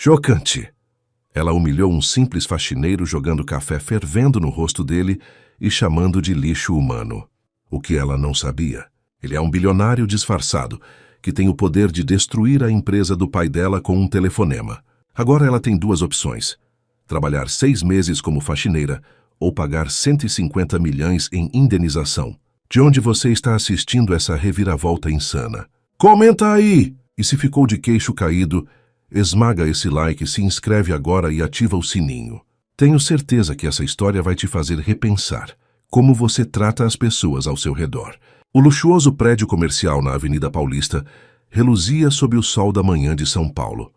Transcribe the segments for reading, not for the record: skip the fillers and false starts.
Chocante! Ela humilhou um simples faxineiro jogando café fervendo no rosto dele e chamando de lixo humano. O que ela não sabia? Ele é um bilionário disfarçado, que tem o poder de destruir a empresa do pai dela com um telefonema. Agora ela tem duas opções: trabalhar 6 meses como faxineira ou pagar 150 milhões em indenização. De onde você está assistindo essa reviravolta insana? Comenta aí! E se ficou de queixo caído, esmaga esse like, se inscreve agora e ativa o sininho. Tenho certeza que essa história vai te fazer repensar como você trata as pessoas ao seu redor. O luxuoso prédio comercial na Avenida Paulista reluzia sob o sol da manhã de São Paulo.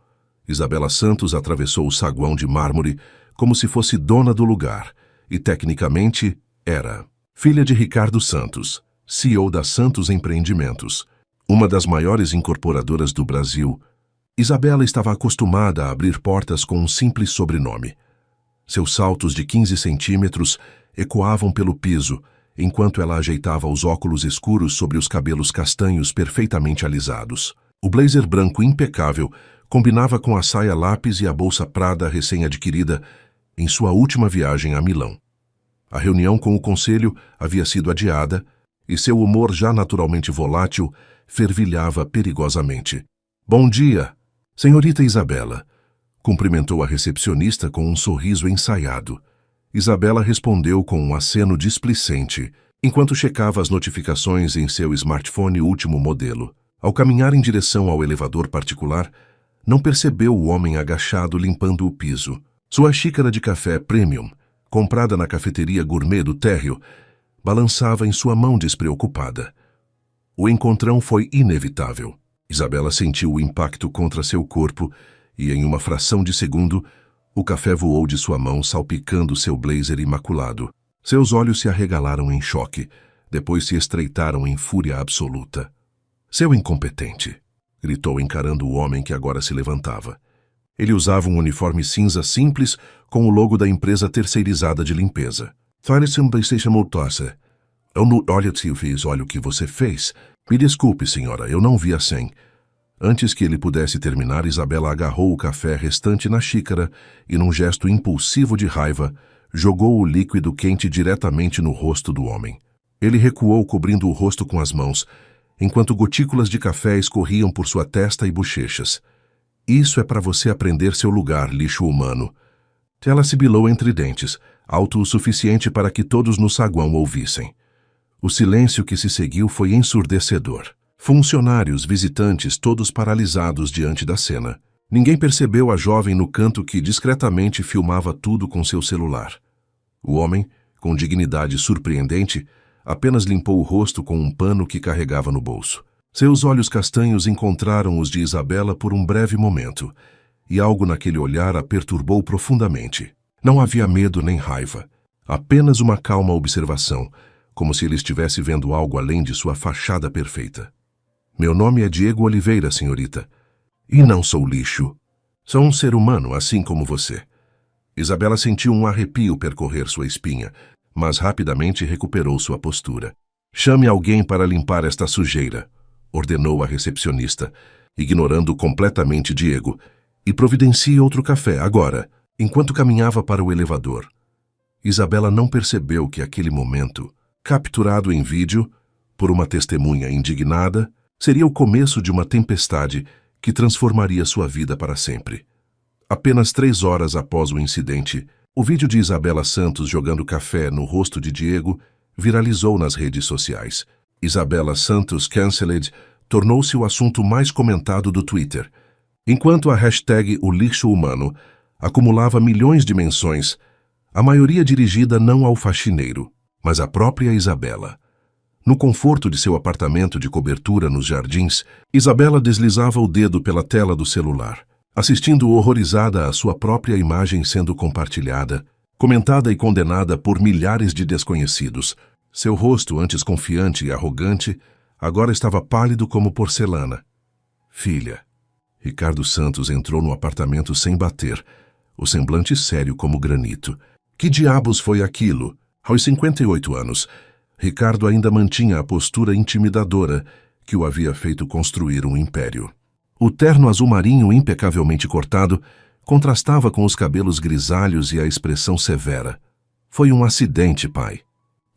Isabela Santos atravessou o saguão de mármore como se fosse dona do lugar, e tecnicamente era. Filha de Ricardo Santos, CEO da Santos Empreendimentos, uma das maiores incorporadoras do Brasil, Isabela estava acostumada a abrir portas com um simples sobrenome. Seus saltos de 15 centímetros ecoavam pelo piso, enquanto ela ajeitava os óculos escuros sobre os cabelos castanhos perfeitamente alisados. O blazer branco impecável combinava com a saia lápis e a bolsa Prada recém-adquirida em sua última viagem a Milão. A reunião com o conselho havia sido adiada e seu humor, já naturalmente volátil, fervilhava perigosamente. Bom dia, senhorita Isabela, cumprimentou a recepcionista com um sorriso ensaiado. Isabela respondeu com um aceno displicente, enquanto checava as notificações em seu smartphone último modelo. Ao caminhar em direção ao elevador particular, não percebeu o homem agachado limpando o piso. Sua xícara de café premium, comprada na cafeteria gourmet do térreo, balançava em sua mão despreocupada. O encontrão foi inevitável. Isabela sentiu o impacto contra seu corpo e, em uma fração de segundo, o café voou de sua mão, salpicando seu blazer imaculado. Seus olhos se arregalaram em choque, depois se estreitaram em fúria absoluta. Seu incompetente! Gritou, encarando o homem que agora se levantava. Ele usava um uniforme cinza simples com o logo da empresa terceirizada de limpeza. Olha o que você fez. Me desculpe, senhora, eu não vi a senha. Antes que ele pudesse terminar, Isabela agarrou o café restante na xícara e, num gesto impulsivo de raiva, jogou o líquido quente diretamente no rosto do homem. Ele recuou, cobrindo o rosto com as mãos, enquanto gotículas de café escorriam por sua testa e bochechas. Isso é para você aprender seu lugar, lixo humano. Ela sibilou entre dentes, alto o suficiente para que todos no saguão ouvissem. O silêncio que se seguiu foi ensurdecedor. Funcionários, visitantes, todos paralisados diante da cena. Ninguém percebeu a jovem no canto que discretamente filmava tudo com seu celular. O homem, com dignidade surpreendente, apenas limpou o rosto com um pano que carregava no bolso. Seus olhos castanhos encontraram os de Isabela por um breve momento, e algo naquele olhar a perturbou profundamente. Não havia medo nem raiva, apenas uma calma observação, como se ele estivesse vendo algo além de sua fachada perfeita. Meu nome é Diego Oliveira, senhorita. E não sou lixo. Sou um ser humano, assim como você. Isabela sentiu um arrepio percorrer sua espinha, mas rapidamente recuperou sua postura. Chame alguém para limpar esta sujeira, ordenou a recepcionista, ignorando completamente Diego, e providencie outro café, agora, enquanto caminhava para o elevador. Isabela não percebeu que aquele momento, capturado em vídeo, por uma testemunha indignada, seria o começo de uma tempestade que transformaria sua vida para sempre. Apenas 3 horas após o incidente, o vídeo de Isabela Santos jogando café no rosto de Diego viralizou nas redes sociais. Isabela Santos Cancelled tornou-se o assunto mais comentado do Twitter, enquanto a hashtag O Lixo Humano acumulava milhões de menções, a maioria dirigida não ao faxineiro, mas à própria Isabela. No conforto de seu apartamento de cobertura nos Jardins, Isabela deslizava o dedo pela tela do celular, assistindo horrorizada à sua própria imagem sendo compartilhada, comentada e condenada por milhares de desconhecidos. Seu rosto, antes confiante e arrogante, agora estava pálido como porcelana. Filha. Ricardo Santos entrou no apartamento sem bater, o semblante sério como granito. Que diabos foi aquilo? Aos 58 anos, Ricardo ainda mantinha a postura intimidadora que o havia feito construir um império. O terno azul marinho impecavelmente cortado Contrastava com os cabelos grisalhos e a expressão severa. Foi um acidente, pai.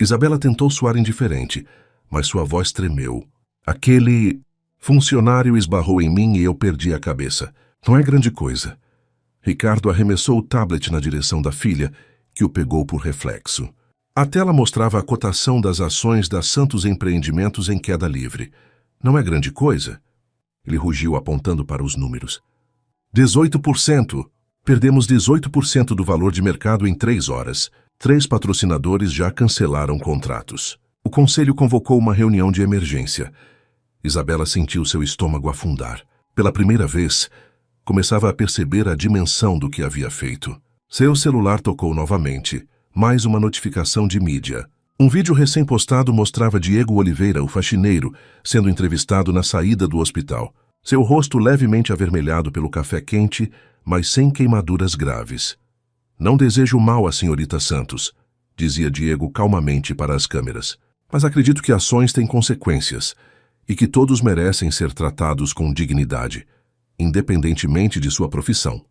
Isabela tentou soar indiferente, mas sua voz tremeu. Aquele funcionário esbarrou em mim e eu perdi a cabeça. Não é grande coisa. Ricardo arremessou o tablet na direção da filha, que o pegou por reflexo. A tela mostrava a cotação das ações da Santos Empreendimentos em queda livre. Não é grande coisa? Ele rugiu apontando para os números. 18%. Perdemos 18% do valor de mercado em 3 horas. 3 patrocinadores já cancelaram contratos. O conselho convocou uma reunião de emergência. Isabela sentiu seu estômago afundar. Pela primeira vez, começava a perceber a dimensão do que havia feito. Seu celular tocou novamente. Mais uma notificação de mídia. Um vídeo recém-postado mostrava Diego Oliveira, o faxineiro, sendo entrevistado na saída do hospital. Seu rosto levemente avermelhado pelo café quente, mas sem queimaduras graves. Não desejo mal à senhorita Santos, dizia Diego calmamente para as câmeras. Mas acredito que ações têm consequências e que todos merecem ser tratados com dignidade, independentemente de sua profissão.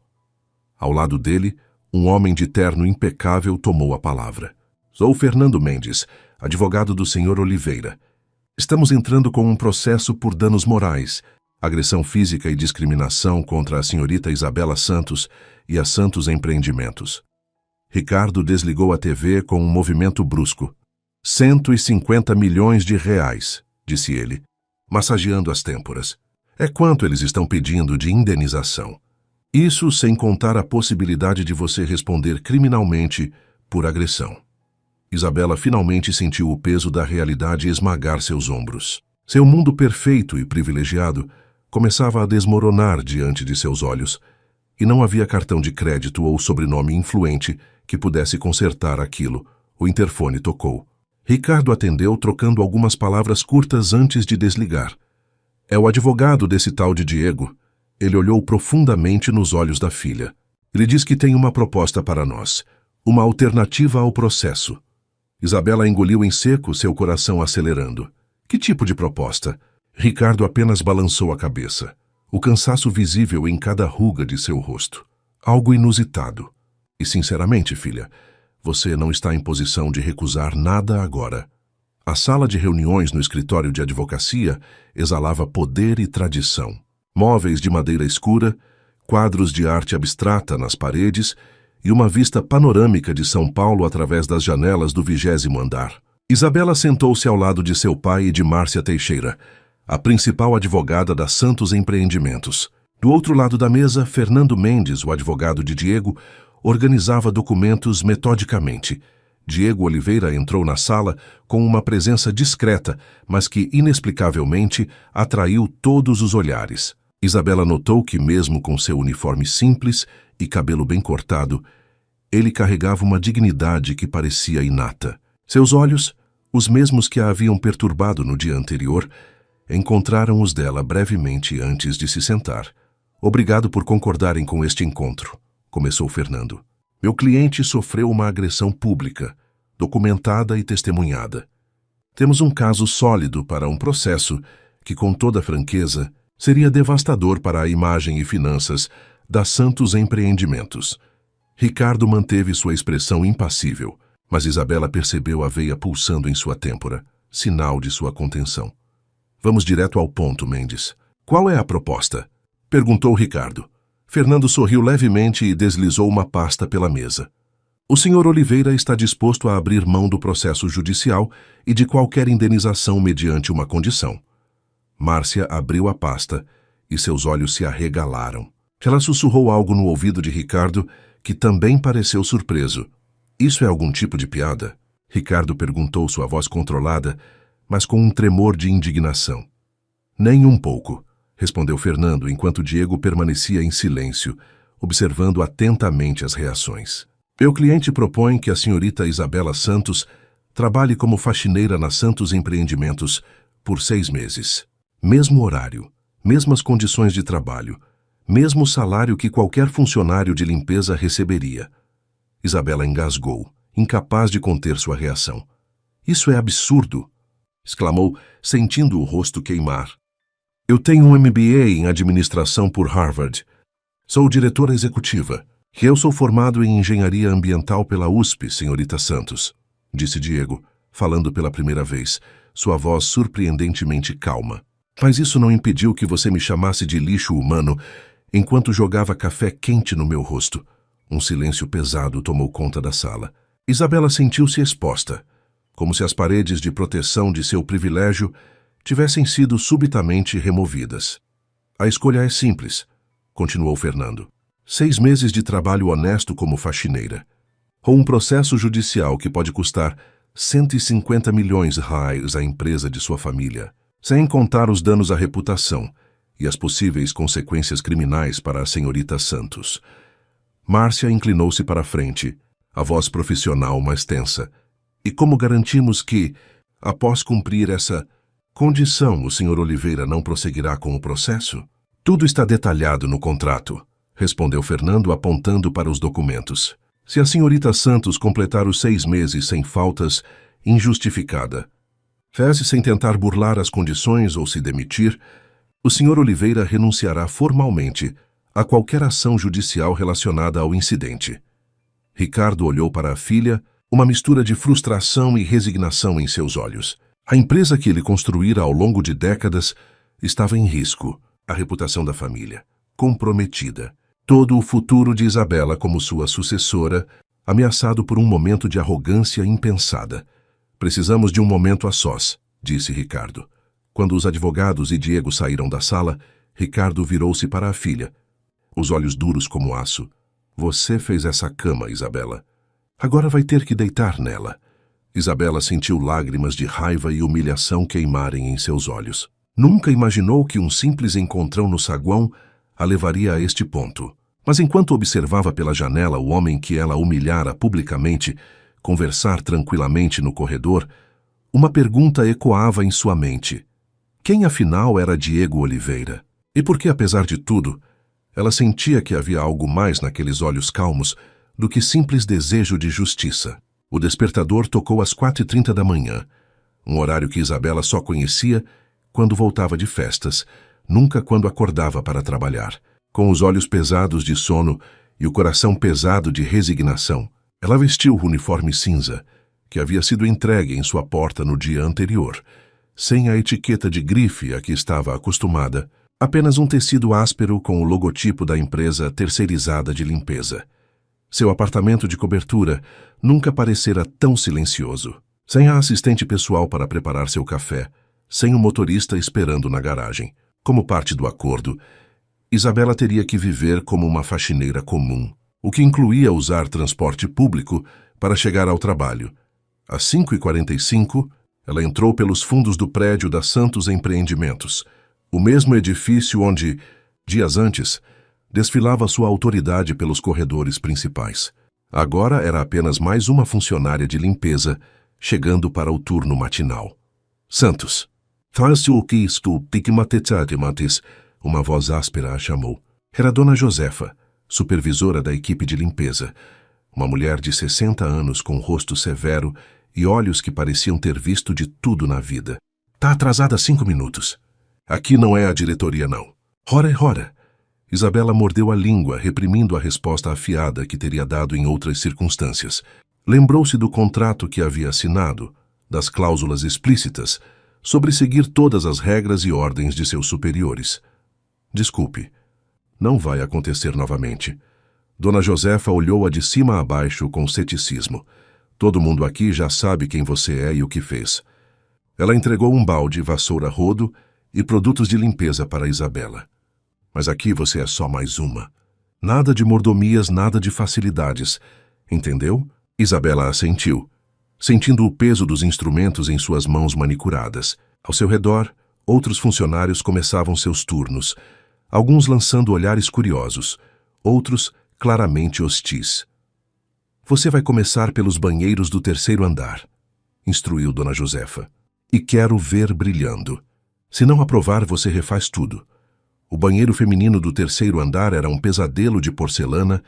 Ao lado dele, um homem de terno impecável tomou a palavra. Sou Fernando Mendes, advogado do Sr. Oliveira. Estamos entrando com um processo por danos morais, agressão física e discriminação contra a senhorita Isabela Santos e a Santos Empreendimentos. Ricardo desligou a TV com um movimento brusco. 150 milhões de reais, disse ele, massageando as têmporas. É quanto eles estão pedindo de indenização. Isso sem contar a possibilidade de você responder criminalmente por agressão. Isabela finalmente sentiu o peso da realidade esmagar seus ombros. Seu mundo perfeito e privilegiado começava a desmoronar diante de seus olhos, e não havia cartão de crédito ou sobrenome influente que pudesse consertar aquilo. O interfone tocou. Ricardo atendeu trocando algumas palavras curtas antes de desligar. É o advogado desse tal de Diego. Ele olhou profundamente nos olhos da filha. Ele diz que tem uma proposta para nós, uma alternativa ao processo. Isabela engoliu em seco, seu coração acelerando. Que tipo de proposta? Ricardo apenas balançou a cabeça, o cansaço visível em cada ruga de seu rosto. Algo inusitado. E sinceramente, filha, você não está em posição de recusar nada agora. A sala de reuniões no escritório de advocacia exalava poder e tradição. Móveis de madeira escura, quadros de arte abstrata nas paredes e uma vista panorâmica de São Paulo através das janelas do 20º andar. Isabela sentou-se ao lado de seu pai e de Márcia Teixeira, a principal advogada da Santos Empreendimentos. Do outro lado da mesa, Fernando Mendes, o advogado de Diego, organizava documentos metodicamente. Diego Oliveira entrou na sala com uma presença discreta, mas que, inexplicavelmente, atraiu todos os olhares. Isabela notou que, mesmo com seu uniforme simples e cabelo bem cortado, ele carregava uma dignidade que parecia inata. Seus olhos, os mesmos que a haviam perturbado no dia anterior, encontraram os dela brevemente antes de se sentar. Obrigado por concordarem com este encontro, começou Fernando. Meu cliente sofreu uma agressão pública, documentada e testemunhada. Temos um caso sólido para um processo que, com toda franqueza, seria devastador para a imagem e finanças da Santos Empreendimentos. Ricardo manteve sua expressão impassível, mas Isabela percebeu a veia pulsando em sua têmpora, sinal de sua contenção. Vamos direto ao ponto, Mendes. Qual é a proposta? Perguntou Ricardo. Fernando sorriu levemente e deslizou uma pasta pela mesa. O Sr. Oliveira está disposto a abrir mão do processo judicial e de qualquer indenização mediante uma condição. Márcia abriu a pasta e seus olhos se arregalaram. Ela sussurrou algo no ouvido de Ricardo, que também pareceu surpreso. Isso é algum tipo de piada? Ricardo perguntou, sua voz controlada, mas com um tremor de indignação. Nem um pouco, respondeu Fernando, enquanto Diego permanecia em silêncio, observando atentamente as reações. Meu cliente propõe que a senhorita Isabela Santos trabalhe como faxineira na Santos Empreendimentos por 6 meses. Mesmo horário, mesmas condições de trabalho, mesmo salário que qualquer funcionário de limpeza receberia. Isabela engasgou, incapaz de conter sua reação. Isso é absurdo! Exclamou, sentindo o rosto queimar. Eu tenho um MBA em administração por Harvard. Sou diretora executiva. E eu sou formado em engenharia ambiental pela USP, senhorita Santos, disse Diego, falando pela primeira vez, sua voz surpreendentemente calma. Mas isso não impediu que você me chamasse de lixo humano enquanto jogava café quente no meu rosto. Um silêncio pesado tomou conta da sala. Isabela sentiu-se exposta, como se as paredes de proteção de seu privilégio tivessem sido subitamente removidas. A escolha é simples, continuou Fernando. 6 meses de trabalho honesto como faxineira, ou um processo judicial que pode custar 150 milhões de reais à empresa de sua família, sem contar os danos à reputação e as possíveis consequências criminais para a senhorita Santos. Márcia inclinou-se para a frente, a voz profissional mais tensa. E como garantimos que, após cumprir essa condição, o Sr. Oliveira não prosseguirá com o processo? Tudo está detalhado no contrato, respondeu Fernando apontando para os documentos. Se a senhorita Santos completar os 6 meses sem faltas, injustificada, fez sem tentar burlar as condições ou se demitir, o Sr. Oliveira renunciará formalmente a qualquer ação judicial relacionada ao incidente. Ricardo olhou para a filha, uma mistura de frustração e resignação em seus olhos. A empresa que ele construíra ao longo de décadas estava em risco, a reputação da família, comprometida. Todo o futuro de Isabela como sua sucessora, ameaçado por um momento de arrogância impensada. Precisamos de um momento a sós, disse Ricardo. Quando os advogados e Diego saíram da sala, Ricardo virou-se para a filha, os olhos duros como aço. Você fez essa cama, Isabela. Agora vai ter que deitar nela. Isabela sentiu lágrimas de raiva e humilhação queimarem em seus olhos. Nunca imaginou que um simples encontrão no saguão a levaria a este ponto. Mas enquanto observava pela janela o homem que ela humilhara publicamente, conversar tranquilamente no corredor, uma pergunta ecoava em sua mente. Quem afinal era Diego Oliveira? E por que, apesar de tudo, ela sentia que havia algo mais naqueles olhos calmos do que simples desejo de justiça? O despertador tocou às 4h30 da manhã, um horário que Isabela só conhecia quando voltava de festas, nunca quando acordava para trabalhar. Com os olhos pesados de sono e o coração pesado de resignação, ela vestiu o uniforme cinza, que havia sido entregue em sua porta no dia anterior, sem a etiqueta de grife a que estava acostumada, apenas um tecido áspero com o logotipo da empresa terceirizada de limpeza. Seu apartamento de cobertura nunca parecera tão silencioso, sem a assistente pessoal para preparar seu café, sem o motorista esperando na garagem. Como parte do acordo, Isabela teria que viver como uma faxineira comum, o que incluía usar transporte público para chegar ao trabalho. Às 5h45, ela entrou pelos fundos do prédio da Santos Empreendimentos, o mesmo edifício onde, dias antes, desfilava sua autoridade pelos corredores principais. Agora era apenas mais uma funcionária de limpeza, chegando para o turno matinal. Santos. Faz-se o que isto, uma voz áspera a chamou. Era Dona Josefa, supervisora da equipe de limpeza, uma mulher de 60 anos com rosto severo e olhos que pareciam ter visto de tudo na vida. Tá atrasada 5 minutos. Aqui não é a diretoria, não. Ora. Isabela mordeu a língua, reprimindo a resposta afiada que teria dado em outras circunstâncias. Lembrou-se do contrato que havia assinado, das cláusulas explícitas, sobre seguir todas as regras e ordens de seus superiores. Desculpe, não vai acontecer novamente. Dona Josefa olhou-a de cima a baixo com ceticismo. Todo mundo aqui já sabe quem você é e o que fez. Ela entregou um balde, vassoura rodo e produtos de limpeza para Isabela. Mas aqui você é só mais uma. Nada de mordomias, nada de facilidades. Entendeu? Isabela assentiu, sentindo o peso dos instrumentos em suas mãos manicuradas. Ao seu redor, outros funcionários começavam seus turnos, alguns lançando olhares curiosos, outros claramente hostis. Você vai começar pelos banheiros do 3º andar, instruiu Dona Josefa. E quero ver brilhando. Se não aprovar, você refaz tudo. O banheiro feminino do 3º andar era um pesadelo de porcelana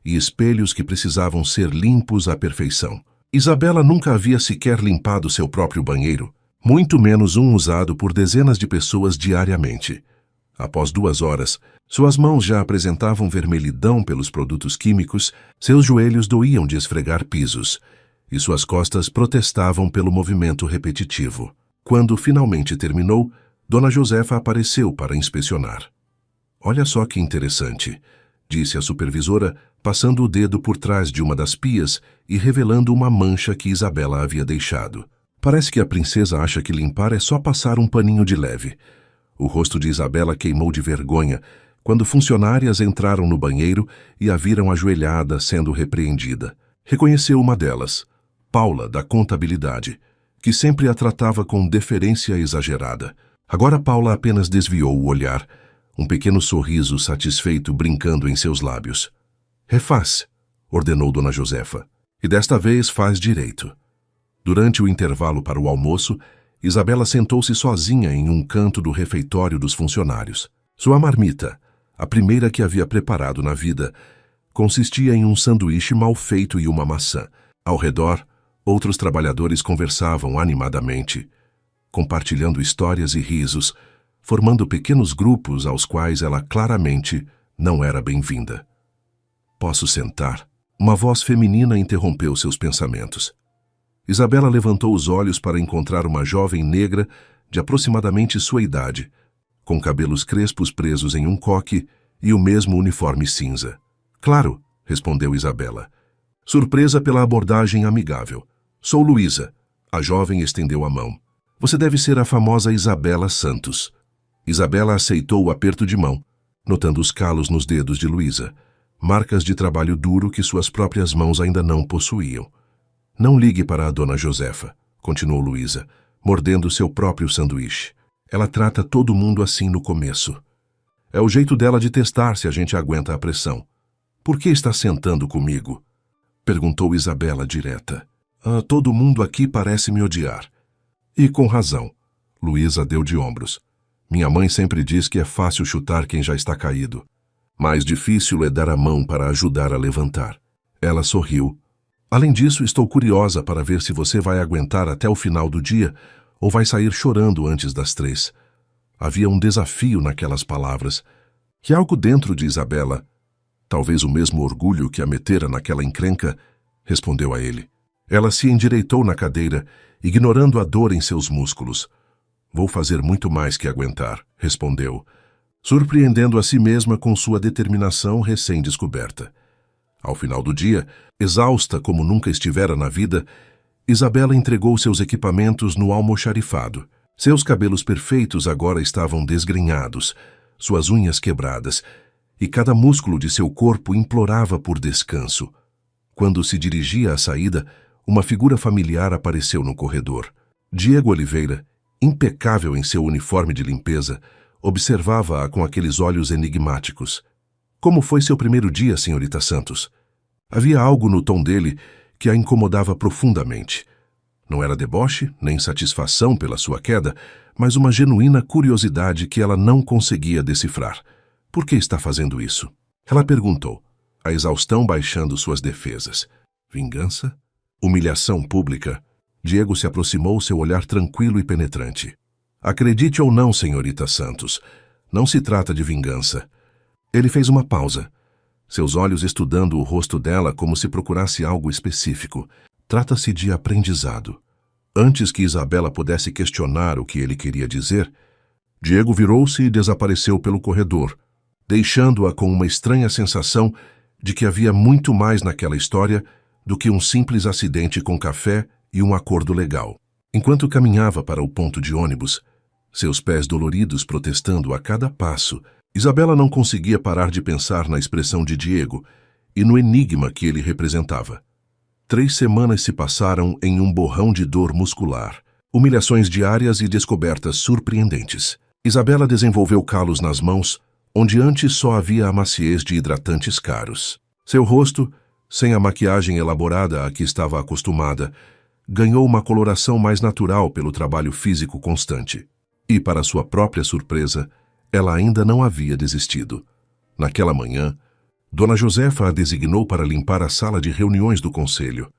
e espelhos que precisavam ser limpos à perfeição. Isabela nunca havia sequer limpado seu próprio banheiro, muito menos um usado por dezenas de pessoas diariamente. Após 2 horas, suas mãos já apresentavam vermelhidão pelos produtos químicos, seus joelhos doíam de esfregar pisos, e suas costas protestavam pelo movimento repetitivo. Quando finalmente terminou, Dona Josefa apareceu para inspecionar. Olha só que interessante, disse a supervisora, passando o dedo por trás de uma das pias e revelando uma mancha que Isabela havia deixado. Parece que a princesa acha que limpar é só passar um paninho de leve. O rosto de Isabela queimou de vergonha quando funcionárias entraram no banheiro e a viram ajoelhada sendo repreendida. Reconheceu uma delas, Paula, da contabilidade, que sempre a tratava com deferência exagerada. Agora Paula apenas desviou o olhar, um pequeno sorriso satisfeito brincando em seus lábios. Refaz, ordenou Dona Josefa, e desta vez faz direito. Durante o intervalo para o almoço, Isabela sentou-se sozinha em um canto do refeitório dos funcionários. Sua marmita, a primeira que havia preparado na vida, consistia em um sanduíche mal feito e uma maçã. Ao redor, outros trabalhadores conversavam animadamente, compartilhando histórias e risos, formando pequenos grupos aos quais ela claramente não era bem-vinda. Posso sentar? Uma voz feminina interrompeu seus pensamentos. Isabela levantou os olhos para encontrar uma jovem negra de aproximadamente sua idade, com cabelos crespos presos em um coque e o mesmo uniforme cinza. Claro, respondeu Isabela, surpresa pela abordagem amigável. Sou Luísa. A jovem estendeu a mão. Você deve ser a famosa Isabela Santos. Isabela aceitou o aperto de mão, notando os calos nos dedos de Luísa, marcas de trabalho duro que suas próprias mãos ainda não possuíam. Não ligue para a Dona Josefa, continuou Luísa, mordendo seu próprio sanduíche. Ela trata todo mundo assim no começo. É o jeito dela de testar se a gente aguenta a pressão. Por que está sentando comigo? Perguntou Isabela direta. Todo mundo aqui parece me odiar. E com razão. Luísa deu de ombros. Minha mãe sempre diz que é fácil chutar quem já está caído. Mais difícil é dar a mão para ajudar a levantar. Ela sorriu. Além disso, estou curiosa para ver se você vai aguentar até o final do dia ou vai sair chorando antes das 3. Havia um desafio naquelas palavras. E algo dentro de Isabela, talvez o mesmo orgulho que a metera naquela encrenca, respondeu a ele. Ela se endireitou na cadeira, ignorando a dor em seus músculos. Vou fazer muito mais que aguentar, respondeu, surpreendendo a si mesma com sua determinação recém-descoberta. Ao final do dia, exausta como nunca estivera na vida, Isabela entregou seus equipamentos no almoxarifado. Seus cabelos perfeitos agora estavam desgrenhados, suas unhas quebradas, e cada músculo de seu corpo implorava por descanso. Quando se dirigia à saída, uma figura familiar apareceu no corredor. Diego Oliveira, impecável em seu uniforme de limpeza, observava-a com aqueles olhos enigmáticos. Como foi seu primeiro dia, senhorita Santos? Havia algo no tom dele que a incomodava profundamente. Não era deboche, nem satisfação pela sua queda, mas uma genuína curiosidade que ela não conseguia decifrar. Por que está fazendo isso? Ela perguntou, a exaustão baixando suas defesas. Vingança? Humilhação pública? Diego se aproximou, seu olhar tranquilo e penetrante. Acredite ou não, senhorita Santos, não se trata de vingança. Ele fez uma pausa, seus olhos estudando o rosto dela como se procurasse algo específico. Trata-se de aprendizado. Antes que Isabela pudesse questionar o que ele queria dizer, Diego virou-se e desapareceu pelo corredor, deixando-a com uma estranha sensação de que havia muito mais naquela história do que um simples acidente com café e um acordo legal. Enquanto caminhava para o ponto de ônibus, seus pés doloridos protestando a cada passo, Isabela não conseguia parar de pensar na expressão de Diego e no enigma que ele representava. 3 semanas se passaram em um borrão de dor muscular, humilhações diárias e descobertas surpreendentes. Isabela desenvolveu calos nas mãos, onde antes só havia a maciez de hidratantes caros. Seu rosto, sem a maquiagem elaborada a que estava acostumada, ganhou uma coloração mais natural pelo trabalho físico constante. E, para sua própria surpresa, ela ainda não havia desistido. Naquela manhã, Dona Josefa a designou para limpar a sala de reuniões do conselho,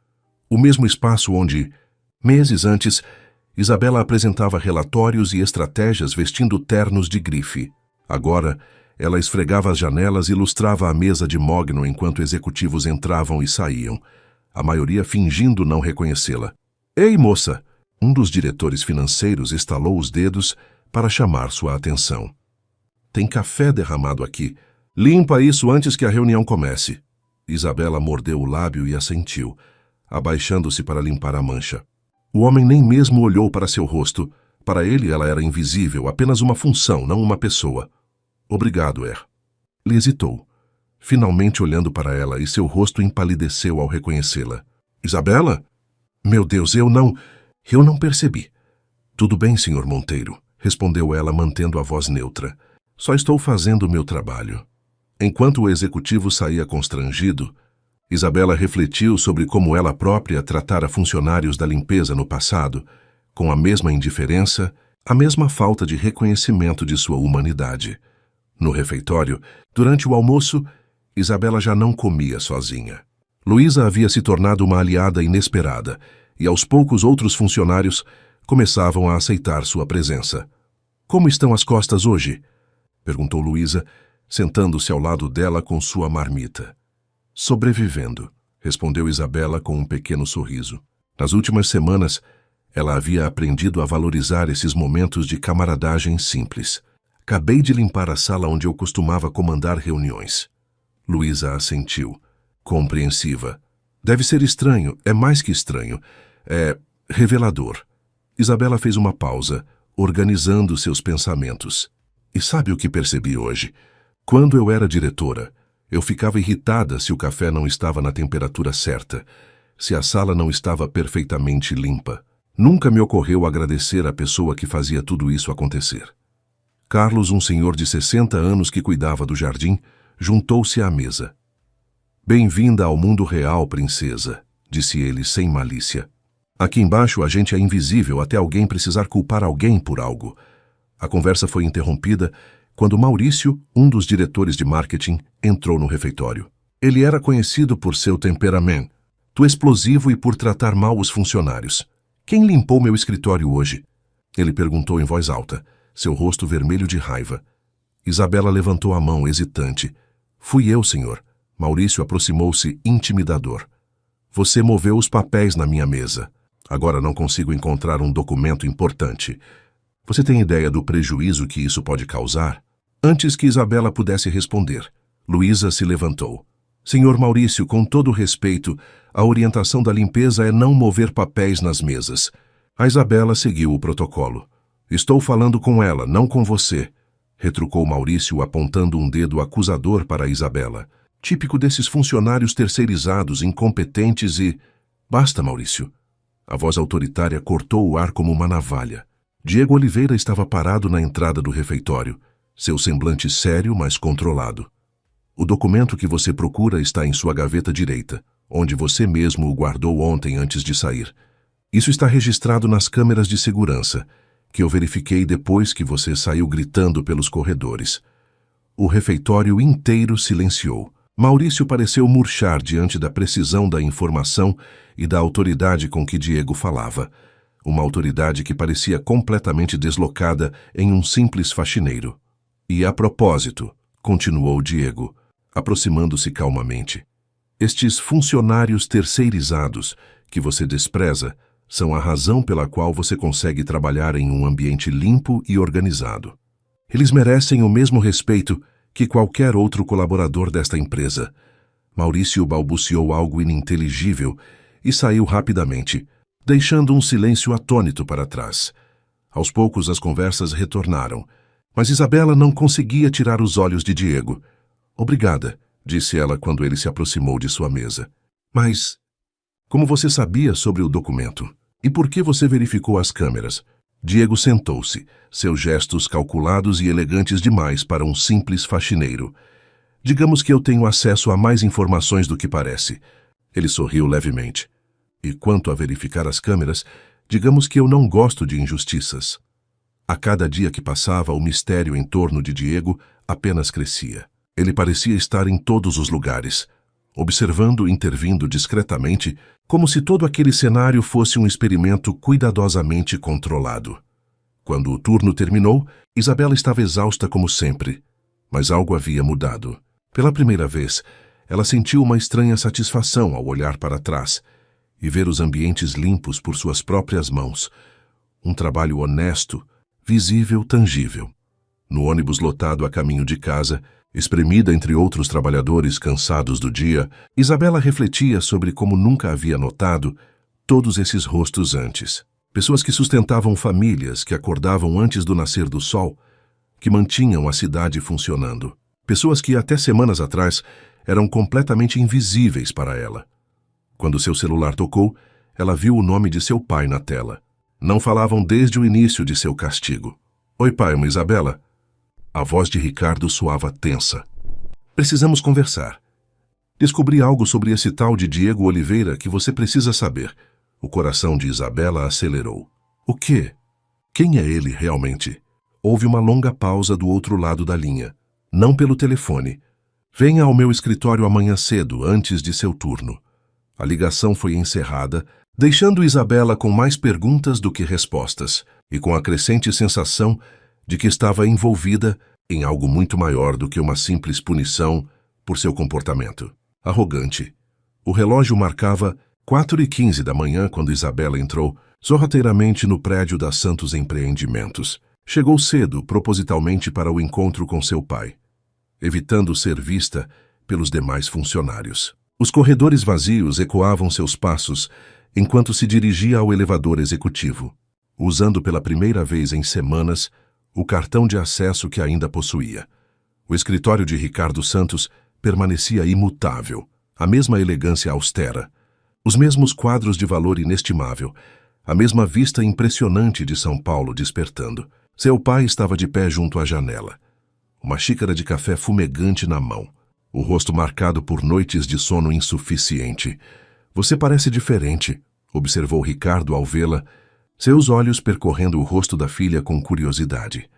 o mesmo espaço onde, meses antes, Isabela apresentava relatórios e estratégias vestindo ternos de grife. Agora, ela esfregava as janelas e lustrava a mesa de mogno enquanto executivos entravam e saíam, a maioria fingindo não reconhecê-la. Ei, moça! Um dos diretores financeiros estalou os dedos para chamar sua atenção. Tem café derramado aqui. Limpa isso antes que a reunião comece. Isabela mordeu o lábio e assentiu, abaixando-se para limpar a mancha. O homem nem mesmo olhou para seu rosto. Para ele, ela era invisível, apenas uma função, não uma pessoa. Obrigado, Er. Ele hesitou, finalmente olhando para ela, e seu rosto empalideceu ao reconhecê-la. Isabela? Meu Deus, eu não percebi. Tudo bem, Sr. Monteiro, respondeu ela, mantendo a voz neutra. Só estou fazendo o meu trabalho. Enquanto o executivo saía constrangido, Isabela refletiu sobre como ela própria tratara funcionários da limpeza no passado, com a mesma indiferença, a mesma falta de reconhecimento de sua humanidade. No refeitório, durante o almoço, Isabela já não comia sozinha. Luísa havia se tornado uma aliada inesperada, e aos poucos outros funcionários começavam a aceitar sua presença. Como estão as costas hoje? Perguntou Luísa, sentando-se ao lado dela com sua marmita. Sobrevivendo, respondeu Isabela com um pequeno sorriso. Nas últimas semanas, ela havia aprendido a valorizar esses momentos de camaradagem simples. Acabei de limpar a sala onde eu costumava comandar reuniões. Luísa assentiu, compreensiva. Deve ser estranho, é mais que estranho. É revelador. Isabela fez uma pausa, organizando seus pensamentos. E sabe o que percebi hoje? Quando eu era diretora, eu ficava irritada se o café não estava na temperatura certa, se a sala não estava perfeitamente limpa. Nunca me ocorreu agradecer a pessoa que fazia tudo isso acontecer. Carlos, um senhor de 60 anos que cuidava do jardim, juntou-se à mesa. Bem-vinda ao mundo real, princesa, disse ele sem malícia. Aqui embaixo a gente é invisível até alguém precisar culpar alguém por algo. A conversa foi interrompida quando Maurício, um dos diretores de marketing, entrou no refeitório. Ele era conhecido por seu temperamento explosivo e por tratar mal os funcionários. Quem limpou meu escritório hoje? Ele perguntou em voz alta, seu rosto vermelho de raiva. Isabela levantou a mão, hesitante. Fui eu, senhor. Maurício aproximou-se, intimidador. Você moveu os papéis na minha mesa. Agora não consigo encontrar um documento importante. Você tem ideia do prejuízo que isso pode causar? Antes que Isabela pudesse responder, Luísa se levantou. Senhor Maurício, com todo respeito, a orientação da limpeza é não mover papéis nas mesas. A Isabela seguiu o protocolo. Estou falando com ela, não com você, retrucou Maurício, apontando um dedo acusador para Isabela. Típico desses funcionários terceirizados, incompetentes e... Basta, Maurício. A voz autoritária cortou o ar como uma navalha. Diego Oliveira estava parado na entrada do refeitório, seu semblante sério, mas controlado. O documento que você procura está em sua gaveta direita, onde você mesmo o guardou ontem antes de sair. Isso está registrado nas câmeras de segurança, que eu verifiquei depois que você saiu gritando pelos corredores. O refeitório inteiro silenciou. Maurício pareceu murchar diante da precisão da informação e da autoridade com que Diego falava. Uma autoridade que parecia completamente deslocada em um simples faxineiro. E a propósito, continuou Diego, aproximando-se calmamente, estes funcionários terceirizados que você despreza são a razão pela qual você consegue trabalhar em um ambiente limpo e organizado. Eles merecem o mesmo respeito que qualquer outro colaborador desta empresa. Maurício balbuciou algo ininteligível e saiu rapidamente, deixando um silêncio atônito para trás. Aos poucos as conversas retornaram, mas Isabela não conseguia tirar os olhos de Diego. Obrigada, disse ela quando ele se aproximou de sua mesa. Mas, como você sabia sobre o documento? E por que você verificou as câmeras? Diego sentou-se, seus gestos calculados e elegantes demais para um simples faxineiro. Digamos que eu tenho acesso a mais informações do que parece. Ele sorriu levemente. E quanto a verificar as câmeras, digamos que eu não gosto de injustiças. A cada dia que passava, o mistério em torno de Diego apenas crescia. Ele parecia estar em todos os lugares, observando e intervindo discretamente, como se todo aquele cenário fosse um experimento cuidadosamente controlado. Quando o turno terminou, Isabela estava exausta como sempre, mas algo havia mudado. Pela primeira vez, ela sentiu uma estranha satisfação ao olhar para trás e ver os ambientes limpos por suas próprias mãos. Um trabalho honesto, visível, tangível. No ônibus lotado a caminho de casa, espremida entre outros trabalhadores cansados do dia, Isabela refletia sobre como nunca havia notado todos esses rostos antes. Pessoas que sustentavam famílias, que acordavam antes do nascer do sol, que mantinham a cidade funcionando. Pessoas que até semanas atrás eram completamente invisíveis para ela. Quando seu celular tocou, ela viu o nome de seu pai na tela. Não falavam desde o início de seu castigo. Oi, pai, Isabela. A voz de Ricardo soava tensa. Precisamos conversar. Descobri algo sobre esse tal de Diego Oliveira que você precisa saber. O coração de Isabela acelerou. O quê? Quem é ele realmente? Houve uma longa pausa do outro lado da linha. Não pelo telefone. Venha ao meu escritório amanhã cedo, antes de seu turno. A ligação foi encerrada, deixando Isabela com mais perguntas do que respostas, e com a crescente sensação de que estava envolvida em algo muito maior do que uma simples punição por seu comportamento. Arrogante. O relógio marcava 4h15 da manhã quando Isabela entrou sorrateiramente no prédio da Santos Empreendimentos. Chegou cedo, propositalmente para o encontro com seu pai, evitando ser vista pelos demais funcionários. Os corredores vazios ecoavam seus passos enquanto se dirigia ao elevador executivo, usando pela primeira vez em semanas o cartão de acesso que ainda possuía. O escritório de Ricardo Santos permanecia imutável, a mesma elegância austera, os mesmos quadros de valor inestimável, a mesma vista impressionante de São Paulo despertando. Seu pai estava de pé junto à janela, uma xícara de café fumegante na mão, o rosto marcado por noites de sono insuficiente. Você parece diferente, observou Ricardo ao vê-la, seus olhos percorrendo o rosto da filha com curiosidade.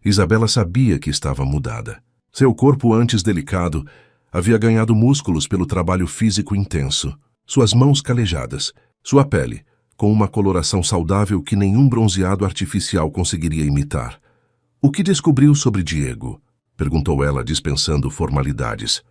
Isabela sabia que estava mudada. Seu corpo, antes delicado, havia ganhado músculos pelo trabalho físico intenso, suas mãos calejadas, sua pele, com uma coloração saudável que nenhum bronzeado artificial conseguiria imitar. O que descobriu sobre Diego? Perguntou ela, dispensando formalidades.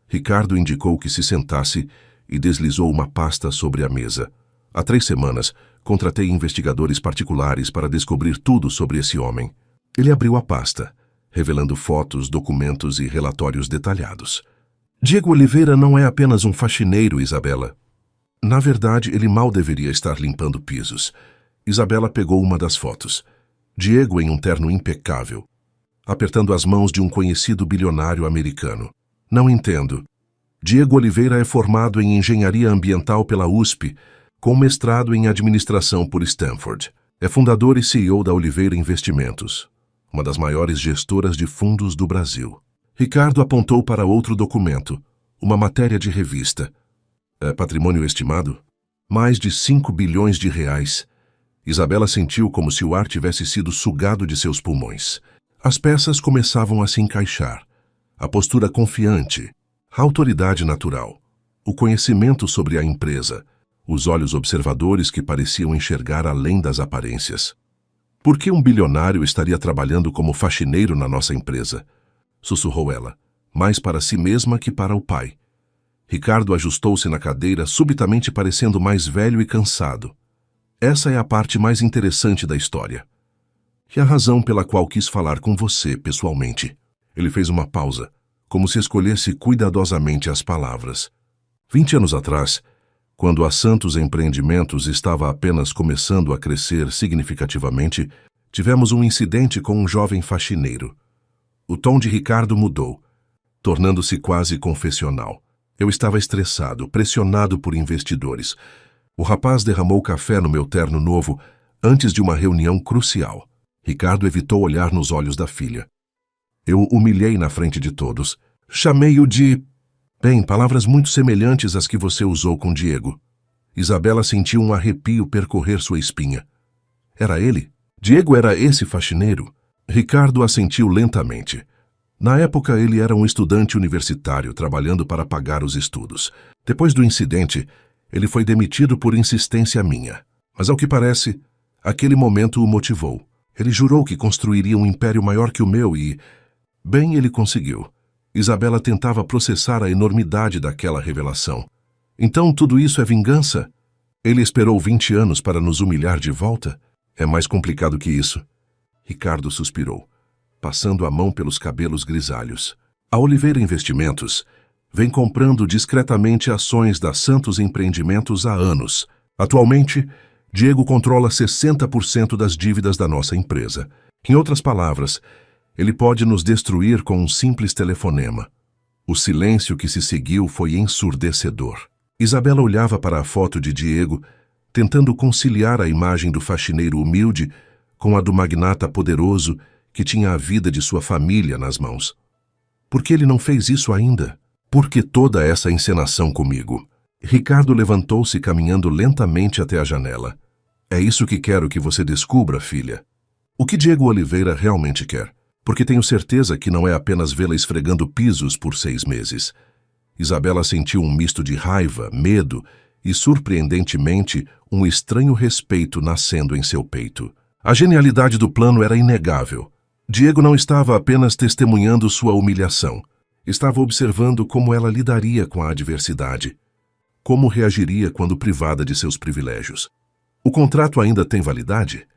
Ricardo indicou que se sentasse e deslizou uma pasta sobre a mesa. Há 3 semanas, contratei investigadores particulares para descobrir tudo sobre esse homem. Ele abriu a pasta, revelando fotos, documentos e relatórios detalhados. Diego Oliveira não é apenas um faxineiro, Isabela. Na verdade, ele mal deveria estar limpando pisos. Isabela pegou uma das fotos. Diego em um terno impecável, apertando as mãos de um conhecido bilionário americano. Não entendo. Diego Oliveira é formado em engenharia ambiental pela USP, com mestrado em administração por Stanford. É fundador e CEO da Oliveira Investimentos, uma das maiores gestoras de fundos do Brasil. Ricardo apontou para outro documento, uma matéria de revista. Patrimônio estimado? Mais de 5 bilhões de reais. Isabela sentiu como se o ar tivesse sido sugado de seus pulmões. As peças começavam a se encaixar. A postura confiante, a autoridade natural, o conhecimento sobre a empresa, os olhos observadores que pareciam enxergar além das aparências. Por que um bilionário estaria trabalhando como faxineiro na nossa empresa? Sussurrou ela, mais para si mesma que para o pai. Ricardo ajustou-se na cadeira, subitamente parecendo mais velho e cansado. Essa é a parte mais interessante da história. E a razão pela qual quis falar com você pessoalmente. Ele fez uma pausa, como se escolhesse cuidadosamente as palavras. 20 anos atrás, quando a Santos Empreendimentos estava apenas começando a crescer significativamente, tivemos um incidente com um jovem faxineiro. O tom de Ricardo mudou, tornando-se quase confessional. Eu estava estressado, pressionado por investidores. O rapaz derramou café no meu terno novo antes de uma reunião crucial. Ricardo evitou olhar nos olhos da filha. Eu o humilhei na frente de todos. Chamei-o de... Bem, palavras muito semelhantes às que você usou com Diego. Isabela sentiu um arrepio percorrer sua espinha. Era ele? Diego era esse faxineiro? Ricardo assentiu lentamente. Na época, ele era um estudante universitário trabalhando para pagar os estudos. Depois do incidente, ele foi demitido por insistência minha. Mas, ao que parece, aquele momento o motivou. Ele jurou que construiria um império maior que o meu e... Bem, ele conseguiu. Isabela tentava processar a enormidade daquela revelação. Então tudo isso é vingança? Ele esperou 20 anos para nos humilhar de volta? É mais complicado que isso. Ricardo suspirou, passando a mão pelos cabelos grisalhos. A Oliveira Investimentos vem comprando discretamente ações da Santos Empreendimentos há anos. Atualmente, Diego controla 60% das dívidas da nossa empresa. Em outras palavras, ele pode nos destruir com um simples telefonema. O silêncio que se seguiu foi ensurdecedor. Isabela olhava para a foto de Diego, tentando conciliar a imagem do faxineiro humilde com a do magnata poderoso que tinha a vida de sua família nas mãos. Por que ele não fez isso ainda? Por que toda essa encenação comigo? Ricardo levantou-se caminhando lentamente até a janela. É isso que quero que você descubra, filha. O que Diego Oliveira realmente quer? Porque tenho certeza que não é apenas vê-la esfregando pisos por 6 meses. Isabela sentiu um misto de raiva, medo e, surpreendentemente, um estranho respeito nascendo em seu peito. A genialidade do plano era inegável. Diego não estava apenas testemunhando sua humilhação. Estava observando como ela lidaria com a adversidade. Como reagiria quando privada de seus privilégios. O contrato ainda tem validade?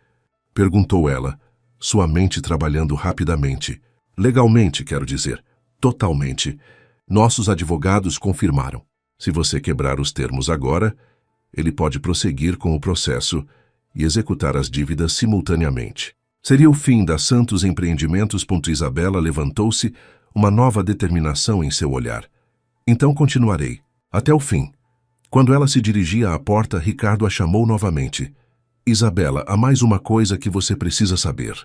Perguntou ela, sua mente trabalhando rapidamente. Legalmente, quero dizer. Totalmente. Nossos advogados confirmaram. Se você quebrar os termos agora, ele pode prosseguir com o processo e executar as dívidas simultaneamente. Seria o fim da Santos Empreendimentos. Isabela levantou-se, uma nova determinação em seu olhar. Então continuarei, até o fim. Quando ela se dirigia à porta, Ricardo a chamou novamente. Isabela, há mais uma coisa que você precisa saber.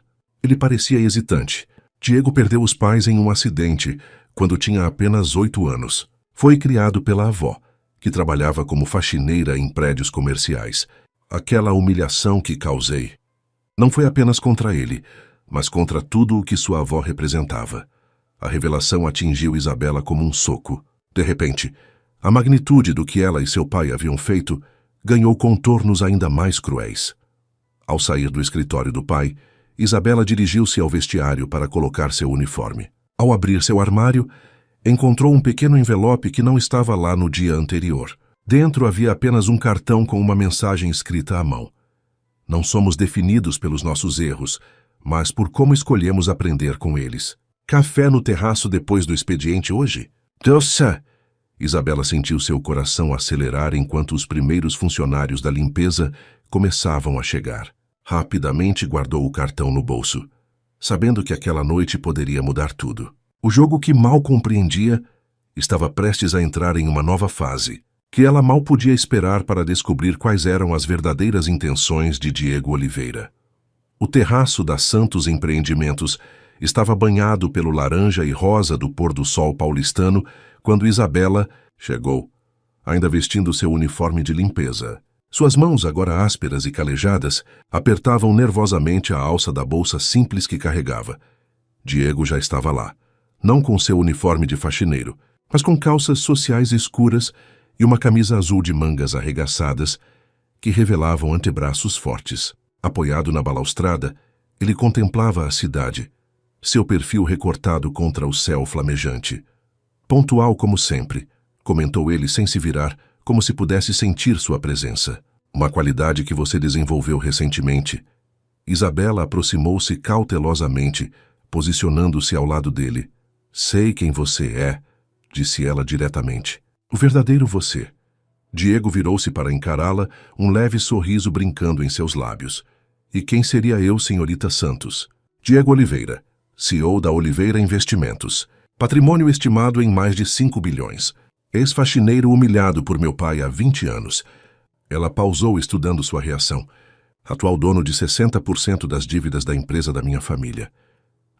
Ele parecia hesitante. Diego perdeu os pais em um acidente, quando tinha apenas 8 anos. Foi criado pela avó, que trabalhava como faxineira em prédios comerciais. Aquela humilhação que causei não foi apenas contra ele, mas contra tudo o que sua avó representava. A revelação atingiu Isabela como um soco. De repente, a magnitude do que ela e seu pai haviam feito ganhou contornos ainda mais cruéis. Ao sair do escritório do pai, Isabela dirigiu-se ao vestiário para colocar seu uniforme. Ao abrir seu armário, encontrou um pequeno envelope que não estava lá no dia anterior. Dentro havia apenas um cartão com uma mensagem escrita à mão. Não somos definidos pelos nossos erros, mas por como escolhemos aprender com eles. Café no terraço depois do expediente hoje? Doce! Isabela sentiu seu coração acelerar enquanto os primeiros funcionários da limpeza começavam a chegar. Rapidamente guardou o cartão no bolso, sabendo que aquela noite poderia mudar tudo. O jogo que mal compreendia estava prestes a entrar em uma nova fase, que ela mal podia esperar para descobrir quais eram as verdadeiras intenções de Diego Oliveira. O terraço da Santos Empreendimentos estava banhado pelo laranja e rosa do pôr do sol paulistano quando Isabela chegou, ainda vestindo seu uniforme de limpeza. Suas mãos, agora ásperas e calejadas, apertavam nervosamente a alça da bolsa simples que carregava. Diego já estava lá, não com seu uniforme de faxineiro, mas com calças sociais escuras e uma camisa azul de mangas arregaçadas que revelavam antebraços fortes. Apoiado na balaustrada, ele contemplava a cidade, seu perfil recortado contra o céu flamejante. Pontual como sempre, comentou ele sem se virar, como se pudesse sentir sua presença. Uma qualidade que você desenvolveu recentemente. Isabela aproximou-se cautelosamente, posicionando-se ao lado dele. Sei quem você é, disse ela diretamente. O verdadeiro você. Diego virou-se para encará-la, um leve sorriso brincando em seus lábios. E quem seria eu, senhorita Santos? Diego Oliveira, CEO da Oliveira Investimentos. Patrimônio estimado em mais de 5 bilhões. Ex-faxineiro humilhado por meu pai há 20 anos. Ela pausou estudando sua reação. Atual dono de 60% das dívidas da empresa da minha família.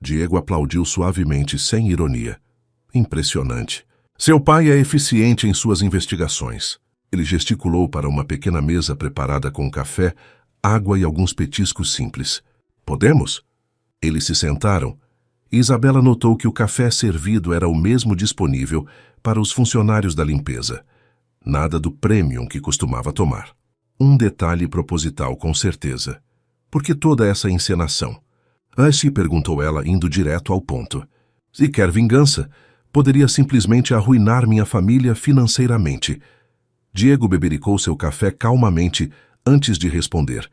Diego aplaudiu suavemente, sem ironia. Impressionante. Seu pai é eficiente em suas investigações. Ele gesticulou para uma pequena mesa preparada com café, água e alguns petiscos simples. Podemos? Eles se sentaram e Isabela notou que o café servido era o mesmo disponível para os funcionários da limpeza. Nada do premium que costumava tomar. Um detalhe proposital, com certeza. Por que toda essa encenação? Se perguntou ela, indo direto ao ponto. Se quer vingança, poderia simplesmente arruinar minha família financeiramente. Diego bebericou seu café calmamente antes de responder.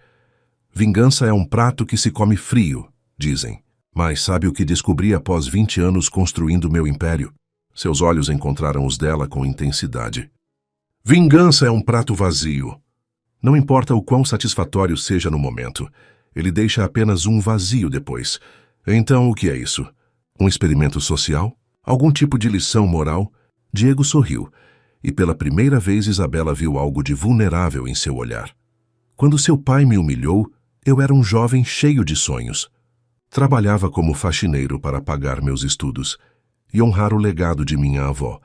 Vingança é um prato que se come frio, dizem. Mas sabe o que descobri após 20 anos construindo meu império? Seus olhos encontraram os dela com intensidade. Vingança é um prato vazio. Não importa o quão satisfatório seja no momento, ele deixa apenas um vazio depois. Então, o que é isso? Um experimento social? Algum tipo de lição moral? Diego sorriu, e pela primeira vez Isabela viu algo de vulnerável em seu olhar. Quando seu pai me humilhou, eu era um jovem cheio de sonhos. Trabalhava como faxineiro para pagar meus estudos e honrar o legado de minha avó,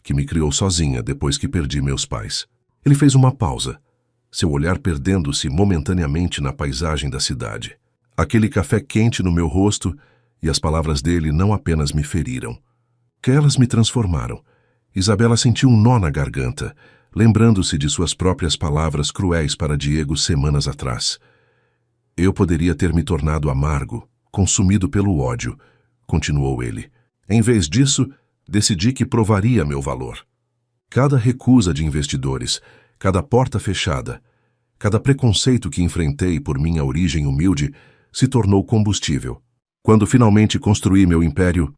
que me criou sozinha depois que perdi meus pais. Ele fez uma pausa, seu olhar perdendo-se momentaneamente na paisagem da cidade. Aquele café quente no meu rosto e as palavras dele não apenas me feriram. Que elas me transformaram. Isabela sentiu um nó na garganta, lembrando-se de suas próprias palavras cruéis para Diego semanas atrás. Eu poderia ter me tornado amargo, consumido pelo ódio, continuou ele. Em vez disso, decidi que provaria meu valor. Cada recusa de investidores, cada porta fechada, cada preconceito que enfrentei por minha origem humilde se tornou combustível. Quando finalmente construí meu império,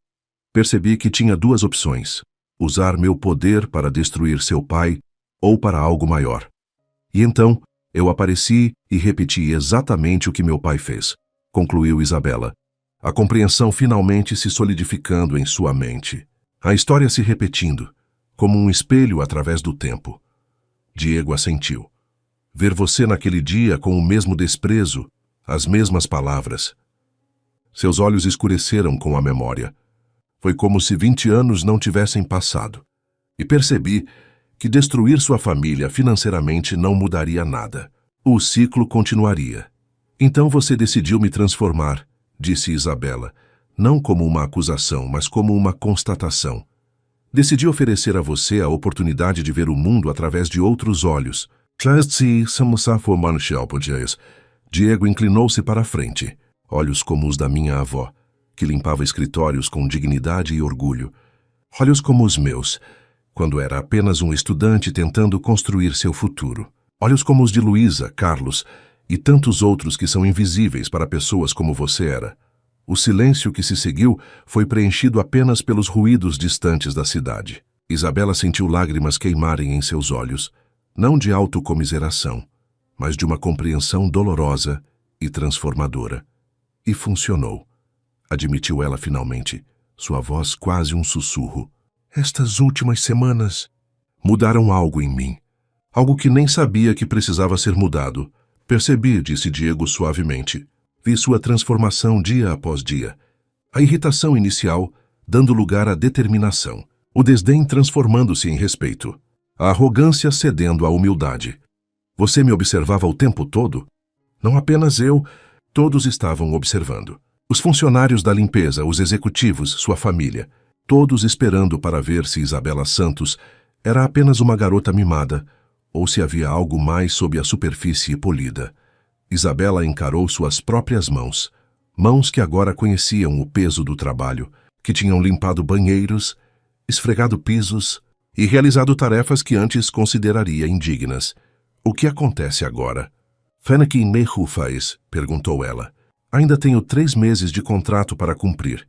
percebi que tinha duas opções: usar meu poder para destruir seu pai ou para algo maior. E então, eu apareci e repeti exatamente o que meu pai fez, concluiu Isabela, a compreensão finalmente se solidificando em sua mente. A história se repetindo, como um espelho através do tempo. Diego assentiu. Ver você naquele dia com o mesmo desprezo, as mesmas palavras. Seus olhos escureceram com a memória. Foi como se 20 anos não tivessem passado. E percebi que destruir sua família financeiramente não mudaria nada. O ciclo continuaria. Então você decidiu me transformar, disse Isabela, não como uma acusação, mas como uma constatação. Decidi oferecer a você a oportunidade de ver o mundo através de outros olhos. Diego inclinou-se para a frente, olhos como os da minha avó, que limpava escritórios com dignidade e orgulho. Olhos como os meus, quando era apenas um estudante tentando construir seu futuro. Olhos como os de Luísa, Carlos e tantos outros que são invisíveis para pessoas como você era. O silêncio que se seguiu foi preenchido apenas pelos ruídos distantes da cidade. Isabela sentiu lágrimas queimarem em seus olhos, não de autocomiseração, mas de uma compreensão dolorosa e transformadora. E funcionou, admitiu ela finalmente, sua voz quase um sussurro. Estas últimas semanas mudaram algo em mim. Algo que nem sabia que precisava ser mudado. Percebi, disse Diego suavemente. Vi sua transformação dia após dia. A irritação inicial dando lugar à determinação. O desdém transformando-se em respeito. A arrogância cedendo à humildade. Você me observava o tempo todo? Não apenas eu, todos estavam observando. Os funcionários da limpeza, os executivos, sua família, todos esperando para ver se Isabela Santos era apenas uma garota mimada, ou se havia algo mais sob a superfície polida. Isabela encarou suas próprias mãos, mãos que agora conheciam o peso do trabalho, que tinham limpado banheiros, esfregado pisos e realizado tarefas que antes consideraria indignas. O que acontece agora? Fennekin Mehu faz, perguntou ela. Ainda tenho 3 meses de contrato para cumprir.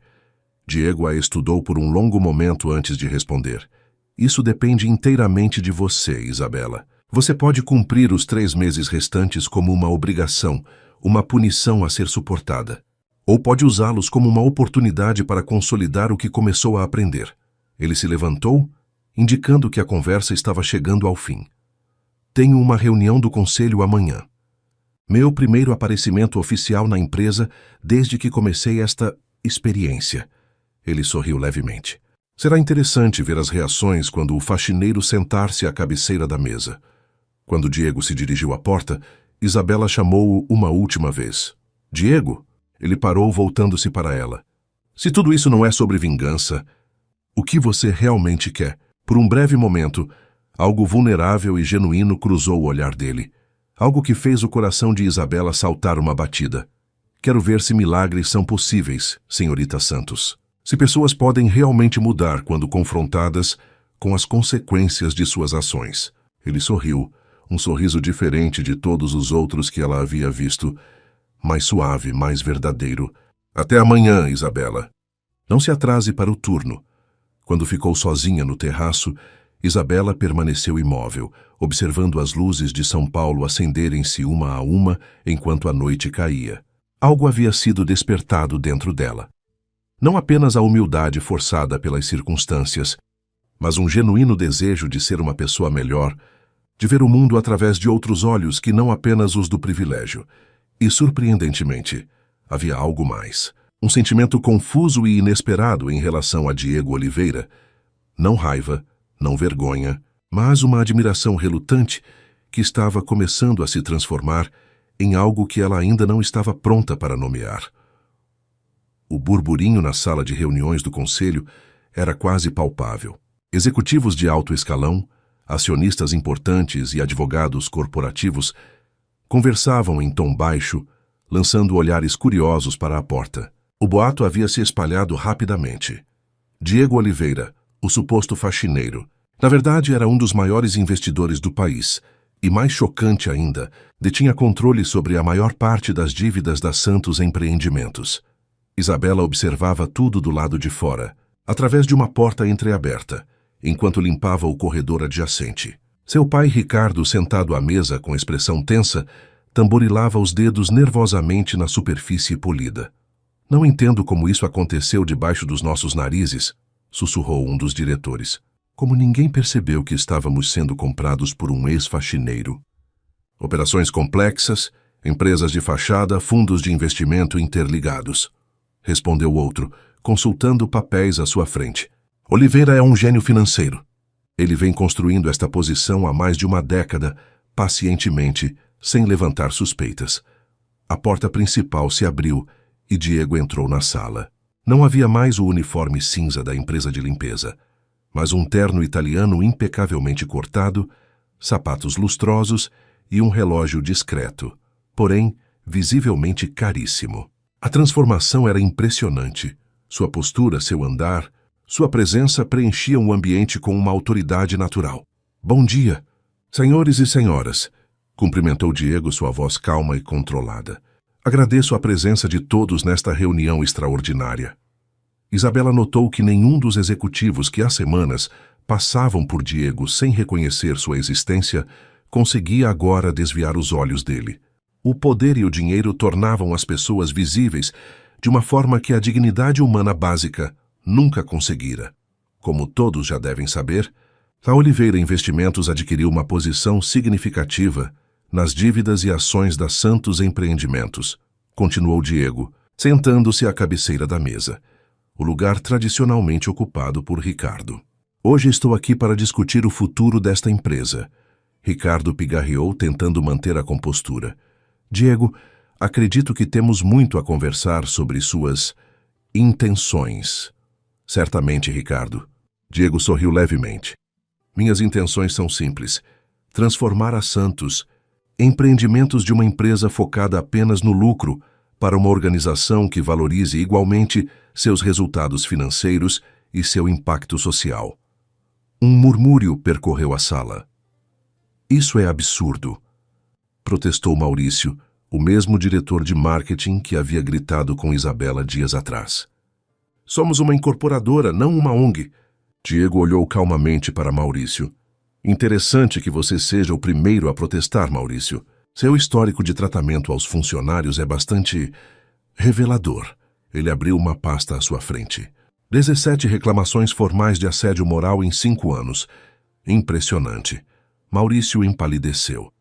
Diego a estudou por um longo momento antes de responder. Isso depende inteiramente de você, Isabela. Você pode cumprir os 3 meses restantes como uma obrigação, uma punição a ser suportada. Ou pode usá-los como uma oportunidade para consolidar o que começou a aprender. Ele se levantou, indicando que a conversa estava chegando ao fim. Tenho uma reunião do conselho amanhã. Meu primeiro aparecimento oficial na empresa desde que comecei esta experiência. Ele sorriu levemente. Será interessante ver as reações quando o faxineiro sentar-se à cabeceira da mesa. Quando Diego se dirigiu à porta, Isabela chamou-o uma última vez. Diego? Ele parou, voltando-se para ela. Se tudo isso não é sobre vingança, o que você realmente quer? Por um breve momento, algo vulnerável e genuíno cruzou o olhar dele. Algo que fez o coração de Isabela saltar uma batida. Quero ver se milagres são possíveis, senhorita Santos. Se pessoas podem realmente mudar quando confrontadas com as consequências de suas ações. Ele sorriu, um sorriso diferente de todos os outros que ela havia visto, mais suave, mais verdadeiro. Até amanhã, Isabela. Não se atrase para o turno. Quando ficou sozinha no terraço, Isabela permaneceu imóvel, observando as luzes de São Paulo acenderem-se uma a uma enquanto a noite caía. Algo havia sido despertado dentro dela. Não apenas a humildade forçada pelas circunstâncias, mas um genuíno desejo de ser uma pessoa melhor, de ver o mundo através de outros olhos que não apenas os do privilégio. E, surpreendentemente, havia algo mais. Um sentimento confuso e inesperado em relação a Diego Oliveira. Não raiva, não vergonha, mas uma admiração relutante que estava começando a se transformar em algo que ela ainda não estava pronta para nomear. O burburinho na sala de reuniões do conselho era quase palpável. Executivos de alto escalão, acionistas importantes e advogados corporativos conversavam em tom baixo, lançando olhares curiosos para a porta. O boato havia se espalhado rapidamente. Diego Oliveira, o suposto faxineiro, na verdade era um dos maiores investidores do país, e mais chocante ainda, detinha controle sobre a maior parte das dívidas da Santos Empreendimentos. Isabela observava tudo do lado de fora, através de uma porta entreaberta, enquanto limpava o corredor adjacente. Seu pai Ricardo, sentado à mesa com expressão tensa, tamborilava os dedos nervosamente na superfície polida. Não entendo como isso aconteceu debaixo dos nossos narizes, sussurrou um dos diretores. Como ninguém percebeu que estávamos sendo comprados por um ex-faxineiro. Operações complexas, empresas de fachada, fundos de investimento interligados, respondeu outro, consultando papéis à sua frente. Oliveira é um gênio financeiro. Ele vem construindo esta posição há mais de uma década, pacientemente, sem levantar suspeitas. A porta principal se abriu e Diego entrou na sala. Não havia mais o uniforme cinza da empresa de limpeza, mas um terno italiano impecavelmente cortado, sapatos lustrosos e um relógio discreto, porém visivelmente caríssimo. A transformação era impressionante. Sua postura, seu andar, sua presença preenchiam o ambiente com uma autoridade natural. Bom dia, senhores e senhoras, cumprimentou Diego, sua voz calma e controlada. Agradeço a presença de todos nesta reunião extraordinária. Isabela notou que nenhum dos executivos que há semanas passavam por Diego sem reconhecer sua existência conseguia agora desviar os olhos dele. O poder e o dinheiro tornavam as pessoas visíveis de uma forma que a dignidade humana básica nunca conseguira. Como todos já devem saber, a Oliveira Investimentos adquiriu uma posição significativa nas dívidas e ações da Santos Empreendimentos, continuou Diego, sentando-se à cabeceira da mesa, o lugar tradicionalmente ocupado por Ricardo. Hoje estou aqui para discutir o futuro desta empresa. Ricardo pigarreou, tentando manter a compostura. Diego, acredito que temos muito a conversar sobre suas intenções. Certamente, Ricardo. Diego sorriu levemente. Minhas intenções são simples. Transformar a Santos empreendimentos de uma empresa focada apenas no lucro para uma organização que valorize igualmente seus resultados financeiros e seu impacto social. Um murmúrio percorreu a sala. Isso é absurdo, protestou Maurício, o mesmo diretor de marketing que havia gritado com Isabela dias atrás. Somos uma incorporadora, não uma ONG. Diego olhou calmamente para Maurício. Interessante que você seja o primeiro a protestar, Maurício. Seu histórico de tratamento aos funcionários é bastante revelador. Ele abriu uma pasta à sua frente. 17 reclamações formais de assédio moral em 5 anos. Impressionante. Maurício empalideceu,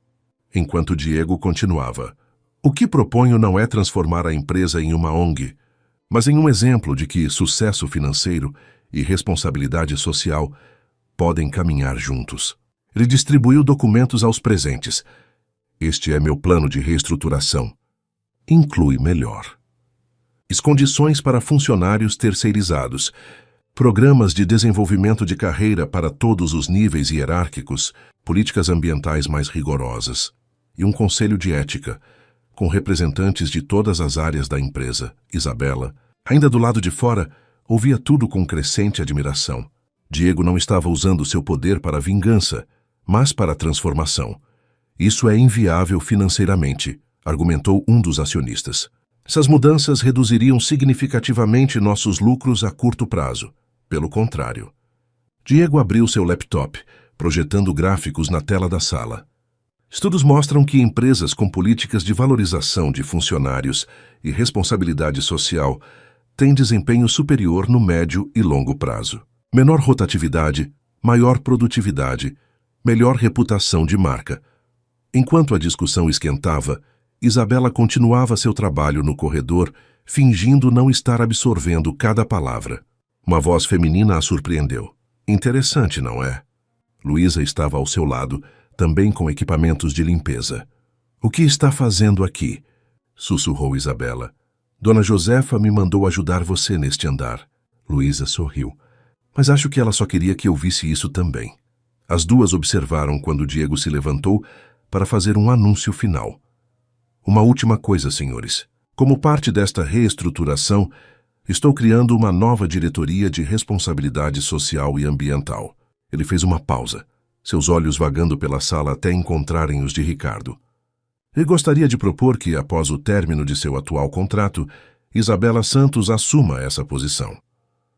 enquanto Diego continuava. O que proponho não é transformar a empresa em uma ONG, mas em um exemplo de que sucesso financeiro e responsabilidade social podem caminhar juntos. Ele distribuiu documentos aos presentes. Este é meu plano de reestruturação. Inclui melhor. Condições para funcionários terceirizados, programas de desenvolvimento de carreira para todos os níveis hierárquicos, políticas ambientais mais rigorosas e um conselho de ética, com representantes de todas as áreas da empresa. Isabela, ainda do lado de fora, ouvia tudo com crescente admiração. Diego não estava usando seu poder para vingança, mas para transformação. Isso é inviável financeiramente, argumentou um dos acionistas. Essas mudanças reduziriam significativamente nossos lucros a curto prazo. Pelo contrário. Diego abriu seu laptop, projetando gráficos na tela da sala. Estudos mostram que empresas com políticas de valorização de funcionários e responsabilidade social têm desempenho superior no médio e longo prazo. Menor rotatividade, maior produtividade, melhor reputação de marca. Enquanto a discussão esquentava, Isabela continuava seu trabalho no corredor, fingindo não estar absorvendo cada palavra. Uma voz feminina a surpreendeu. Interessante, não é? Luísa estava ao seu lado, também com equipamentos de limpeza. O que está fazendo aqui? Sussurrou Isabela. Dona Josefa me mandou ajudar você neste andar. Luísa sorriu. Mas acho que ela só queria que eu visse isso também. As duas observaram quando Diego se levantou para fazer um anúncio final. Uma última coisa, senhores. Como parte desta reestruturação, estou criando uma nova diretoria de responsabilidade social e ambiental. Ele fez uma pausa, seus olhos vagando pela sala até encontrarem os de Ricardo. Ele gostaria de propor que, após o término de seu atual contrato, Isabela Santos assuma essa posição.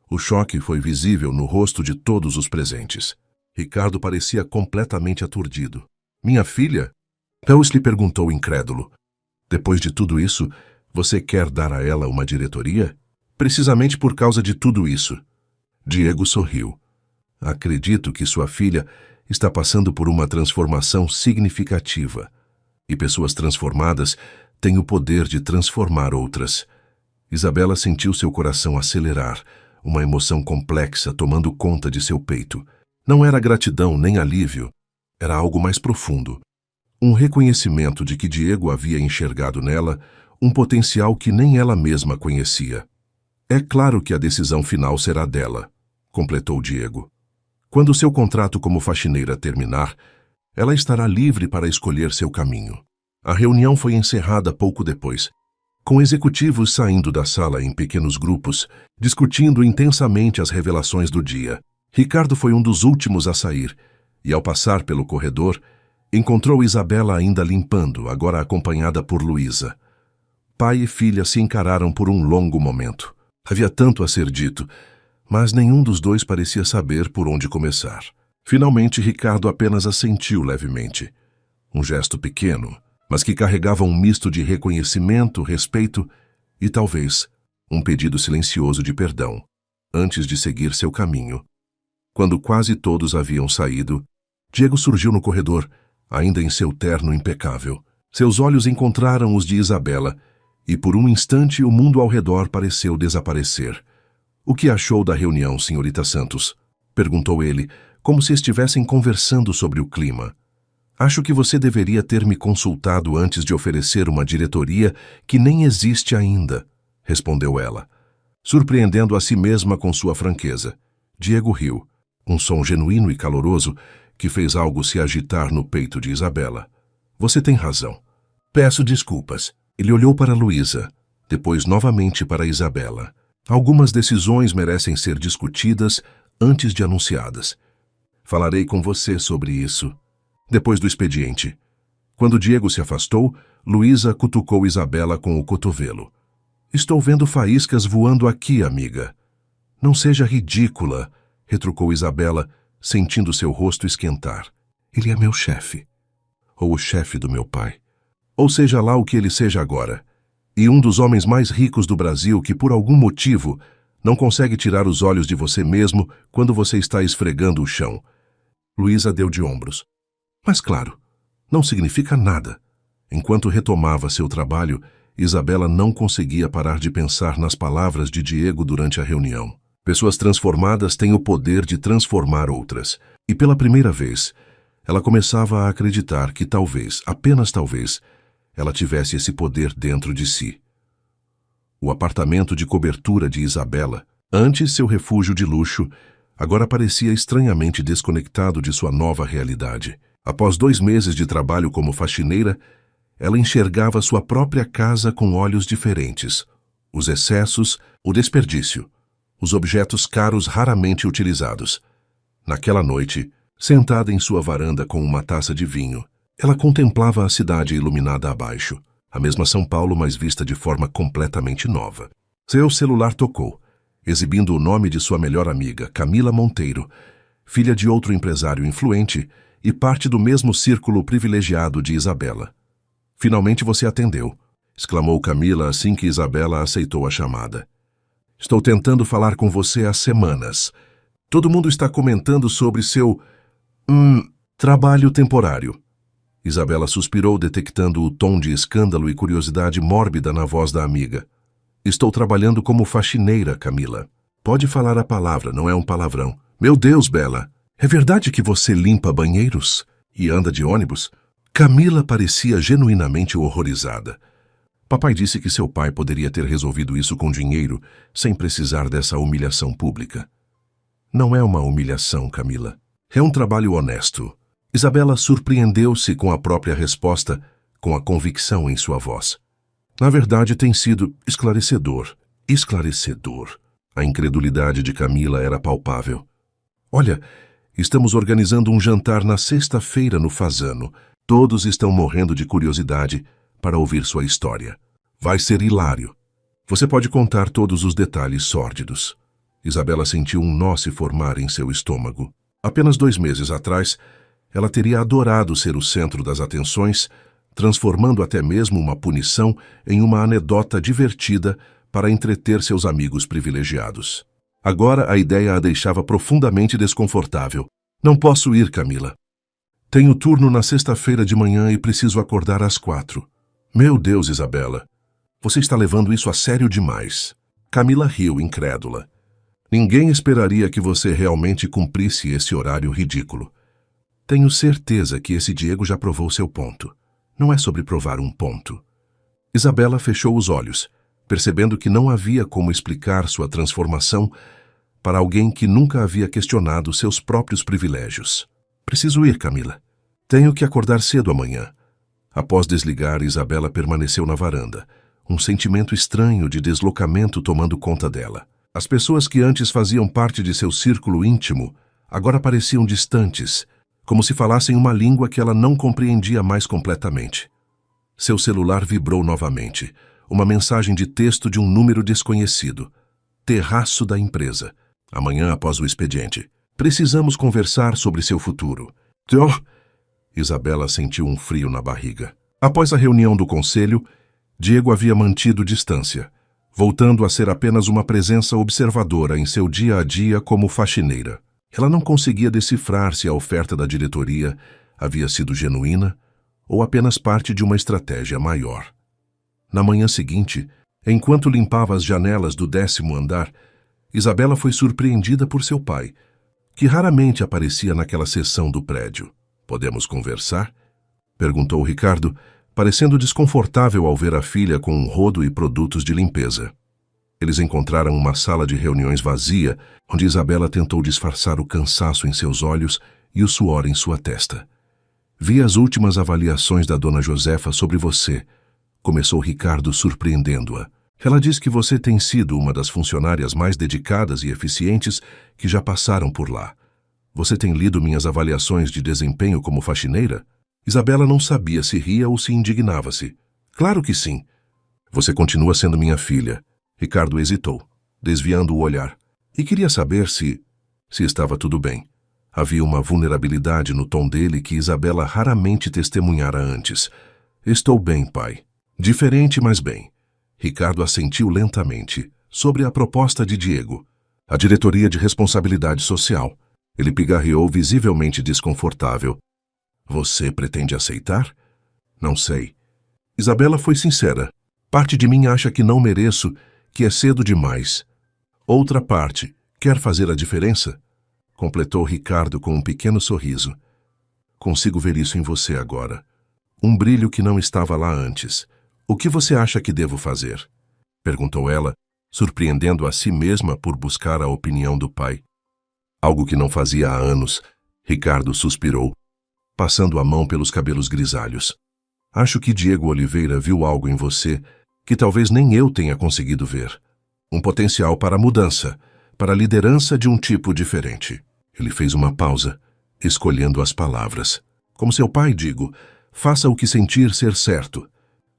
O choque foi visível no rosto de todos os presentes. Ricardo parecia completamente aturdido. Minha filha? Pels lhe perguntou incrédulo. Depois de tudo isso, você quer dar a ela uma diretoria? Precisamente por causa de tudo isso. Diego sorriu. Acredito que sua filha está passando por uma transformação significativa. E pessoas transformadas têm o poder de transformar outras. Isabela sentiu seu coração acelerar, uma emoção complexa tomando conta de seu peito. Não era gratidão nem alívio, era algo mais profundo. Um reconhecimento de que Diego havia enxergado nela um potencial que nem ela mesma conhecia. É claro que a decisão final será dela, completou Diego. Quando seu contrato como faxineira terminar, ela estará livre para escolher seu caminho. A reunião foi encerrada pouco depois, com executivos saindo da sala em pequenos grupos, discutindo intensamente as revelações do dia. Ricardo foi um dos últimos a sair, e ao passar pelo corredor, encontrou Isabela ainda limpando, agora acompanhada por Luísa. Pai e filha se encararam por um longo momento. Havia tanto a ser dito, mas nenhum dos dois parecia saber por onde começar. Finalmente, Ricardo apenas assentiu levemente. Um gesto pequeno, mas que carregava um misto de reconhecimento, respeito e, talvez, um pedido silencioso de perdão, antes de seguir seu caminho. Quando quase todos haviam saído, Diego surgiu no corredor, ainda em seu terno impecável. Seus olhos encontraram os de Isabela, e por um instante o mundo ao redor pareceu desaparecer. O que achou da reunião, senhorita Santos? Perguntou ele, como se estivessem conversando sobre o clima. Acho que você deveria ter me consultado antes de oferecer uma diretoria que nem existe ainda, respondeu ela, surpreendendo a si mesma com sua franqueza. Diego riu, um som genuíno e caloroso que fez algo se agitar no peito de Isabela. Você tem razão. Peço desculpas. Ele olhou para Luísa, depois novamente para Isabela. Algumas decisões merecem ser discutidas antes de anunciadas. Falarei com você sobre isso. Depois do expediente. Quando Diego se afastou, Luísa cutucou Isabela com o cotovelo. Estou vendo faíscas voando aqui, amiga. Não seja ridícula, retrucou Isabela, sentindo seu rosto esquentar. Ele é meu chefe. Ou o chefe do meu pai. Ou seja lá o que ele seja agora. E um dos homens mais ricos do Brasil que, por algum motivo, não consegue tirar os olhos de você mesmo quando você está esfregando o chão. Luísa deu de ombros. Mas claro, não significa nada. Enquanto retomava seu trabalho, Isabela não conseguia parar de pensar nas palavras de Diego durante a reunião. Pessoas transformadas têm o poder de transformar outras. E pela primeira vez, ela começava a acreditar que talvez, apenas talvez, ela tivesse esse poder dentro de si. O apartamento de cobertura de Isabela, antes seu refúgio de luxo, agora parecia estranhamente desconectado de sua nova realidade. Após 2 meses de trabalho como faxineira, ela enxergava sua própria casa com olhos diferentes. Os excessos, o desperdício, os objetos caros raramente utilizados. Naquela noite, sentada em sua varanda com uma taça de vinho, ela contemplava a cidade iluminada abaixo, a mesma São Paulo, mas vista de forma completamente nova. Seu celular tocou, exibindo o nome de sua melhor amiga, Camila Monteiro, filha de outro empresário influente e parte do mesmo círculo privilegiado de Isabela. "Finalmente você atendeu", exclamou Camila assim que Isabela aceitou a chamada. "Estou tentando falar com você há semanas. Todo mundo está comentando sobre seu trabalho temporário." Isabela suspirou, detectando o tom de escândalo e curiosidade mórbida na voz da amiga. "Estou trabalhando como faxineira, Camila. Pode falar a palavra, não é um palavrão." "Meu Deus, Bela, é verdade que você limpa banheiros e anda de ônibus?" Camila parecia genuinamente horrorizada. "Papai disse que seu pai poderia ter resolvido isso com dinheiro, sem precisar dessa humilhação pública." "Não é uma humilhação, Camila. É um trabalho honesto." Isabela surpreendeu-se com a própria resposta, com a convicção em sua voz. "Na verdade, tem sido esclarecedor." Esclarecedor. A incredulidade de Camila era palpável. "Olha, estamos organizando um jantar na sexta-feira no Fazano. Todos estão morrendo de curiosidade para ouvir sua história. Vai ser hilário. Você pode contar todos os detalhes sórdidos." Isabela sentiu um nó se formar em seu estômago. Apenas 2 meses atrás, ela teria adorado ser o centro das atenções, transformando até mesmo uma punição em uma anedota divertida para entreter seus amigos privilegiados. Agora a ideia a deixava profundamente desconfortável. "Não posso ir, Camila. Tenho turno na sexta-feira de manhã e preciso acordar às 4. "Meu Deus, Isabela, você está levando isso a sério demais." Camila riu, incrédula. "Ninguém esperaria que você realmente cumprisse esse horário ridículo. Tenho certeza que esse Diego já provou seu ponto. Não é sobre provar um ponto." Isabela fechou os olhos, percebendo que não havia como explicar sua transformação para alguém que nunca havia questionado seus próprios privilégios. "Preciso ir, Camila. Tenho que acordar cedo amanhã." Após desligar, Isabela permaneceu na varanda, um sentimento estranho de deslocamento tomando conta dela. As pessoas que antes faziam parte de seu círculo íntimo agora pareciam distantes, como se falassem uma língua que ela não compreendia mais completamente. Seu celular vibrou novamente, uma mensagem de texto de um número desconhecido. "Terraço da empresa. Amanhã após o expediente. Precisamos conversar sobre seu futuro." Isabela sentiu um frio na barriga. Após a reunião do conselho, Diego havia mantido distância, voltando a ser apenas uma presença observadora em seu dia a dia como faxineira. Ela não conseguia decifrar se a oferta da diretoria havia sido genuína ou apenas parte de uma estratégia maior. Na manhã seguinte, enquanto limpava as janelas do 10º andar, Isabela foi surpreendida por seu pai, que raramente aparecia naquela seção do prédio. "Podemos conversar?" perguntou Ricardo, parecendo desconfortável ao ver a filha com um rodo e produtos de limpeza. Eles encontraram uma sala de reuniões vazia, onde Isabela tentou disfarçar o cansaço em seus olhos e o suor em sua testa. "Vi as últimas avaliações da dona Josefa sobre você", começou Ricardo, surpreendendo-a. "Ela diz que você tem sido uma das funcionárias mais dedicadas e eficientes que já passaram por lá. Você tem lido minhas avaliações de desempenho como faxineira?" Isabela não sabia se ria ou se indignava-se. "Claro que sim." "Você continua sendo minha filha." Ricardo hesitou, desviando o olhar, e queria saber se estava tudo bem. Havia uma vulnerabilidade no tom dele que Isabela raramente testemunhara antes. "Estou bem, pai." "Diferente, mas bem." Ricardo assentiu lentamente, sobre a proposta de Diego, a diretoria de responsabilidade social. Ele pigarreou, visivelmente desconfortável. "Você pretende aceitar?" "Não sei." Isabela foi sincera. "Parte de mim acha que não mereço, que é cedo demais. Outra parte quer fazer a diferença?" completou Ricardo com um pequeno sorriso. "Consigo ver isso em você agora. Um brilho que não estava lá antes. O que você acha que devo fazer?" perguntou ela, surpreendendo a si mesma por buscar a opinião do pai. Algo que não fazia há anos, Ricardo suspirou, passando a mão pelos cabelos grisalhos. Acho que Diego Oliveira viu algo em você que talvez nem eu tenha conseguido ver. Um potencial para a mudança, para a liderança de um tipo diferente. Ele fez uma pausa, escolhendo as palavras. Como seu pai, digo, faça o que sentir ser certo.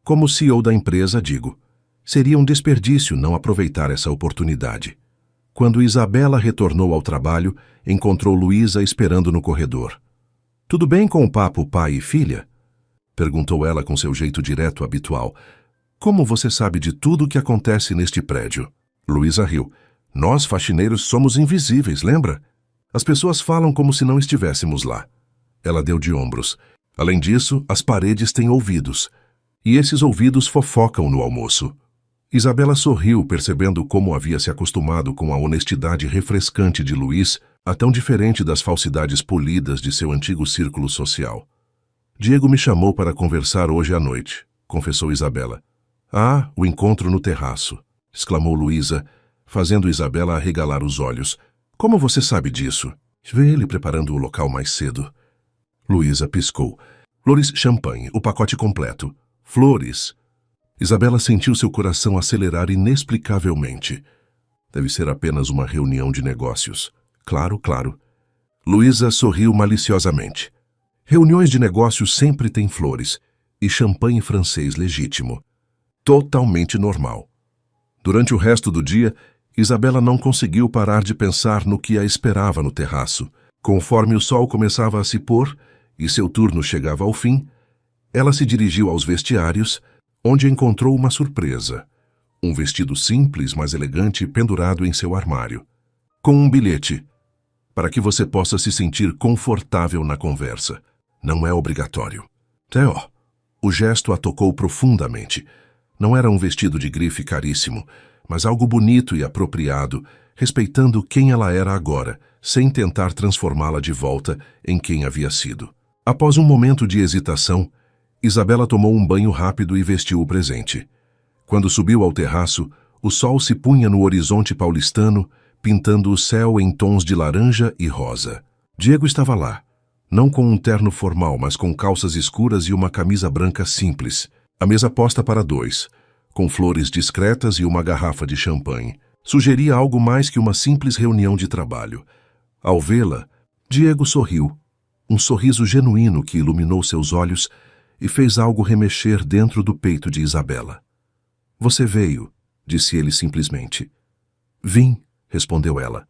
Como CEO da empresa, digo, seria um desperdício não aproveitar essa oportunidade. Quando Isabela retornou ao trabalho, encontrou Luísa esperando no corredor. Tudo bem com o papo pai e filha? Perguntou ela com seu jeito direto habitual. Como você sabe de tudo o que acontece neste prédio? Luísa riu. Nós, faxineiros, somos invisíveis, lembra? As pessoas falam como se não estivéssemos lá. Ela deu de ombros. Além disso, as paredes têm ouvidos. E esses ouvidos fofocam no almoço. Isabela sorriu, percebendo como havia se acostumado com a honestidade refrescante de Luiz, a tão diferente das falsidades polidas de seu antigo círculo social. Diego me chamou para conversar hoje à noite, confessou Isabela. Ah, o encontro no terraço, exclamou Luísa, fazendo Isabela arregalar os olhos. Como você sabe disso? Vê ele preparando o local mais cedo. Luísa piscou. Flores champanhe, o pacote completo. Flores. Isabela sentiu seu coração acelerar inexplicavelmente. Deve ser apenas uma reunião de negócios. Claro, claro. Luísa sorriu maliciosamente. Reuniões de negócios sempre têm flores, e champanhe francês legítimo. Totalmente normal. Durante o resto do dia, Isabela não conseguiu parar de pensar no que a esperava no terraço. Conforme o sol começava a se pôr e seu turno chegava ao fim, ela se dirigiu aos vestiários, onde encontrou uma surpresa. Um vestido simples, mas elegante, pendurado em seu armário. Com um bilhete, para que você possa se sentir confortável na conversa. Não é obrigatório. Theo, o gesto a tocou profundamente. Não era um vestido de grife caríssimo, mas algo bonito e apropriado, respeitando quem ela era agora, sem tentar transformá-la de volta em quem havia sido. Após um momento de hesitação, Isabela tomou um banho rápido e vestiu o presente. Quando subiu ao terraço, o sol se punha no horizonte paulistano, pintando o céu em tons de laranja e rosa. Diego estava lá, não com um terno formal, mas com calças escuras e uma camisa branca simples. A mesa posta para dois, com flores discretas e uma garrafa de champanhe. Sugeria algo mais que uma simples reunião de trabalho. Ao vê-la, Diego sorriu, um sorriso genuíno que iluminou seus olhos e fez algo remexer dentro do peito de Isabela. Você veio, disse ele simplesmente. Vim, respondeu ela.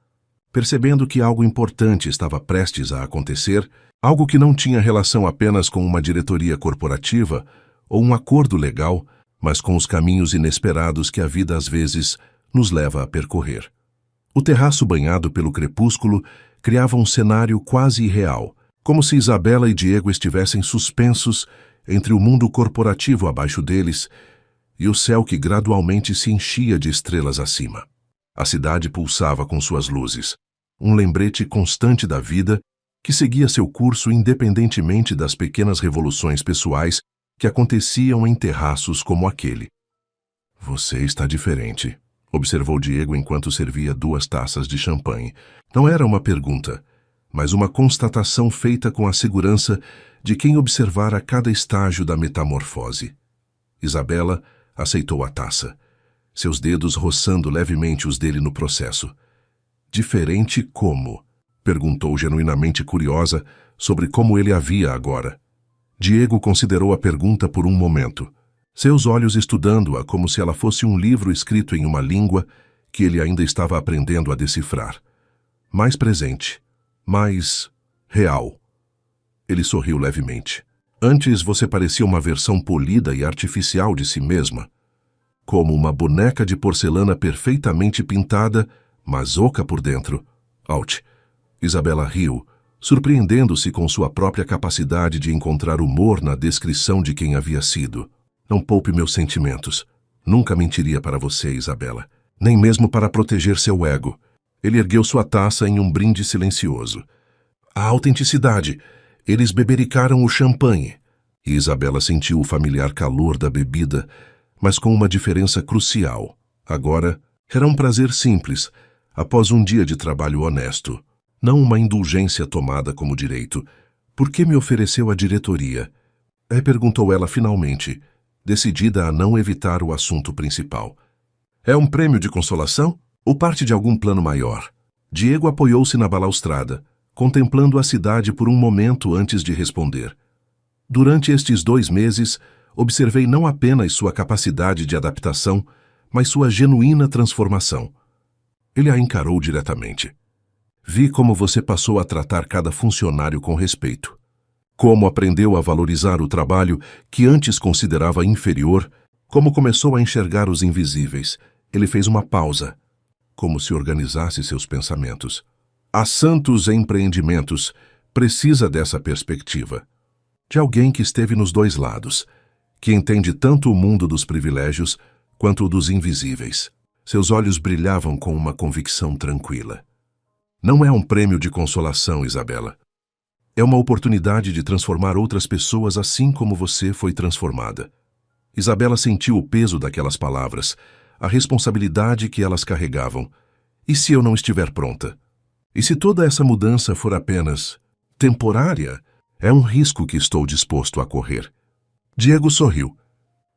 Percebendo que algo importante estava prestes a acontecer, algo que não tinha relação apenas com uma diretoria corporativa ou um acordo legal, mas com os caminhos inesperados que a vida às vezes nos leva a percorrer. O terraço banhado pelo crepúsculo criava um cenário quase irreal, como se Isabela e Diego estivessem suspensos entre o mundo corporativo abaixo deles e o céu que gradualmente se enchia de estrelas acima. A cidade pulsava com suas luzes, um lembrete constante da vida que seguia seu curso independentemente das pequenas revoluções pessoais que aconteciam em terraços como aquele. Você está diferente, observou Diego enquanto servia 2 taças de champanhe. Não era uma pergunta, mas uma constatação feita com a segurança de quem observara cada estágio da metamorfose. Isabela aceitou a taça, seus dedos roçando levemente os dele no processo. Diferente como? Perguntou genuinamente curiosa sobre como ele a via agora. Diego considerou a pergunta por um momento, seus olhos estudando-a como se ela fosse um livro escrito em uma língua que ele ainda estava aprendendo a decifrar. Mais presente, mais real. Ele sorriu levemente. Antes você parecia uma versão polida e artificial de si mesma, como uma boneca de porcelana perfeitamente pintada, mas oca por dentro. Ouch! Isabela riu, surpreendendo-se com sua própria capacidade de encontrar humor na descrição de quem havia sido. Não poupe meus sentimentos. Nunca mentiria para você, Isabela. Nem mesmo para proteger seu ego. Ele ergueu sua taça em um brinde silencioso. A autenticidade. Eles bebericaram o champanhe. E Isabela sentiu o familiar calor da bebida, mas com uma diferença crucial. Agora, era um prazer simples, após um dia de trabalho honesto. Não uma indulgência tomada como direito. Por que me ofereceu a diretoria? Perguntou ela finalmente, decidida a não evitar o assunto principal. É um prêmio de consolação ou parte de algum plano maior? Diego apoiou-se na balaustrada, contemplando a cidade por um momento antes de responder. Durante estes 2 meses, observei não apenas sua capacidade de adaptação, mas sua genuína transformação. Ele a encarou diretamente. Vi como você passou a tratar cada funcionário com respeito. Como aprendeu a valorizar o trabalho que antes considerava inferior, como começou a enxergar os invisíveis. Ele fez uma pausa, como se organizasse seus pensamentos. A Santos Empreendimentos precisa dessa perspectiva. De alguém que esteve nos 2 lados, que entende tanto o mundo dos privilégios quanto o dos invisíveis. Seus olhos brilhavam com uma convicção tranquila. Não é um prêmio de consolação, Isabela. É uma oportunidade de transformar outras pessoas assim como você foi transformada. Isabela sentiu o peso daquelas palavras, a responsabilidade que elas carregavam. E se eu não estiver pronta? E se toda essa mudança for apenas temporária? É um risco que estou disposto a correr. Diego sorriu.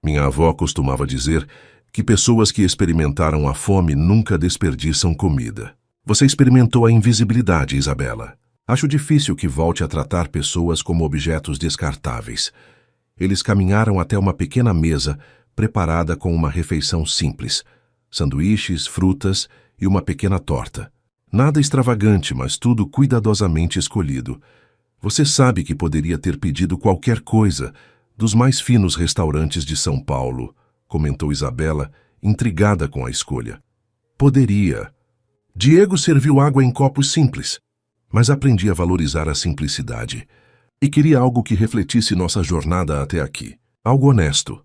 Minha avó costumava dizer que pessoas que experimentaram a fome nunca desperdiçam comida. Você experimentou a invisibilidade, Isabela. Acho difícil que volte a tratar pessoas como objetos descartáveis. Eles caminharam até uma pequena mesa preparada com uma refeição simples, sanduíches, frutas e uma pequena torta. Nada extravagante, mas tudo cuidadosamente escolhido. Você sabe que poderia ter pedido qualquer coisa dos mais finos restaurantes de São Paulo, comentou Isabela, intrigada com a escolha. Poderia. Diego serviu água em copos simples, mas aprendi a valorizar a simplicidade. E queria algo que refletisse nossa jornada até aqui. Algo honesto.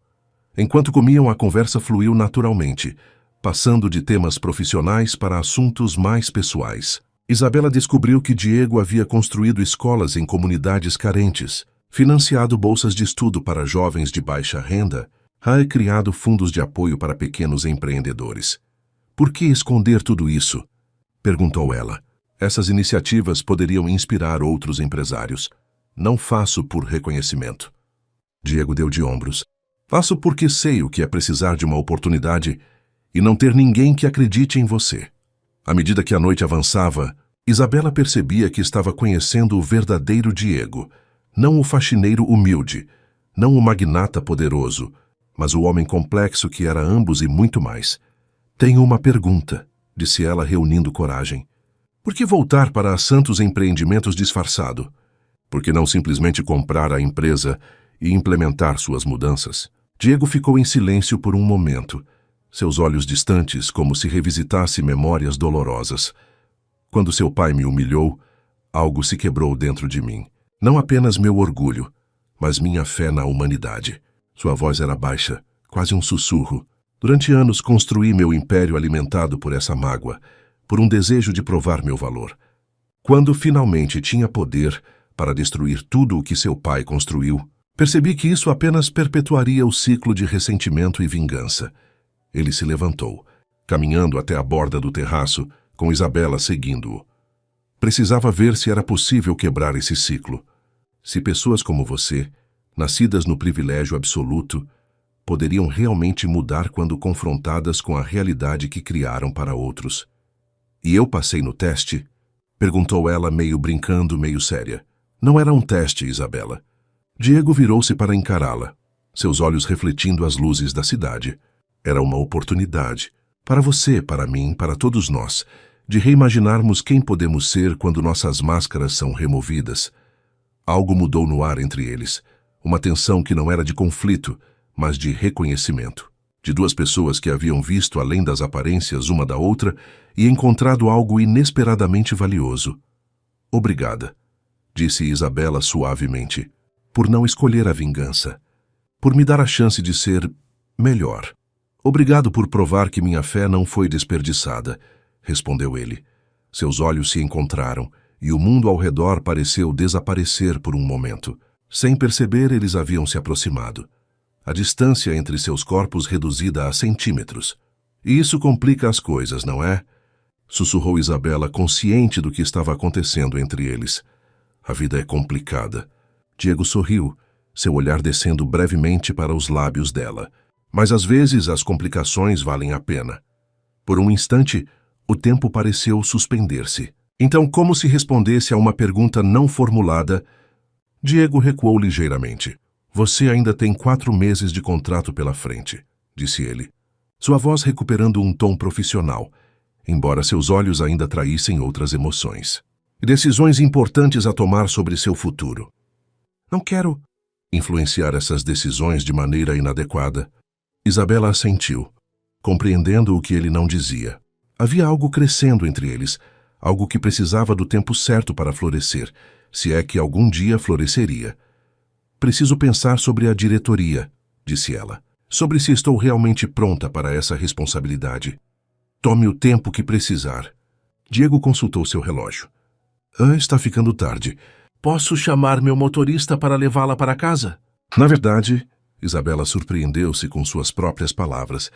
Enquanto comiam, a conversa fluiu naturalmente, passando de temas profissionais para assuntos mais pessoais. Isabela descobriu que Diego havia construído escolas em comunidades carentes, financiado bolsas de estudo para jovens de baixa renda, e criado fundos de apoio para pequenos empreendedores. Por que esconder tudo isso? Perguntou ela. Essas iniciativas poderiam inspirar outros empresários. Não faço por reconhecimento. Diego deu de ombros. Faço porque sei o que é precisar de uma oportunidade e não ter ninguém que acredite em você. À medida que a noite avançava, Isabela percebia que estava conhecendo o verdadeiro Diego, não o faxineiro humilde, não o magnata poderoso, mas o homem complexo que era ambos e muito mais. Tenho uma pergunta, disse ela reunindo coragem. Por que voltar para a Santos Empreendimentos disfarçado? Por que não simplesmente comprar a empresa e implementar suas mudanças? Diego ficou em silêncio por um momento, seus olhos distantes como se revisitasse memórias dolorosas. Quando seu pai me humilhou, algo se quebrou dentro de mim. Não apenas meu orgulho, mas minha fé na humanidade. Sua voz era baixa, quase um sussurro. Durante anos construí meu império alimentado por essa mágoa, por um desejo de provar meu valor. Quando finalmente tinha poder para destruir tudo o que seu pai construiu, percebi que isso apenas perpetuaria o ciclo de ressentimento e vingança. Ele se levantou, caminhando até a borda do terraço, com Isabela seguindo-o. Precisava ver se era possível quebrar esse ciclo. Se pessoas como você, nascidas no privilégio absoluto, poderiam realmente mudar quando confrontadas com a realidade que criaram para outros. E eu passei no teste? Perguntou ela, meio brincando, meio séria. Não era um teste, Isabela. Diego virou-se para encará-la, seus olhos refletindo as luzes da cidade. Era uma oportunidade, para você, para mim, para todos nós, de reimaginarmos quem podemos ser quando nossas máscaras são removidas. Algo mudou no ar entre eles, uma tensão que não era de conflito, mas de reconhecimento. De 2 pessoas que haviam visto além das aparências uma da outra e encontrado algo inesperadamente valioso. Obrigada, disse Isabela suavemente, por não escolher a vingança, por me dar a chance de ser melhor. Obrigado por provar que minha fé não foi desperdiçada, respondeu ele. Seus olhos se encontraram e o mundo ao redor pareceu desaparecer por um momento. Sem perceber, eles haviam se aproximado. A distância entre seus corpos reduzida a centímetros. E isso complica as coisas, não é? Sussurrou Isabela, consciente do que estava acontecendo entre eles. A vida é complicada. Diego sorriu, seu olhar descendo brevemente para os lábios dela. Mas às vezes as complicações valem a pena. Por um instante, o tempo pareceu suspender-se. Então, como se respondesse a uma pergunta não formulada, Diego recuou ligeiramente. Você ainda tem 4 meses de contrato pela frente, disse ele. Sua voz recuperando um tom profissional, embora seus olhos ainda traíssem outras emoções. Decisões importantes a tomar sobre seu futuro. Não quero influenciar essas decisões de maneira inadequada. Isabela assentiu, compreendendo o que ele não dizia. Havia algo crescendo entre eles, algo que precisava do tempo certo para florescer, se é que algum dia floresceria. Preciso pensar sobre a diretoria, disse ela, sobre se estou realmente pronta para essa responsabilidade. Tome o tempo que precisar. Diego consultou seu relógio. Está ficando tarde. Posso chamar meu motorista para levá-la para casa? Na verdade, Isabela surpreendeu-se com suas próprias palavras.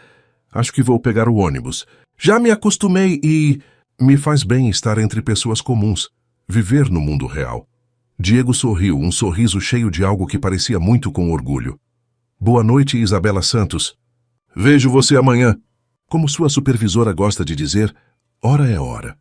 Acho que vou pegar o ônibus. Já me acostumei e... Me faz bem estar entre pessoas comuns, viver no mundo real. Diego sorriu, um sorriso cheio de algo que parecia muito com orgulho. Boa noite, Isabela Santos. Vejo você amanhã. Como sua supervisora gosta de dizer, hora é hora.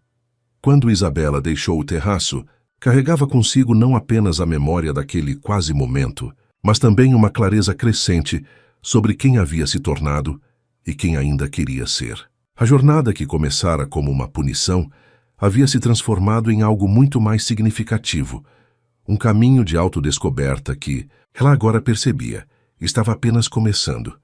Quando Isabela deixou o terraço, carregava consigo não apenas a memória daquele quase momento, mas também uma clareza crescente sobre quem havia se tornado e quem ainda queria ser. A jornada que começara como uma punição havia se transformado em algo muito mais significativo, um caminho de autodescoberta que, ela agora percebia, estava apenas começando.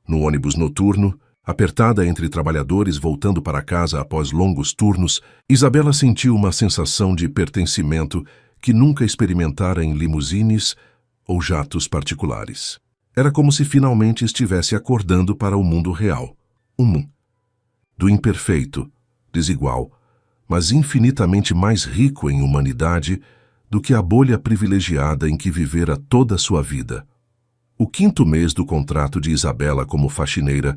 No ônibus noturno, apertada entre trabalhadores voltando para casa após longos turnos, Isabela sentiu uma sensação de pertencimento que nunca experimentara em limusines ou jatos particulares. Era como se finalmente estivesse acordando para o mundo real. Do imperfeito, desigual, mas infinitamente mais rico em humanidade do que a bolha privilegiada em que vivera toda a sua vida. O 5º mês do contrato de Isabela como faxineira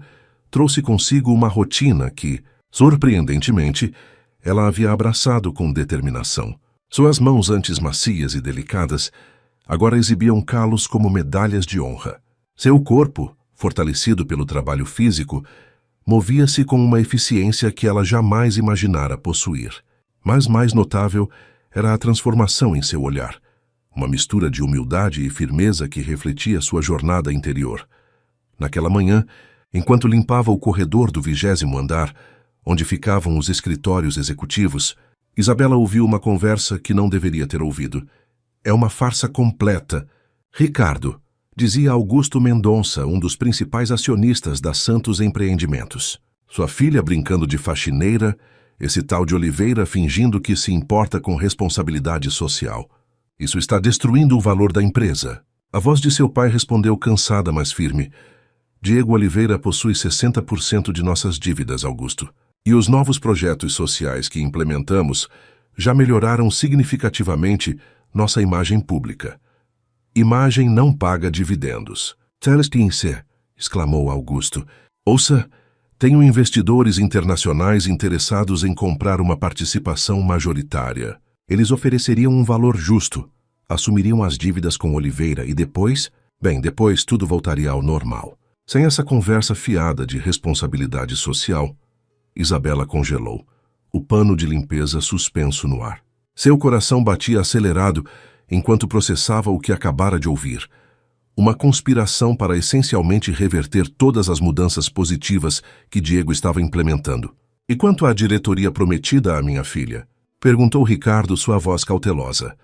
trouxe consigo uma rotina que, surpreendentemente, ela havia abraçado com determinação. Suas mãos antes macias e delicadas, agora exibiam calos como medalhas de honra. Seu corpo, fortalecido pelo trabalho físico, movia-se com uma eficiência que ela jamais imaginara possuir. Mas mais notável era a transformação em seu olhar, uma mistura de humildade e firmeza que refletia sua jornada interior. Naquela manhã, enquanto limpava o corredor do 20º andar, onde ficavam os escritórios executivos, Isabela ouviu uma conversa que não deveria ter ouvido. É uma farsa completa. Ricardo, dizia Augusto Mendonça, um dos principais acionistas da Santos Empreendimentos. Sua filha brincando de faxineira, esse tal de Oliveira fingindo que se importa com responsabilidade social. Isso está destruindo o valor da empresa. A voz de seu pai respondeu cansada, mas firme. Diego Oliveira possui 60% de nossas dívidas, Augusto. E os novos projetos sociais que implementamos já melhoraram significativamente nossa imagem pública. Imagem não paga dividendos. Celestince, exclamou Augusto. Ouça, tenho investidores internacionais interessados em comprar uma participação majoritária. Eles ofereceriam um valor justo, assumiriam as dívidas com Oliveira e depois tudo voltaria ao normal. Sem essa conversa fiada de responsabilidade social, Isabela congelou, o pano de limpeza suspenso no ar. Seu coração batia acelerado enquanto processava o que acabara de ouvir. Uma conspiração para essencialmente reverter todas as mudanças positivas que Diego estava implementando. E quanto à diretoria prometida à minha filha? Perguntou Ricardo, sua voz cautelosa.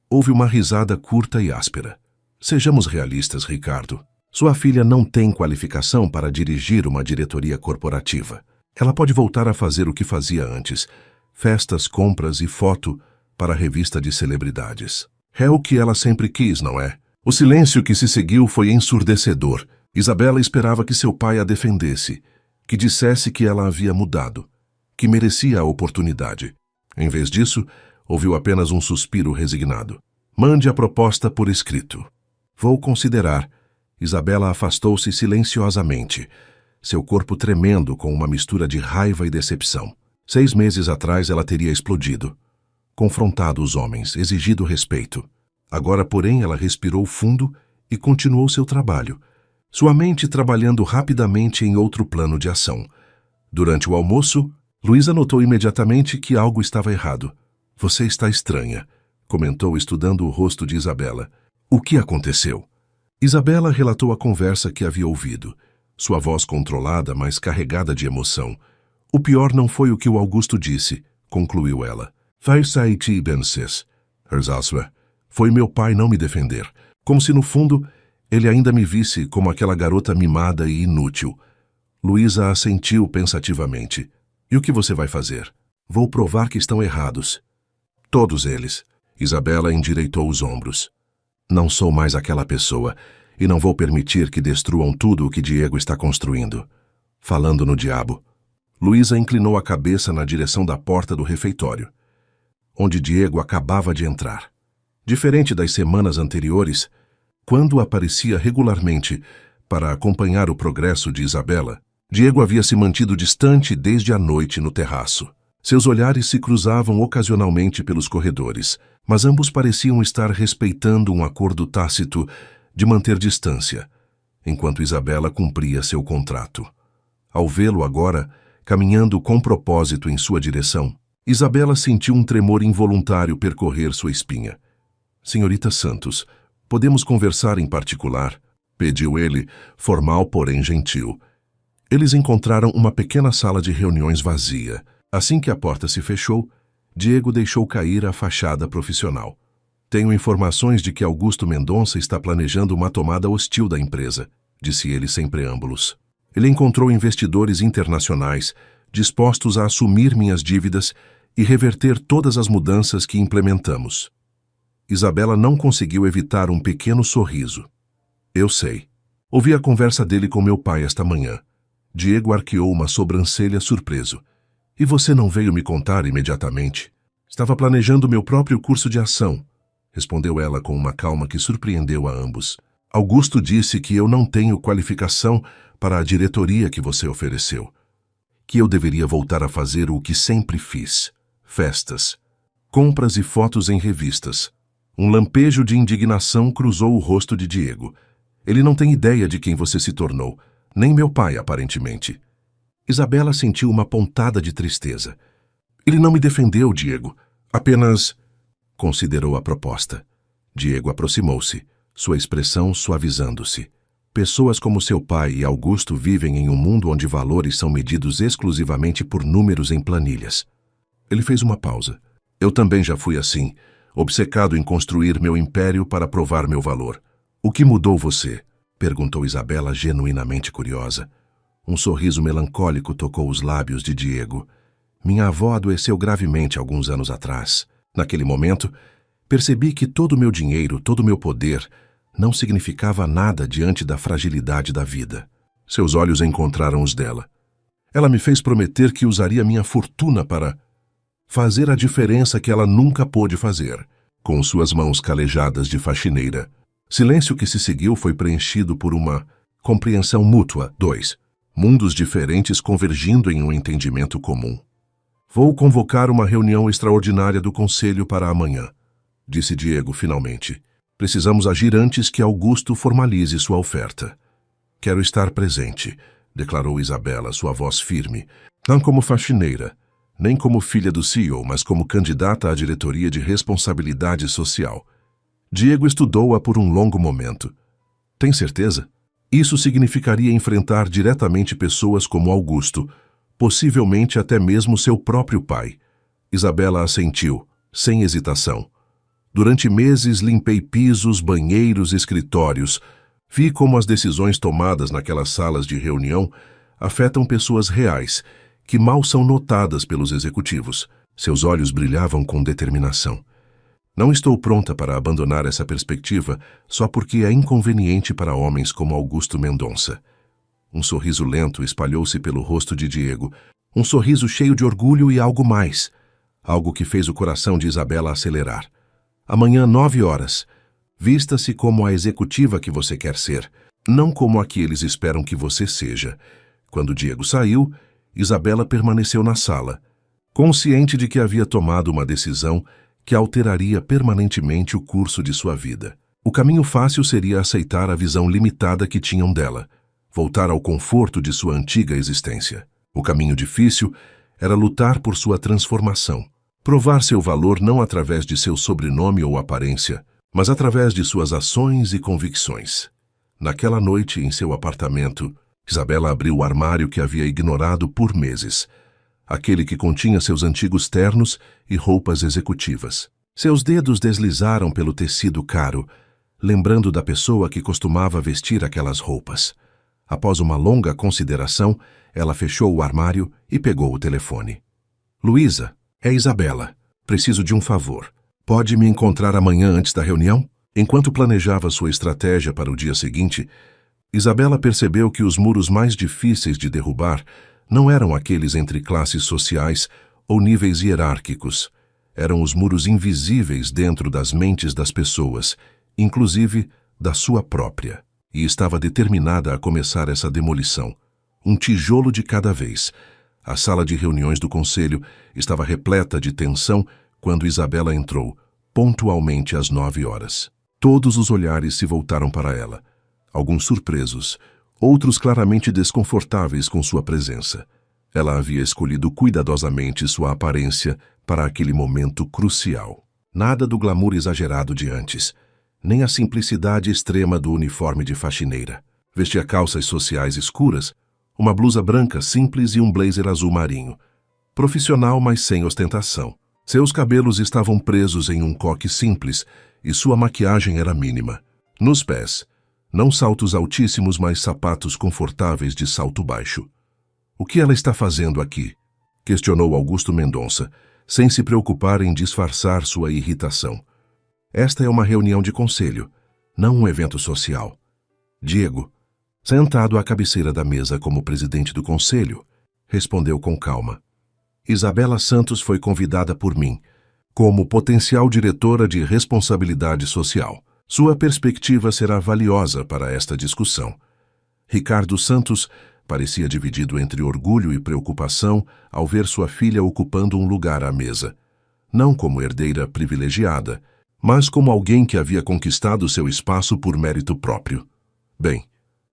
Houve uma risada curta e áspera. Sejamos realistas, Ricardo. Sua filha não tem qualificação para dirigir uma diretoria corporativa. Ela pode voltar a fazer o que fazia antes. Festas, compras e foto para a revista de celebridades. É o que ela sempre quis, não é? O silêncio que se seguiu foi ensurdecedor. Isabela esperava que seu pai a defendesse, que dissesse que ela havia mudado, que merecia a oportunidade. Em vez disso, ouviu apenas um suspiro resignado. Mande a proposta por escrito. Vou considerar. Isabela afastou-se silenciosamente, seu corpo tremendo com uma mistura de raiva e decepção. 6 meses atrás ela teria explodido, confrontado os homens, exigido respeito. Agora, porém, ela respirou fundo e continuou seu trabalho, sua mente trabalhando rapidamente em outro plano de ação. Durante o almoço, Luísa notou imediatamente que algo estava errado. Você está estranha, comentou estudando o rosto de Isabela. O que aconteceu? Isabela relatou a conversa que havia ouvido, sua voz controlada, mas carregada de emoção. O pior não foi o que o Augusto disse, concluiu ela. Foi meu pai não me defender, como se no fundo ele ainda me visse como aquela garota mimada e inútil. Luísa assentiu pensativamente. E o que você vai fazer? Vou provar que estão errados. Todos eles. Isabela endireitou os ombros. Não sou mais aquela pessoa, e não vou permitir que destruam tudo o que Diego está construindo. Falando no diabo, Luísa inclinou a cabeça na direção da porta do refeitório, onde Diego acabava de entrar. Diferente das semanas anteriores, quando aparecia regularmente para acompanhar o progresso de Isabela, Diego havia se mantido distante desde a noite no terraço. Seus olhares se cruzavam ocasionalmente pelos corredores, mas ambos pareciam estar respeitando um acordo tácito de manter distância, enquanto Isabela cumpria seu contrato. Ao vê-lo agora, caminhando com propósito em sua direção, Isabela sentiu um tremor involuntário percorrer sua espinha. Senhorita Santos, podemos conversar em particular? Pediu ele, formal porém gentil. Eles encontraram uma pequena sala de reuniões vazia. Assim que a porta se fechou, Diego deixou cair a fachada profissional. Tenho informações de que Augusto Mendonça está planejando uma tomada hostil da empresa, disse ele sem preâmbulos. Ele encontrou investidores internacionais dispostos a assumir minhas dívidas e reverter todas as mudanças que implementamos. Isabela não conseguiu evitar um pequeno sorriso. Eu sei. Ouvi a conversa dele com meu pai esta manhã. Diego arqueou uma sobrancelha surpreso. E você não veio me contar imediatamente? Estava planejando meu próprio curso de ação, respondeu ela com uma calma que surpreendeu a ambos. Augusto disse que eu não tenho qualificação para a diretoria que você ofereceu. Que eu deveria voltar a fazer o que sempre fiz. Festas, compras e fotos em revistas. Um lampejo de indignação cruzou o rosto de Diego. Ele não tem ideia de quem você se tornou, nem meu pai, aparentemente. Isabela sentiu uma pontada de tristeza. Ele não me defendeu, Diego. Apenas... Considerou a proposta. Diego aproximou-se, sua expressão suavizando-se. Pessoas como seu pai e Augusto vivem em um mundo onde valores são medidos exclusivamente por números em planilhas. Ele fez uma pausa. Eu também já fui assim, obcecado em construir meu império para provar meu valor. O que mudou você? Perguntou Isabela, genuinamente curiosa. Um sorriso melancólico tocou os lábios de Diego. Minha avó adoeceu gravemente alguns anos atrás. Naquele momento, percebi que todo o meu dinheiro, todo o meu poder, não significava nada diante da fragilidade da vida. Seus olhos encontraram os dela. Ela me fez prometer que usaria minha fortuna para fazer a diferença que ela nunca pôde fazer, com suas mãos calejadas de faxineira. Silêncio que se seguiu foi preenchido por uma compreensão mútua. 2. Mundos diferentes convergindo em um entendimento comum. Vou convocar uma reunião extraordinária do Conselho para amanhã, disse Diego finalmente. Precisamos agir antes que Augusto formalize sua oferta. Quero estar presente, declarou Isabela, sua voz firme. Não como faxineira, nem como filha do CEO, mas como candidata à diretoria de responsabilidade social. Diego estudou-a por um longo momento. Tem certeza? Isso significaria enfrentar diretamente pessoas como Augusto, possivelmente até mesmo seu próprio pai. Isabela assentiu, sem hesitação. Durante meses limpei pisos, banheiros, escritórios. Vi como as decisões tomadas naquelas salas de reunião afetam pessoas reais, que mal são notadas pelos executivos. Seus olhos brilhavam com determinação. Não estou pronta para abandonar essa perspectiva só porque é inconveniente para homens como Augusto Mendonça. Um sorriso lento espalhou-se pelo rosto de Diego, um sorriso cheio de orgulho e algo mais, algo que fez o coração de Isabela acelerar. Amanhã, 9 horas. Vista-se como a executiva que você quer ser, não como a que eles esperam que você seja. Quando Diego saiu, Isabela permaneceu na sala, consciente de que havia tomado uma decisão que alteraria permanentemente o curso de sua vida. O caminho fácil seria aceitar a visão limitada que tinham dela, voltar ao conforto de sua antiga existência. O caminho difícil era lutar por sua transformação, provar seu valor não através de seu sobrenome ou aparência, mas através de suas ações e convicções. Naquela noite, em seu apartamento, Isabela abriu o armário que havia ignorado por meses, aquele que continha seus antigos ternos e roupas executivas. Seus dedos deslizaram pelo tecido caro, lembrando da pessoa que costumava vestir aquelas roupas. Após uma longa consideração, ela fechou o armário e pegou o telefone. Luísa, é Isabela. Preciso de um favor. Pode me encontrar amanhã antes da reunião? Enquanto planejava sua estratégia para o dia seguinte, Isabela percebeu que os muros mais difíceis de derrubar não eram aqueles entre classes sociais ou níveis hierárquicos. Eram os muros invisíveis dentro das mentes das pessoas, inclusive da sua própria. E estava determinada a começar essa demolição, um tijolo de cada vez. A sala de reuniões do conselho estava repleta de tensão quando Isabela entrou, pontualmente às 9 horas. Todos os olhares se voltaram para ela, alguns surpresos, outros claramente desconfortáveis com sua presença. Ela havia escolhido cuidadosamente sua aparência para aquele momento crucial. Nada do glamour exagerado de antes, nem a simplicidade extrema do uniforme de faxineira. Vestia calças sociais escuras, uma blusa branca simples e um blazer azul marinho. Profissional, mas sem ostentação. Seus cabelos estavam presos em um coque simples e sua maquiagem era mínima. Nos pés, não saltos altíssimos, mas sapatos confortáveis de salto baixo. O que ela está fazendo aqui? Questionou Augusto Mendonça, sem se preocupar em disfarçar sua irritação. Esta é uma reunião de conselho, não um evento social. Diego, sentado à cabeceira da mesa como presidente do conselho, respondeu com calma. Isabela Santos foi convidada por mim, como potencial diretora de responsabilidade social. Sua perspectiva será valiosa para esta discussão. Ricardo Santos parecia dividido entre orgulho e preocupação ao ver sua filha ocupando um lugar à mesa, não como herdeira privilegiada, mas como alguém que havia conquistado seu espaço por mérito próprio. Bem,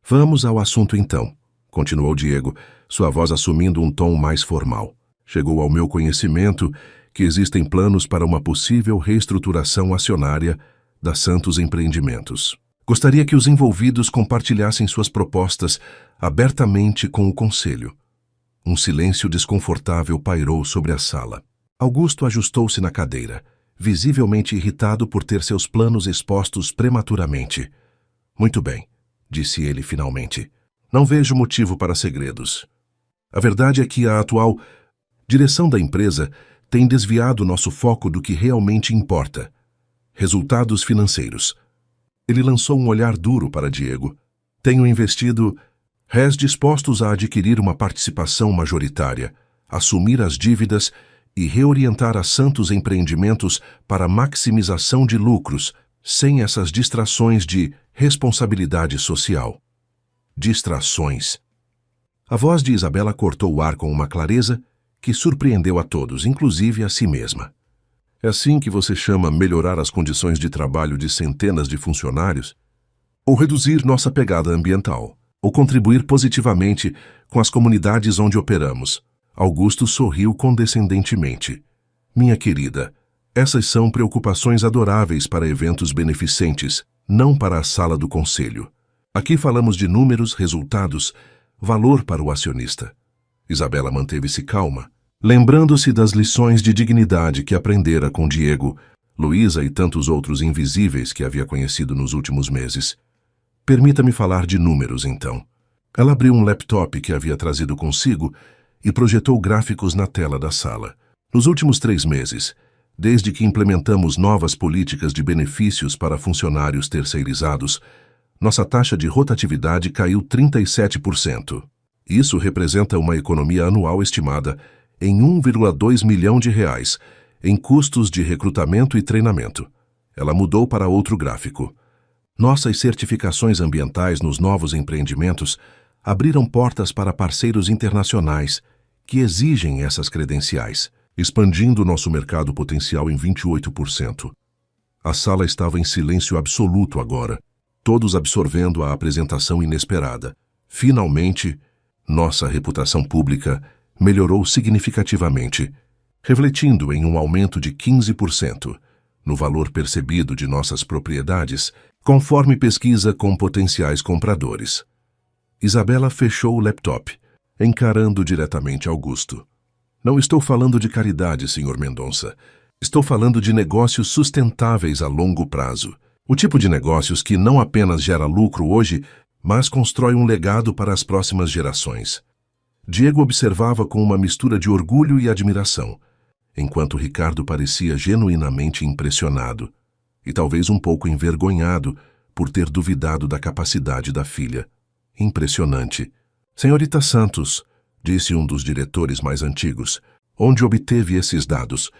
vamos ao assunto então, continuou Diego, sua voz assumindo um tom mais formal. Chegou ao meu conhecimento que existem planos para uma possível reestruturação acionária da Santos Empreendimentos. Gostaria que os envolvidos compartilhassem suas propostas abertamente com o conselho. Um silêncio desconfortável pairou sobre a sala. Augusto ajustou-se na cadeira, visivelmente irritado por ter seus planos expostos prematuramente. Muito bem, disse ele finalmente. Não vejo motivo para segredos. A verdade é que a atual direção da empresa tem desviado nosso foco do que realmente importa: resultados financeiros. Ele lançou um olhar duro para Diego. Tenho investido réis dispostos a adquirir uma participação majoritária, assumir as dívidas e reorientar a Santos Empreendimentos para maximização de lucros, sem essas distrações de responsabilidade social. Distrações. A voz de Isabela cortou o ar com uma clareza que surpreendeu a todos, inclusive a si mesma. É assim que você chama melhorar as condições de trabalho de centenas de funcionários? Ou reduzir nossa pegada ambiental? Ou contribuir positivamente com as comunidades onde operamos? Augusto sorriu condescendentemente. Minha querida, essas são preocupações adoráveis para eventos beneficentes, não para a sala do conselho. Aqui falamos de números, resultados, valor para o acionista. Isabela manteve-se calma, lembrando-se das lições de dignidade que aprendera com Diego, Luísa e tantos outros invisíveis que havia conhecido nos últimos meses. Permita-me falar de números, então. Ela abriu um laptop que havia trazido consigo e projetou gráficos na tela da sala. Nos últimos 3 meses, desde que implementamos novas políticas de benefícios para funcionários terceirizados, nossa taxa de rotatividade caiu 37%. Isso representa uma economia anual estimada em 1,2 milhão de reais em custos de recrutamento e treinamento. Ela mudou para outro gráfico. Nossas certificações ambientais nos novos empreendimentos abriram portas para parceiros internacionais que exigem essas credenciais, expandindo nosso mercado potencial em 28%. A sala estava em silêncio absoluto agora, todos absorvendo a apresentação inesperada. Finalmente, nossa reputação pública melhorou significativamente, refletindo em um aumento de 15% no valor percebido de nossas propriedades, conforme pesquisa com potenciais compradores. Isabela fechou o laptop, encarando diretamente Augusto. Não estou falando de caridade, Sr. Mendonça. Estou falando de negócios sustentáveis a longo prazo. O tipo de negócios que não apenas gera lucro hoje, mas constrói um legado para as próximas gerações. Diego observava com uma mistura de orgulho e admiração, enquanto Ricardo parecia genuinamente impressionado e talvez um pouco envergonhado por ter duvidado da capacidade da filha. Impressionante. Senhorita Santos, disse um dos diretores mais antigos, onde obteve esses dados?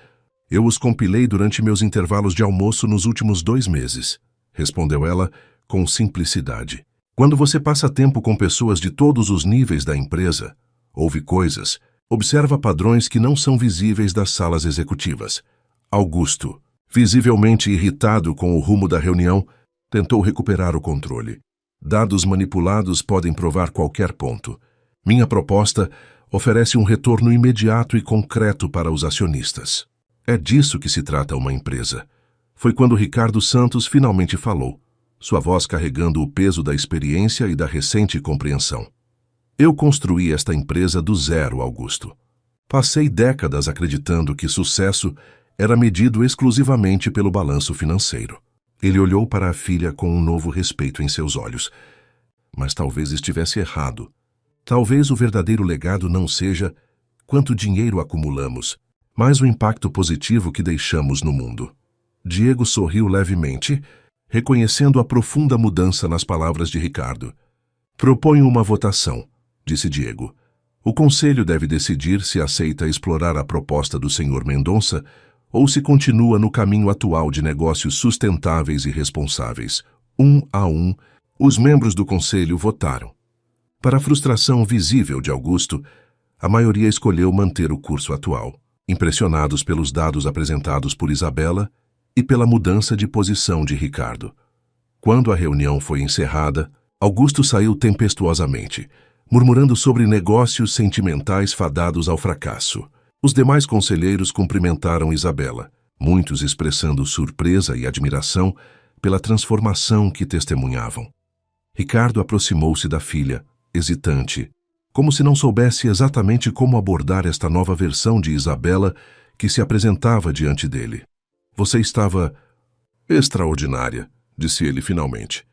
Eu os compilei durante meus intervalos de almoço nos últimos 2 meses, respondeu ela com simplicidade. Quando você passa tempo com pessoas de todos os níveis da empresa, ouve coisas, observa padrões que não são visíveis das salas executivas. Augusto, visivelmente irritado com o rumo da reunião, tentou recuperar o controle. Dados manipulados podem provar qualquer ponto. Minha proposta oferece um retorno imediato e concreto para os acionistas. É disso que se trata uma empresa. Foi quando Ricardo Santos finalmente falou, sua voz carregando o peso da experiência e da recente compreensão. Eu construí esta empresa do zero, Augusto. Passei décadas acreditando que sucesso era medido exclusivamente pelo balanço financeiro. Ele olhou para a filha com um novo respeito em seus olhos. Mas talvez estivesse errado. Talvez o verdadeiro legado não seja quanto dinheiro acumulamos, mas o impacto positivo que deixamos no mundo. Diego sorriu levemente, reconhecendo a profunda mudança nas palavras de Ricardo. Proponho uma votação, disse Diego. O conselho deve decidir se aceita explorar a proposta do Sr. Mendonça ou se continua no caminho atual de negócios sustentáveis e responsáveis. 1 a 1, os membros do conselho votaram. Para a frustração visível de Augusto, a maioria escolheu manter o curso atual, impressionados pelos dados apresentados por Isabela e pela mudança de posição de Ricardo. Quando a reunião foi encerrada, Augusto saiu tempestuosamente, murmurando sobre negócios sentimentais fadados ao fracasso. Os demais conselheiros cumprimentaram Isabela, muitos expressando surpresa e admiração pela transformação que testemunhavam. Ricardo aproximou-se da filha, hesitante, como se não soubesse exatamente como abordar esta nova versão de Isabela que se apresentava diante dele. Você estava extraordinária, disse ele finalmente.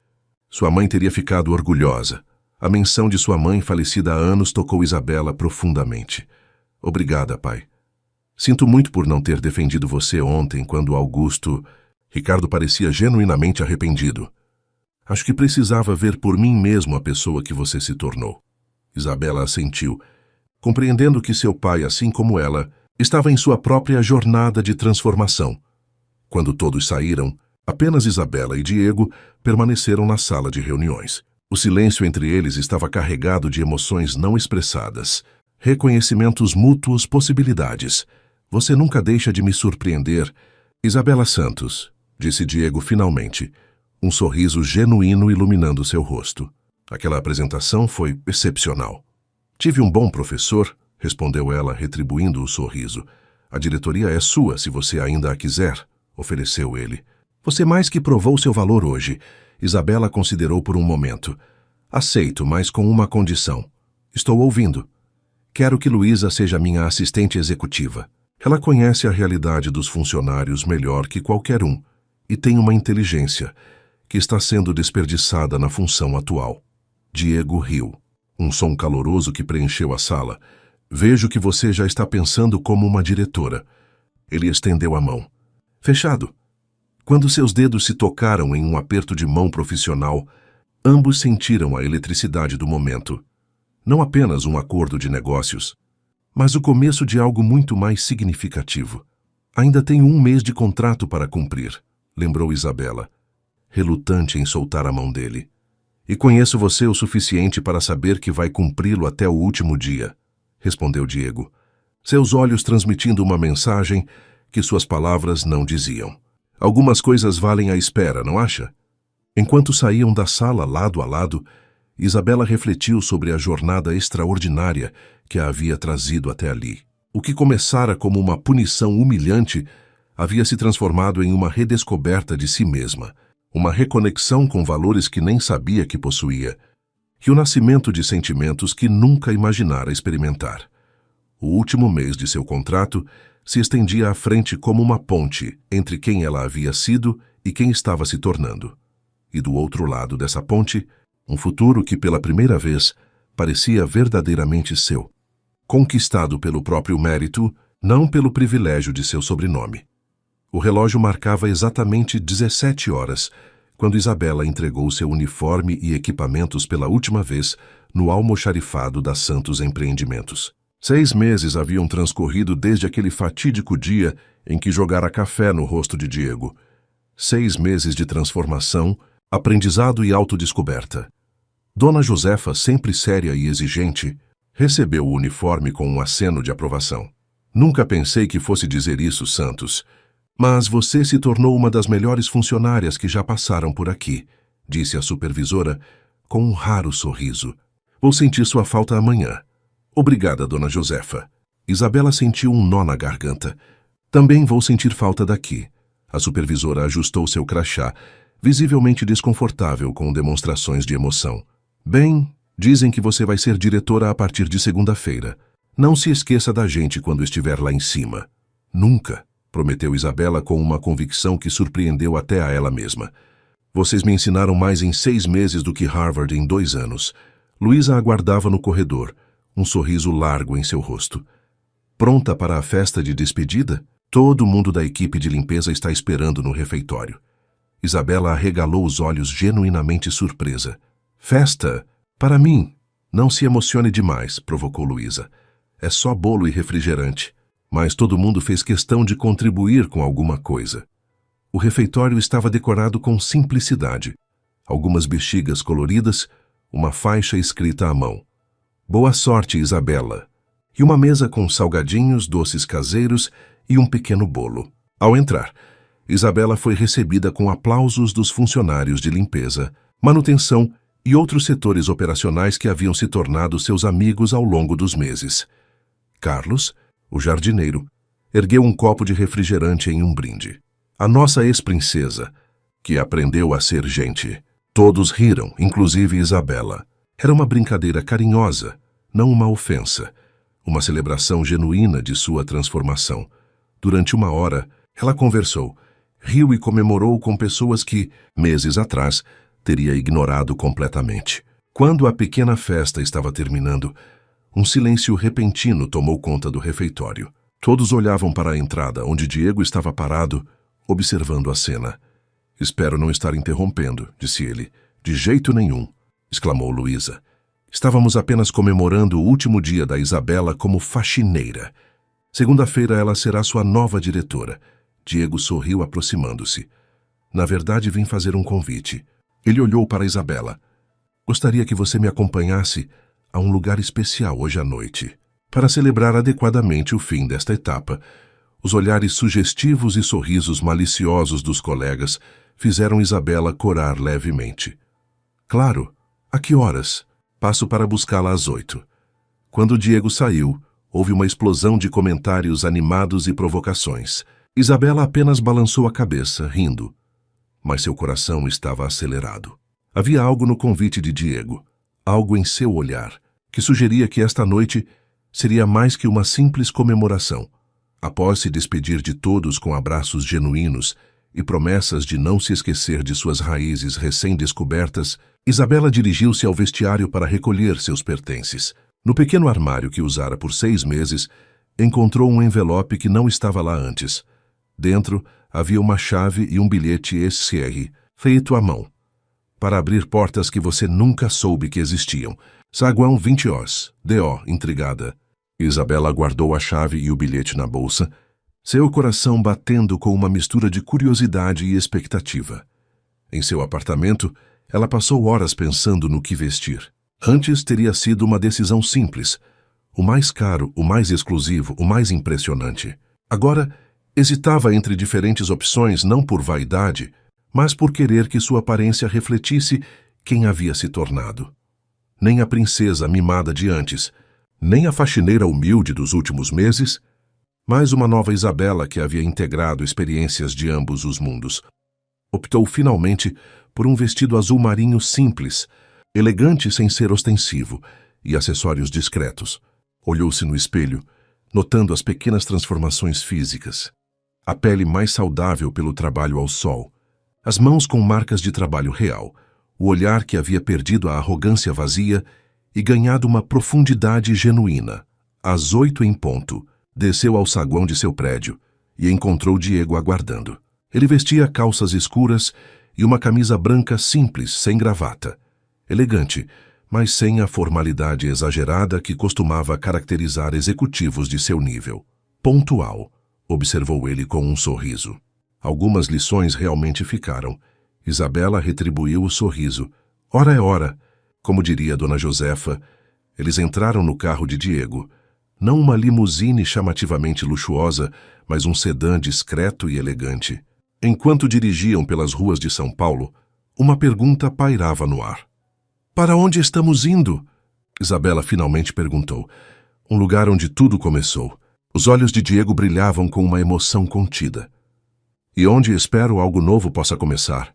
Sua mãe teria ficado orgulhosa. A menção de sua mãe falecida há anos tocou Isabela profundamente. Obrigada, pai. Sinto muito por não ter defendido você ontem quando Augusto... Ricardo parecia genuinamente arrependido. Acho que precisava ver por mim mesmo a pessoa que você se tornou. Isabela assentiu, compreendendo que seu pai, assim como ela, estava em sua própria jornada de transformação. Quando todos saíram, apenas Isabela e Diego permaneceram na sala de reuniões. O silêncio entre eles estava carregado de emoções não expressadas, reconhecimentos mútuos, possibilidades. Você nunca deixa de me surpreender. Isabela Santos, disse Diego finalmente, um sorriso genuíno iluminando seu rosto. Aquela apresentação foi excepcional. Tive um bom professor, respondeu ela, retribuindo o sorriso. A diretoria é sua, se você ainda a quiser, ofereceu ele. Você mais que provou seu valor hoje. Isabela considerou por um momento. Aceito, mas com uma condição. Estou ouvindo. Quero que Luísa seja minha assistente executiva. Ela conhece a realidade dos funcionários melhor que qualquer um e tem uma inteligência que está sendo desperdiçada na função atual. Diego riu. Um som caloroso que preencheu a sala. Vejo que você já está pensando como uma diretora. Ele estendeu a mão. Fechado. Quando seus dedos se tocaram em um aperto de mão profissional, ambos sentiram a eletricidade do momento. Não apenas um acordo de negócios, mas o começo de algo muito mais significativo. Ainda tenho 1 mês de contrato para cumprir, lembrou Isabela, relutante em soltar a mão dele. E conheço você o suficiente para saber que vai cumpri-lo até o último dia, respondeu Diego, seus olhos transmitindo uma mensagem que suas palavras não diziam. Algumas coisas valem a espera, não acha? Enquanto saíam da sala lado a lado, Isabela refletiu sobre a jornada extraordinária que a havia trazido até ali. O que começara como uma punição humilhante havia se transformado em uma redescoberta de si mesma, uma reconexão com valores que nem sabia que possuía, e o nascimento de sentimentos que nunca imaginara experimentar. O último mês de seu contrato se estendia à frente como uma ponte entre quem ela havia sido e quem estava se tornando. E do outro lado dessa ponte, um futuro que pela primeira vez parecia verdadeiramente seu, conquistado pelo próprio mérito, não pelo privilégio de seu sobrenome. O relógio marcava exatamente 17 horas, quando Isabela entregou seu uniforme e equipamentos pela última vez no almoxarifado da Santos Empreendimentos. 6 meses haviam transcorrido desde aquele fatídico dia em que jogara café no rosto de Diego. 6 meses de transformação, aprendizado e autodescoberta. Dona Josefa, sempre séria e exigente, recebeu o uniforme com um aceno de aprovação. Nunca pensei que fosse dizer isso, Santos. Mas você se tornou uma das melhores funcionárias que já passaram por aqui, disse a supervisora com um raro sorriso. Vou sentir sua falta amanhã. Obrigada, Dona Josefa. Isabela sentiu um nó na garganta. Também vou sentir falta daqui. A supervisora ajustou seu crachá, visivelmente desconfortável com demonstrações de emoção. Bem, dizem que você vai ser diretora a partir de segunda-feira. Não se esqueça da gente quando estiver lá em cima. Nunca, prometeu Isabela com uma convicção que surpreendeu até a ela mesma. Vocês me ensinaram mais em 6 meses do que Harvard em 2 anos. Luísa aguardava no corredor, um sorriso largo em seu rosto. Pronta para a festa de despedida? Todo mundo da equipe de limpeza está esperando no refeitório. Isabela arregalou os olhos genuinamente surpresa. Festa? Para mim? Não se emocione demais, provocou Luísa. É só bolo e refrigerante. Mas todo mundo fez questão de contribuir com alguma coisa. O refeitório estava decorado com simplicidade. Algumas bexigas coloridas, uma faixa escrita à mão. Boa sorte, Isabela. E uma mesa com salgadinhos, doces caseiros e um pequeno bolo. Ao entrar, Isabela foi recebida com aplausos dos funcionários de limpeza, manutenção e outros setores operacionais que haviam se tornado seus amigos ao longo dos meses. Carlos, o jardineiro, ergueu um copo de refrigerante em um brinde. A nossa ex-princesa, que aprendeu a ser gente. Todos riram, inclusive Isabela. Era uma brincadeira carinhosa, não uma ofensa. Uma celebração genuína de sua transformação. Durante 1 hora, ela conversou, riu e comemorou com pessoas que, meses atrás, teria ignorado completamente. Quando a pequena festa estava terminando, um silêncio repentino tomou conta do refeitório. Todos olhavam para a entrada, onde Diego estava parado, observando a cena. Espero não estar interrompendo, disse ele. De jeito nenhum, exclamou Luísa. Estávamos apenas comemorando o último dia da Isabela como faxineira. Segunda-feira ela será sua nova diretora. Diego sorriu aproximando-se. Na verdade, vim fazer um convite. Ele olhou para Isabela. Gostaria que você me acompanhasse a um lugar especial hoje à noite, para celebrar adequadamente o fim desta etapa. Os olhares sugestivos e sorrisos maliciosos dos colegas fizeram Isabela corar levemente. Claro, a que horas? Passo para buscá-la às 8. Quando Diego saiu, houve uma explosão de comentários animados e provocações. Isabela apenas balançou a cabeça, rindo. Mas seu coração estava acelerado. Havia algo no convite de Diego, algo em seu olhar, que sugeria que esta noite seria mais que uma simples comemoração. Após se despedir de todos com abraços genuínos e promessas de não se esquecer de suas raízes recém-descobertas, Isabela dirigiu-se ao vestiário para recolher seus pertences. No pequeno armário que usara por 6 meses, encontrou um envelope que não estava lá antes. Dentro havia uma chave e um bilhete SCR, feito à mão, para abrir portas que você nunca soube que existiam. Saguão 20 Os, D.O., intrigada. Isabela guardou a chave e o bilhete na bolsa, seu coração batendo com uma mistura de curiosidade e expectativa. Em seu apartamento, ela passou horas pensando no que vestir. Antes teria sido uma decisão simples, o mais caro, o mais exclusivo, o mais impressionante. Agora, Hesitava entre diferentes opções não por vaidade, mas por querer que sua aparência refletisse quem havia se tornado. Nem a princesa mimada de antes, nem a faxineira humilde dos últimos meses, mas uma nova Isabela que havia integrado experiências de ambos os mundos. Optou finalmente por um vestido azul marinho simples, elegante sem ser ostensivo, e acessórios discretos. Olhou-se no espelho, notando as pequenas transformações físicas. A pele mais saudável pelo trabalho ao sol, as mãos com marcas de trabalho real, o olhar que havia perdido a arrogância vazia e ganhado uma profundidade genuína. Às 8 em ponto, desceu ao saguão de seu prédio e encontrou Diego aguardando. Ele vestia calças escuras e uma camisa branca simples, sem gravata. Elegante, mas sem a formalidade exagerada que costumava caracterizar executivos de seu nível. Pontual, observou ele com um sorriso. Algumas lições realmente ficaram. Isabela retribuiu o sorriso. Ora é hora, como diria Dona Josefa. Eles entraram no carro de Diego. Não uma limusine chamativamente luxuosa, mas um sedã discreto e elegante. Enquanto dirigiam pelas ruas de São Paulo, uma pergunta pairava no ar. "Para onde estamos indo?" Isabela finalmente perguntou. Um lugar onde tudo começou. Os olhos de Diego brilhavam com uma emoção contida. "E onde espero algo novo possa começar."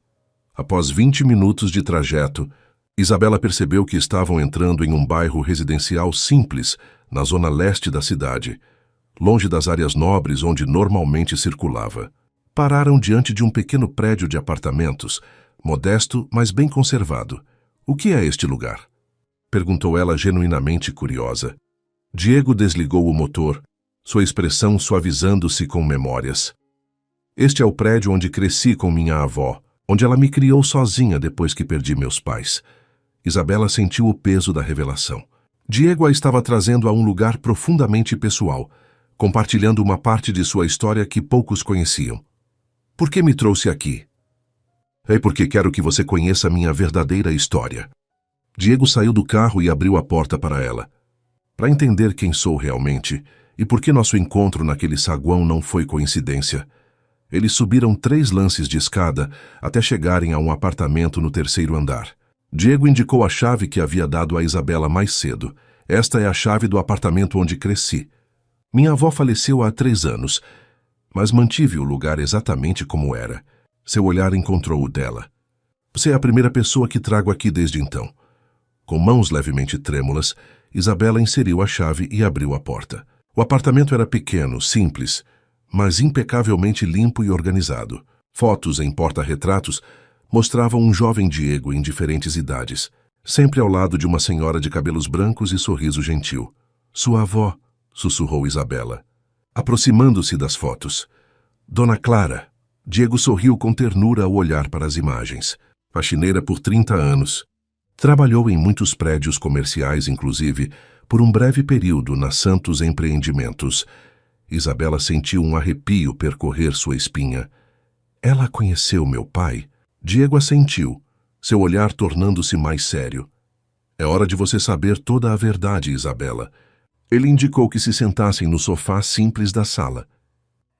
Após 20 minutos de trajeto, Isabela percebeu que estavam entrando em um bairro residencial simples, na zona leste da cidade, longe das áreas nobres onde normalmente circulava. Pararam diante de um pequeno prédio de apartamentos, modesto, mas bem conservado. "O que é este lugar?" perguntou ela genuinamente curiosa. Diego desligou o motor, sua expressão suavizando-se com memórias. "Este é o prédio onde cresci com minha avó, onde ela me criou sozinha depois que perdi meus pais." Isabela sentiu o peso da revelação. Diego a estava trazendo a um lugar profundamente pessoal, compartilhando uma parte de sua história que poucos conheciam. "Por que me trouxe aqui?" "É porque quero que você conheça minha verdadeira história." Diego saiu do carro e abriu a porta para ela. "Para entender quem sou realmente e por que nosso encontro naquele saguão não foi coincidência." Eles subiram 3 lances de escada até chegarem a um apartamento no 3º andar. Diego indicou a chave que havia dado a Isabela mais cedo. "Esta é a chave do apartamento onde cresci. Minha avó faleceu há 3 anos, mas mantive o lugar exatamente como era." Seu olhar encontrou o dela. "Você é a primeira pessoa que trago aqui desde então." Com mãos levemente trêmulas, Isabela inseriu a chave e abriu a porta. O apartamento era pequeno, simples, mas impecavelmente limpo e organizado. Fotos em porta-retratos mostravam um jovem Diego em diferentes idades, sempre ao lado de uma senhora de cabelos brancos e sorriso gentil. "Sua avó", sussurrou Isabela, aproximando-se das fotos. "Dona Clara." Diego sorriu com ternura ao olhar para as imagens. Faxineira por 30 anos. Trabalhou em muitos prédios comerciais, inclusive, por um breve período na Santos Empreendimentos. Isabela sentiu um arrepio percorrer sua espinha. "Ela conheceu meu pai?" Diego assentiu, seu olhar tornando-se mais sério. "É hora de você saber toda a verdade, Isabela." Ele indicou que se sentassem no sofá simples da sala.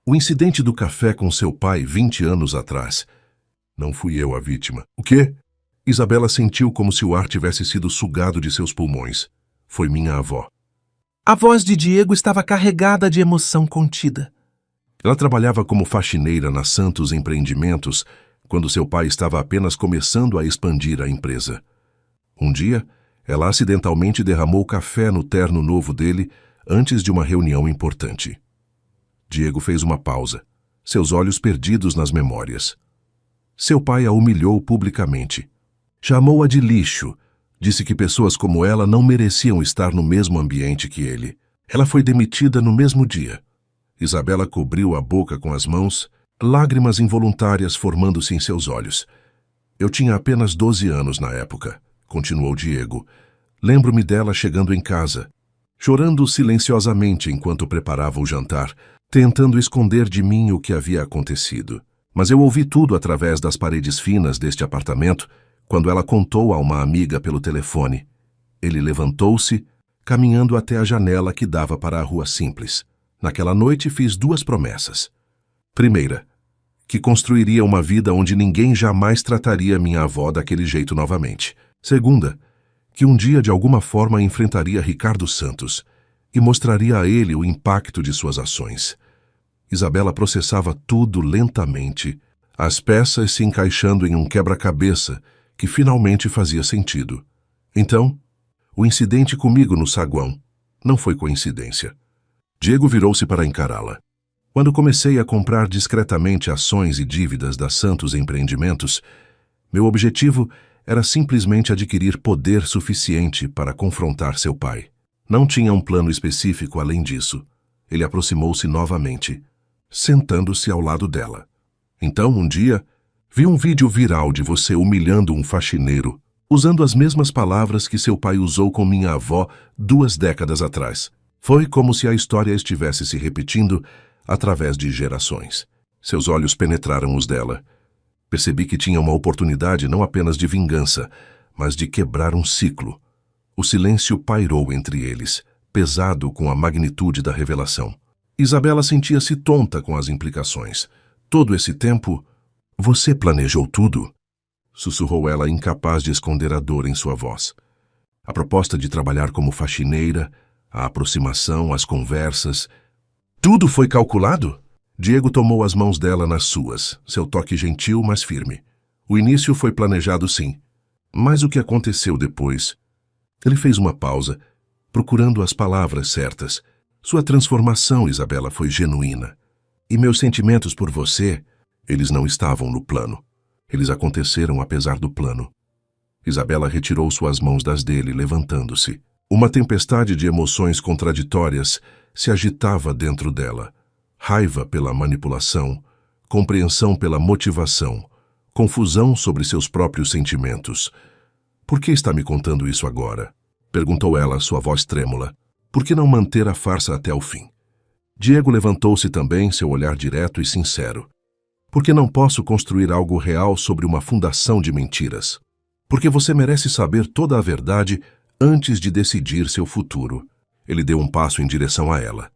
"O incidente do café com seu pai 20 anos atrás. Não fui eu a vítima." "O quê?" Isabela sentiu como se o ar tivesse sido sugado de seus pulmões. "Foi minha avó." A voz de Diego estava carregada de emoção contida. Ela trabalhava como faxineira na Santos Empreendimentos quando seu pai estava apenas começando a expandir a empresa. Um dia, ela acidentalmente derramou café no terno novo dele antes de uma reunião importante. Diego fez uma pausa, seus olhos perdidos nas memórias. Seu pai a humilhou publicamente. Chamou-a de lixo, disse que pessoas como ela não mereciam estar no mesmo ambiente que ele. Ela foi demitida no mesmo dia. Isabela cobriu a boca com as mãos, lágrimas involuntárias formando-se em seus olhos. "Eu tinha apenas 12 anos na época", continuou Diego. "Lembro-me dela chegando em casa, chorando silenciosamente enquanto preparava o jantar, tentando esconder de mim o que havia acontecido. Mas eu ouvi tudo através das paredes finas deste apartamento quando ela contou a uma amiga pelo telefone." Ele levantou-se, caminhando até a janela que dava para a rua simples. "Naquela noite fiz 2 promessas. Primeira, que construiria uma vida onde ninguém jamais trataria minha avó daquele jeito novamente. Segunda, que um dia de alguma forma enfrentaria Ricardo Santos e mostraria a ele o impacto de suas ações. Isabela processava tudo lentamente, as peças se encaixando em um quebra-cabeça que finalmente fazia sentido. Então, o incidente comigo no saguão não foi coincidência. Diego virou-se para encará-la. Quando comecei a comprar discretamente ações e dívidas da Santos Empreendimentos, meu objetivo era simplesmente adquirir poder suficiente para confrontar seu pai. Não tinha um plano específico além disso. Ele aproximou-se novamente, sentando-se ao lado dela. Então, um dia, vi um vídeo viral de você humilhando um faxineiro, usando as mesmas palavras que seu pai usou com minha avó 2 décadas atrás. Foi como se a história estivesse se repetindo através de gerações. Seus olhos penetraram os dela. Percebi que tinha uma oportunidade não apenas de vingança, mas de quebrar um ciclo. O silêncio pairou entre eles, pesado com a magnitude da revelação. Isabela sentia-se tonta com as implicações. Todo esse tempo, você planejou tudo? Sussurrou ela, incapaz de esconder a dor em sua voz. A proposta de trabalhar como faxineira, a aproximação, as conversas... Tudo foi calculado? Diego tomou as mãos dela nas suas, seu toque gentil, mas firme. O início foi planejado, sim. Mas o que aconteceu depois? Ele fez uma pausa, procurando as palavras certas. Sua transformação, Isabela, foi genuína. E meus sentimentos por você, eles não estavam no plano. Eles aconteceram apesar do plano. Isabela retirou suas mãos das dele, levantando-se. Uma tempestade de emoções contraditórias se agitava dentro dela. Raiva pela manipulação, compreensão pela motivação, confusão sobre seus próprios sentimentos. Por que está me contando isso agora? Perguntou ela, sua voz trêmula. Por que não manter a farsa até o fim? Diego levantou-se também, seu olhar direto e sincero. Porque não posso construir algo real sobre uma fundação de mentiras. Porque você merece saber toda a verdade antes de decidir seu futuro. Ele deu um passo em direção a ela.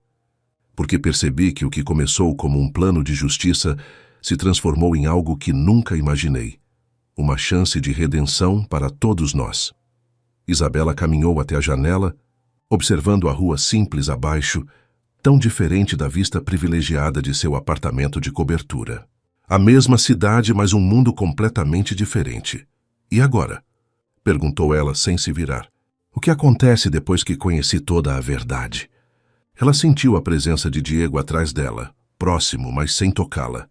Porque percebi que o que começou como um plano de justiça se transformou em algo que nunca imaginei. Uma chance de redenção para todos nós. Isabela caminhou até a janela, observando a rua simples abaixo, tão diferente da vista privilegiada de seu apartamento de cobertura. A mesma cidade, mas um mundo completamente diferente. E agora? Perguntou ela sem se virar. O que acontece depois que conheci toda a verdade? Ela sentiu a presença de Diego atrás dela, próximo, mas sem tocá-la.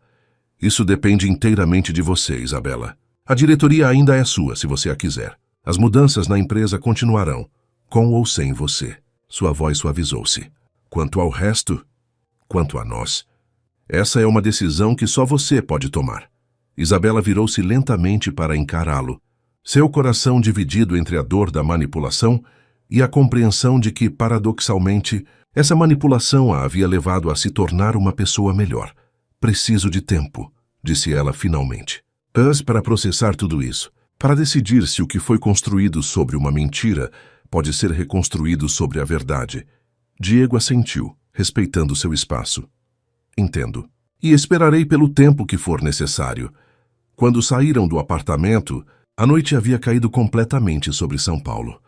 Isso depende inteiramente de você, Isabela. A diretoria ainda é sua, se você a quiser. As mudanças na empresa continuarão, com ou sem você. Sua voz suavizou-se. Quanto ao resto, quanto a nós, essa é uma decisão que só você pode tomar. Isabela virou-se lentamente para encará-lo, seu coração dividido entre a dor da manipulação e a compreensão de que, paradoxalmente, essa manipulação a havia levado a se tornar uma pessoa melhor. Preciso de tempo, disse ela finalmente. Para processar tudo isso, para decidir se o que foi construído sobre uma mentira pode ser reconstruído sobre a verdade. Diego assentiu, respeitando seu espaço. Entendo. E esperarei pelo tempo que for necessário. Quando saíram do apartamento, a noite havia caído completamente sobre São Paulo.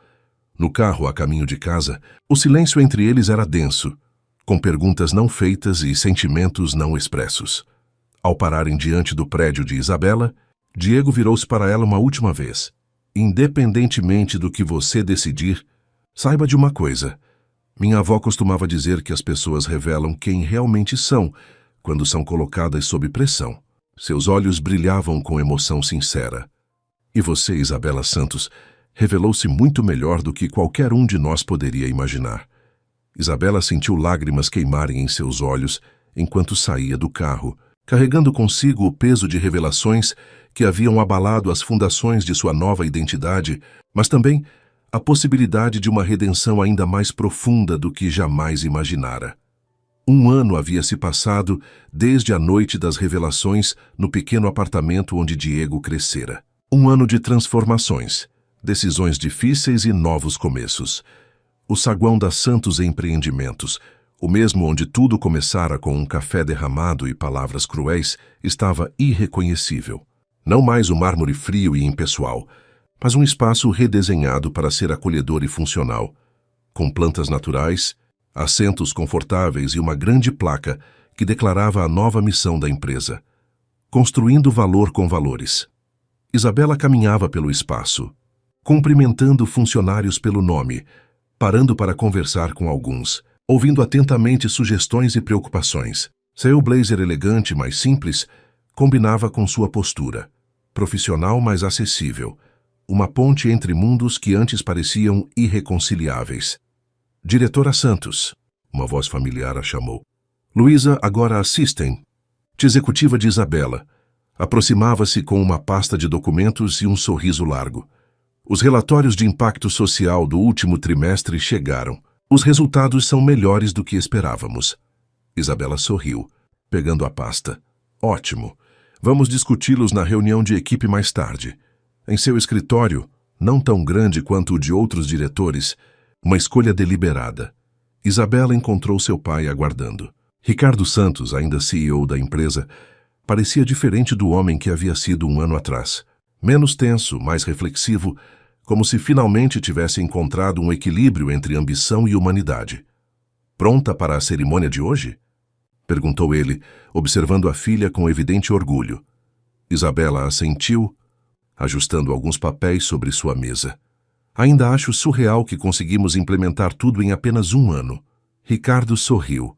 No carro, a caminho de casa, o silêncio entre eles era denso, com perguntas não feitas e sentimentos não expressos. Ao pararem diante do prédio de Isabela, Diego virou-se para ela uma última vez. Independentemente do que você decidir, saiba de uma coisa. Minha avó costumava dizer que as pessoas revelam quem realmente são quando são colocadas sob pressão. Seus olhos brilhavam com emoção sincera. E você, Isabela Santos, revelou-se muito melhor do que qualquer um de nós poderia imaginar. Isabela sentiu lágrimas queimarem em seus olhos enquanto saía do carro, carregando consigo o peso de revelações que haviam abalado as fundações de sua nova identidade, mas também a possibilidade de uma redenção ainda mais profunda do que jamais imaginara. 1 ano havia se passado desde a noite das revelações no pequeno apartamento onde Diego crescera. 1 ano de transformações, decisões difíceis e novos começos. O saguão da Santos Empreendimentos, O mesmo onde tudo começara com um café derramado e palavras cruéis, estava irreconhecível. Não mais o mármore frio e impessoal, mas um espaço redesenhado para ser acolhedor e funcional, com plantas naturais, assentos confortáveis e uma grande placa que declarava a nova missão da empresa: construindo valor com valores. Isabela caminhava pelo espaço, cumprimentando funcionários pelo nome, parando para conversar com alguns, ouvindo atentamente sugestões e preocupações. Seu blazer elegante, mas simples, combinava com sua postura, profissional, mas acessível, uma ponte entre mundos que antes pareciam irreconciliáveis. Diretora Santos, uma voz familiar a chamou. Luísa, agora assistem. Executiva de Isabela. Aproximava-se com uma pasta de documentos e um sorriso largo. Os relatórios de impacto social do último trimestre chegaram. Os resultados são melhores do que esperávamos. Isabela sorriu, pegando a pasta. Ótimo. Vamos discuti-los na reunião de equipe mais tarde. Em seu escritório, não tão grande quanto o de outros diretores, uma escolha deliberada. Isabela encontrou seu pai aguardando. Ricardo Santos, ainda CEO da empresa, parecia diferente do homem que havia sido um ano atrás. Menos tenso, mais reflexivo, como se finalmente tivesse encontrado um equilíbrio entre ambição e humanidade. Pronta para a cerimônia de hoje? Perguntou ele, observando a filha com evidente orgulho. Isabela assentiu, ajustando alguns papéis sobre sua mesa. Ainda acho surreal que conseguimos implementar tudo em apenas um ano. Ricardo sorriu,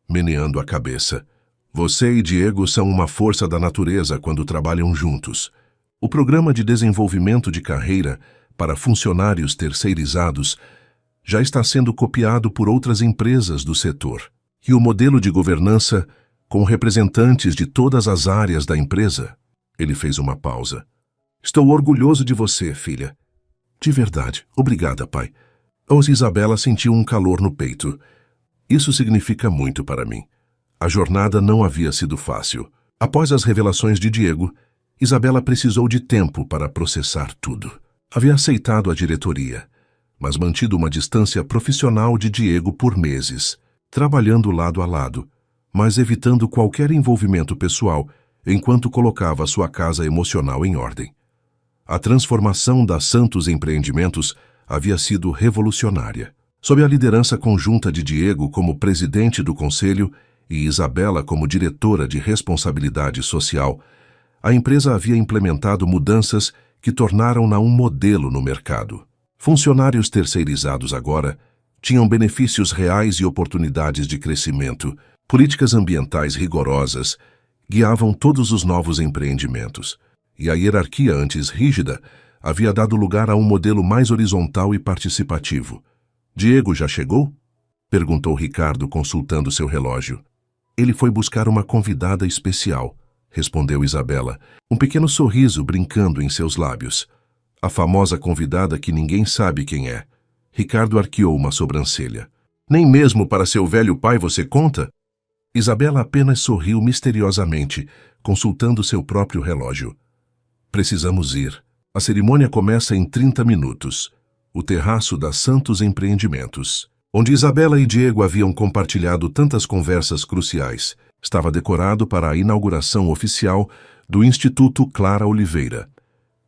meneando a cabeça. Você e Diego são uma força da natureza quando trabalham juntos. O programa de desenvolvimento de carreira para funcionários terceirizados já está sendo copiado por outras empresas do setor. E o modelo de governança, com representantes de todas as áreas da empresa. Ele fez uma pausa. Estou orgulhoso de você, filha. De verdade. Obrigada, pai. Isabela sentiu um calor no peito. Isso significa muito para mim. A jornada não havia sido fácil. Após as revelações de Diego, Isabela precisou de tempo para processar tudo. Havia aceitado a diretoria, mas mantido uma distância profissional de Diego por meses, trabalhando lado a lado, mas evitando qualquer envolvimento pessoal enquanto colocava sua casa emocional em ordem. A transformação da Santos Empreendimentos havia sido revolucionária. Sob a liderança conjunta de Diego como presidente do conselho e Isabela como diretora de responsabilidade social, a empresa havia implementado mudanças que tornaram-na um modelo no mercado. Funcionários terceirizados agora tinham benefícios reais e oportunidades de crescimento. Políticas ambientais rigorosas guiavam todos os novos empreendimentos, e a hierarquia antes rígida havia dado lugar a um modelo mais horizontal e participativo. Diego já chegou? Perguntou Ricardo, consultando seu relógio. Ele foi buscar uma convidada especial, respondeu Isabela, um pequeno sorriso brincando em seus lábios. A famosa convidada que ninguém sabe quem é. Ricardo arqueou uma sobrancelha. Nem mesmo para seu velho pai você conta? Isabela apenas sorriu misteriosamente, consultando seu próprio relógio. Precisamos ir. A cerimônia começa em 30 minutos. O terraço da Santos Empreendimentos, onde Isabela e Diego haviam compartilhado tantas conversas cruciais, estava decorado para a inauguração oficial do Instituto Clara Oliveira,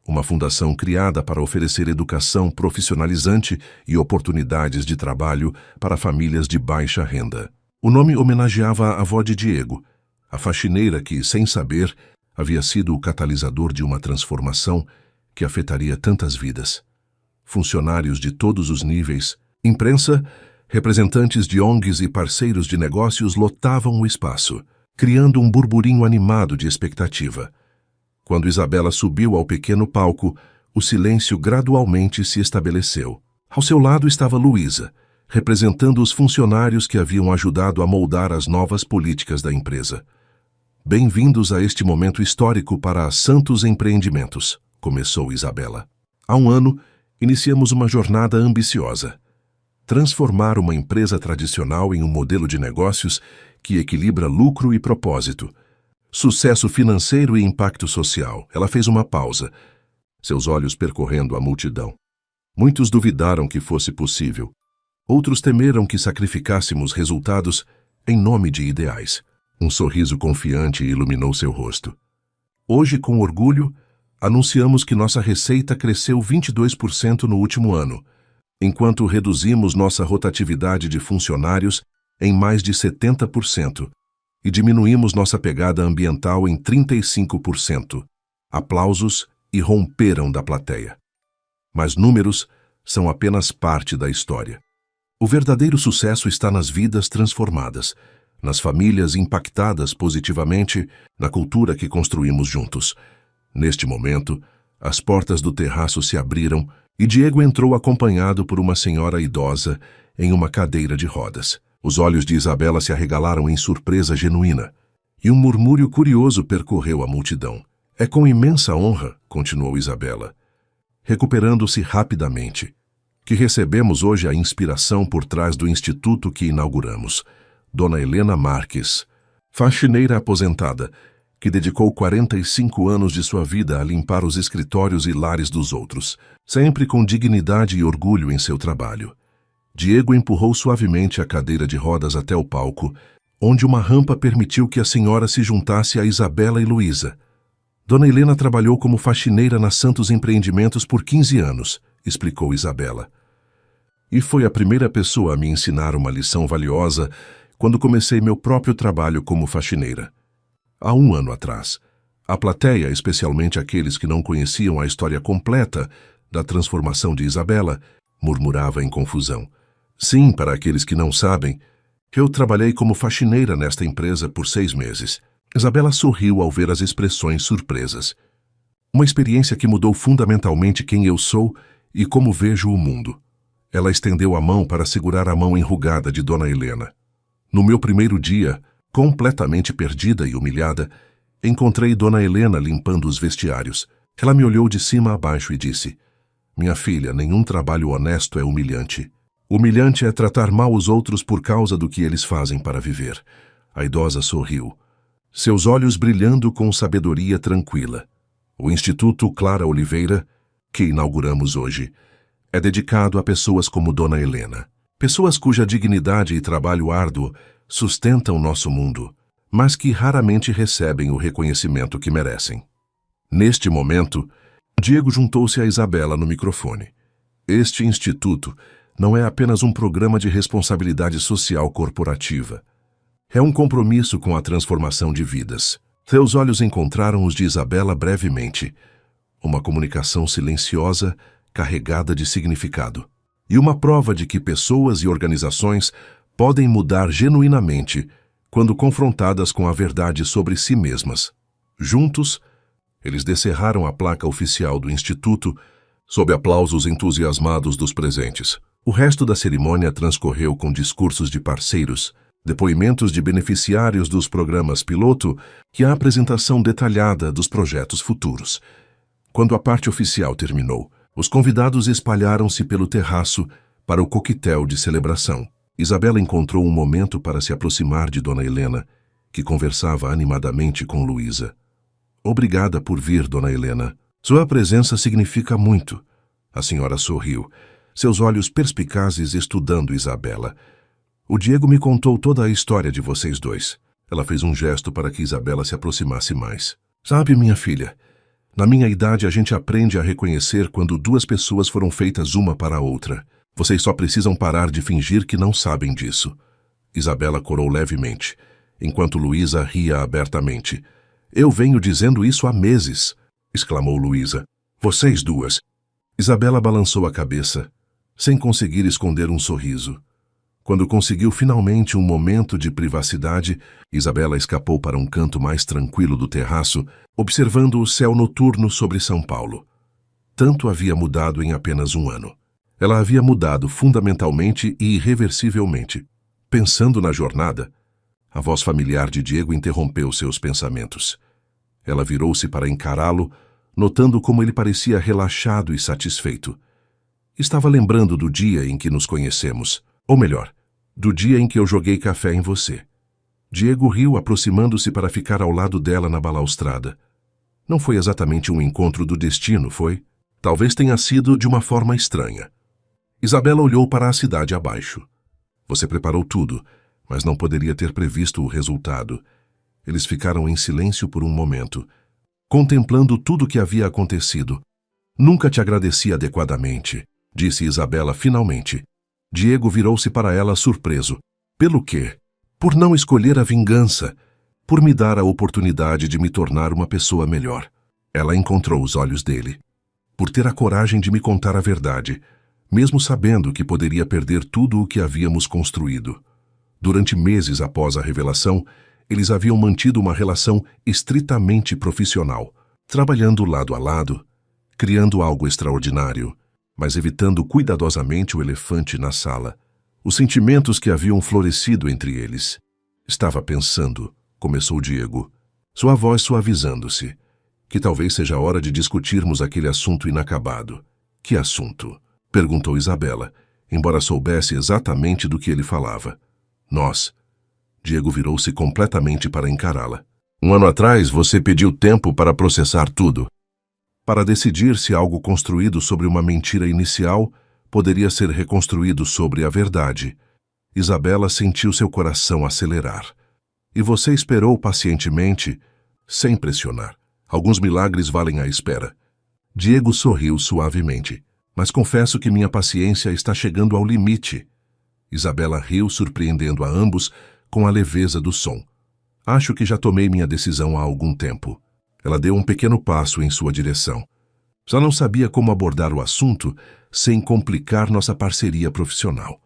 uma fundação criada para oferecer educação profissionalizante e oportunidades de trabalho para famílias de baixa renda. O nome homenageava a avó de Diego, a faxineira que, sem saber, havia sido o catalisador de uma transformação que afetaria tantas vidas. Funcionários de todos os níveis, imprensa, representantes de ONGs e parceiros de negócios lotavam o espaço, criando um burburinho animado de expectativa. Quando Isabela subiu ao pequeno palco, o silêncio gradualmente se estabeleceu. Ao seu lado estava Luísa, representando os funcionários que haviam ajudado a moldar as novas políticas da empresa. Bem-vindos a este momento histórico para a Santos Empreendimentos, começou Isabela. Há um ano, iniciamos uma jornada ambiciosa. Transformar uma empresa tradicional em um modelo de negócios que equilibra lucro e propósito. Sucesso financeiro e impacto social. Ela fez uma pausa, seus olhos percorrendo a multidão. Muitos duvidaram que fosse possível. Outros temeram que sacrificássemos resultados em nome de ideais. Um sorriso confiante iluminou seu rosto. Hoje, com orgulho, anunciamos que nossa receita cresceu 22% no último ano, enquanto reduzimos nossa rotatividade de funcionários em mais de 70% e diminuímos nossa pegada ambiental em 35%. Aplausos irromperam da plateia. Mas números são apenas parte da história. O verdadeiro sucesso está nas vidas transformadas, nas famílias impactadas positivamente, na cultura que construímos juntos. Neste momento, as portas do terraço se abriram e Diego entrou acompanhado por uma senhora idosa em uma cadeira de rodas. Os olhos de Isabela se arregalaram em surpresa genuína, e um murmúrio curioso percorreu a multidão. É com imensa honra, continuou Isabela, recuperando-se rapidamente, que recebemos hoje a inspiração por trás do instituto que inauguramos. Dona Helena Marques, faxineira aposentada, que dedicou 45 anos de sua vida a limpar os escritórios e lares dos outros, sempre com dignidade e orgulho em seu trabalho. Diego empurrou suavemente a cadeira de rodas até o palco, onde uma rampa permitiu que a senhora se juntasse a Isabela e Luísa. Dona Helena trabalhou como faxineira na Santos Empreendimentos por 15 anos, explicou Isabela. E foi a primeira pessoa a me ensinar uma lição valiosa quando comecei meu próprio trabalho como faxineira. Há um ano atrás, a plateia, especialmente aqueles que não conheciam a história completa da transformação de Isabela, murmurava em confusão. Sim, para aqueles que não sabem, eu trabalhei como faxineira nesta empresa por 6 meses. Isabela sorriu ao ver as expressões surpresas. Uma experiência que mudou fundamentalmente quem eu sou e como vejo o mundo. Ela estendeu a mão para segurar a mão enrugada de Dona Helena. No meu primeiro dia, completamente perdida e humilhada, encontrei Dona Helena limpando os vestiários. Ela me olhou de cima a baixo e disse: "Minha filha, nenhum trabalho honesto é humilhante. Humilhante é tratar mal os outros por causa do que eles fazem para viver." A idosa sorriu, seus olhos brilhando com sabedoria tranquila. O Instituto Clara Oliveira, que inauguramos hoje, é dedicado a pessoas como Dona Helena. Pessoas cuja dignidade e trabalho árduo sustentam nosso mundo, mas que raramente recebem o reconhecimento que merecem. Neste momento, Diego juntou-se a Isabela no microfone. Este instituto não é apenas um programa de responsabilidade social corporativa. É um compromisso com a transformação de vidas. Seus olhos encontraram os de Isabela brevemente. Uma comunicação silenciosa, carregada de significado. E uma prova de que pessoas e organizações podem mudar genuinamente quando confrontadas com a verdade sobre si mesmas. Juntos, eles descerraram a placa oficial do Instituto, sob aplausos entusiasmados dos presentes. O resto da cerimônia transcorreu com discursos de parceiros, depoimentos de beneficiários dos programas piloto e a apresentação detalhada dos projetos futuros. Quando a parte oficial terminou, os convidados espalharam-se pelo terraço para o coquetel de celebração. Isabela encontrou um momento para se aproximar de Dona Helena, que conversava animadamente com Luísa. "Obrigada por vir, Dona Helena. Sua presença significa muito." A senhora sorriu, seus olhos perspicazes estudando Isabela. "O Diego me contou toda a história de vocês dois." Ela fez um gesto para que Isabela se aproximasse mais. "Sabe, minha filha, na minha idade a gente aprende a reconhecer quando duas pessoas foram feitas uma para a outra. Vocês só precisam parar de fingir que não sabem disso." Isabela corou levemente, enquanto Luísa ria abertamente. "Eu venho dizendo isso há meses", exclamou Luísa. "Vocês duas." Isabela balançou a cabeça, sem conseguir esconder um sorriso. Quando conseguiu finalmente um momento de privacidade, Isabela escapou para um canto mais tranquilo do terraço, observando o céu noturno sobre São Paulo. Tanto havia mudado em apenas um ano. Ela havia mudado fundamentalmente e irreversivelmente. Pensando na jornada, a voz familiar de Diego interrompeu seus pensamentos. Ela virou-se para encará-lo, notando como ele parecia relaxado e satisfeito. Estava lembrando do dia em que nos conhecemos. Ou melhor, do dia em que eu joguei café em você. Diego riu, aproximando-se para ficar ao lado dela na balaustrada. Não foi exatamente um encontro do destino, foi? Talvez tenha sido de uma forma estranha. Isabela olhou para a cidade abaixo. Você preparou tudo, mas não poderia ter previsto o resultado. Eles ficaram em silêncio por um momento, contemplando tudo o que havia acontecido. Nunca te agradeci adequadamente, disse Isabela finalmente. Diego virou-se para ela surpreso. Pelo quê? Por não escolher a vingança, por me dar a oportunidade de me tornar uma pessoa melhor. Ela encontrou os olhos dele. Por ter a coragem de me contar a verdade, mesmo sabendo que poderia perder tudo o que havíamos construído. Durante meses após a revelação, eles haviam mantido uma relação estritamente profissional, trabalhando lado a lado, criando algo extraordinário, mas evitando cuidadosamente o elefante na sala. Os sentimentos que haviam florescido entre eles. Estava pensando, começou Diego, sua voz suavizando-se, que talvez seja a hora de discutirmos aquele assunto inacabado. Que assunto? Perguntou Isabela, embora soubesse exatamente do que ele falava. Nós. Diego virou-se completamente para encará-la. 1 ano atrás, você pediu tempo para processar tudo. Para decidir se algo construído sobre uma mentira inicial poderia ser reconstruído sobre a verdade. Isabela sentiu seu coração acelerar. E você esperou pacientemente, sem pressionar. Alguns milagres valem a espera. Diego sorriu suavemente. Mas confesso que minha paciência está chegando ao limite. Isabela riu, surpreendendo a ambos com a leveza do som. Acho que já tomei minha decisão há algum tempo. Ela deu um pequeno passo em sua direção. Só não sabia como abordar o assunto sem complicar nossa parceria profissional.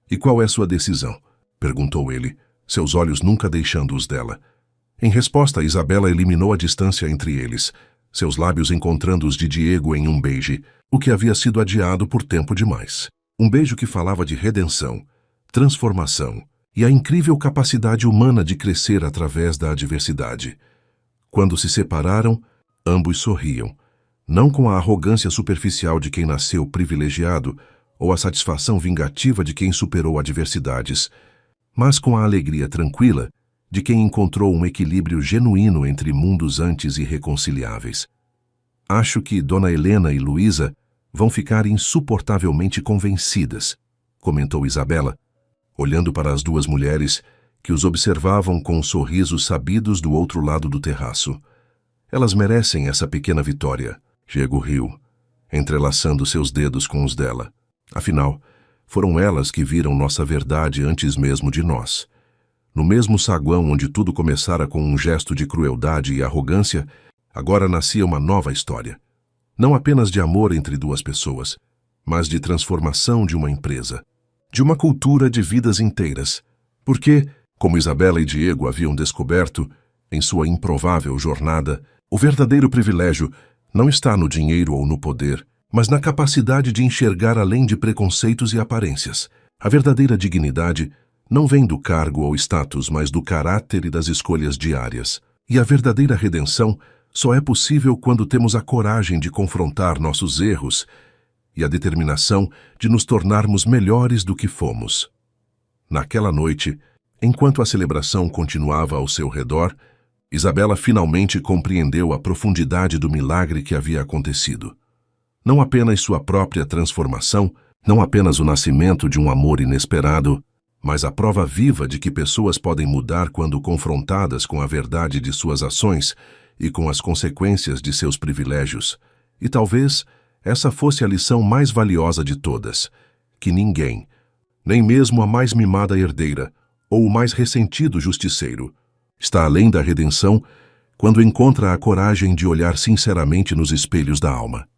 E qual é sua decisão? Perguntou ele, seus olhos nunca deixando os dela. Em resposta, Isabela eliminou a distância entre eles, seus lábios encontrando os de Diego em um beijo, o que havia sido adiado por tempo demais. Um beijo que falava de redenção, transformação e a incrível capacidade humana de crescer através da adversidade. Quando se separaram, ambos sorriam, não com a arrogância superficial de quem nasceu privilegiado ou a satisfação vingativa de quem superou adversidades, mas com a alegria tranquila de quem encontrou um equilíbrio genuíno entre mundos antes irreconciliáveis. Acho que Dona Helena e Luísa vão ficar insuportavelmente convencidas, comentou Isabela, olhando para as duas mulheres que os observavam com sorrisos sabidos do outro lado do terraço. Elas merecem essa pequena vitória. Diego riu, entrelaçando seus dedos com os dela. Afinal, foram elas que viram nossa verdade antes mesmo de nós. No mesmo saguão onde tudo começara com um gesto de crueldade e arrogância, agora nascia uma nova história. Não apenas de amor entre duas pessoas, mas de transformação de uma empresa, de uma cultura de vidas inteiras. Porque, como Isabela e Diego haviam descoberto, em sua improvável jornada, o verdadeiro privilégio não está no dinheiro ou no poder, mas na capacidade de enxergar além de preconceitos e aparências. A verdadeira dignidade não vem do cargo ou status, mas do caráter e das escolhas diárias. E a verdadeira redenção só é possível quando temos a coragem de confrontar nossos erros e a determinação de nos tornarmos melhores do que fomos. Naquela noite, enquanto a celebração continuava ao seu redor, Isabela finalmente compreendeu a profundidade do milagre que havia acontecido. Não apenas sua própria transformação, não apenas o nascimento de um amor inesperado, mas a prova viva de que pessoas podem mudar quando confrontadas com a verdade de suas ações e com as consequências de seus privilégios. E talvez essa fosse a lição mais valiosa de todas, que ninguém, nem mesmo a mais mimada herdeira ou o mais ressentido justiceiro, está além da redenção quando encontra a coragem de olhar sinceramente nos espelhos da alma.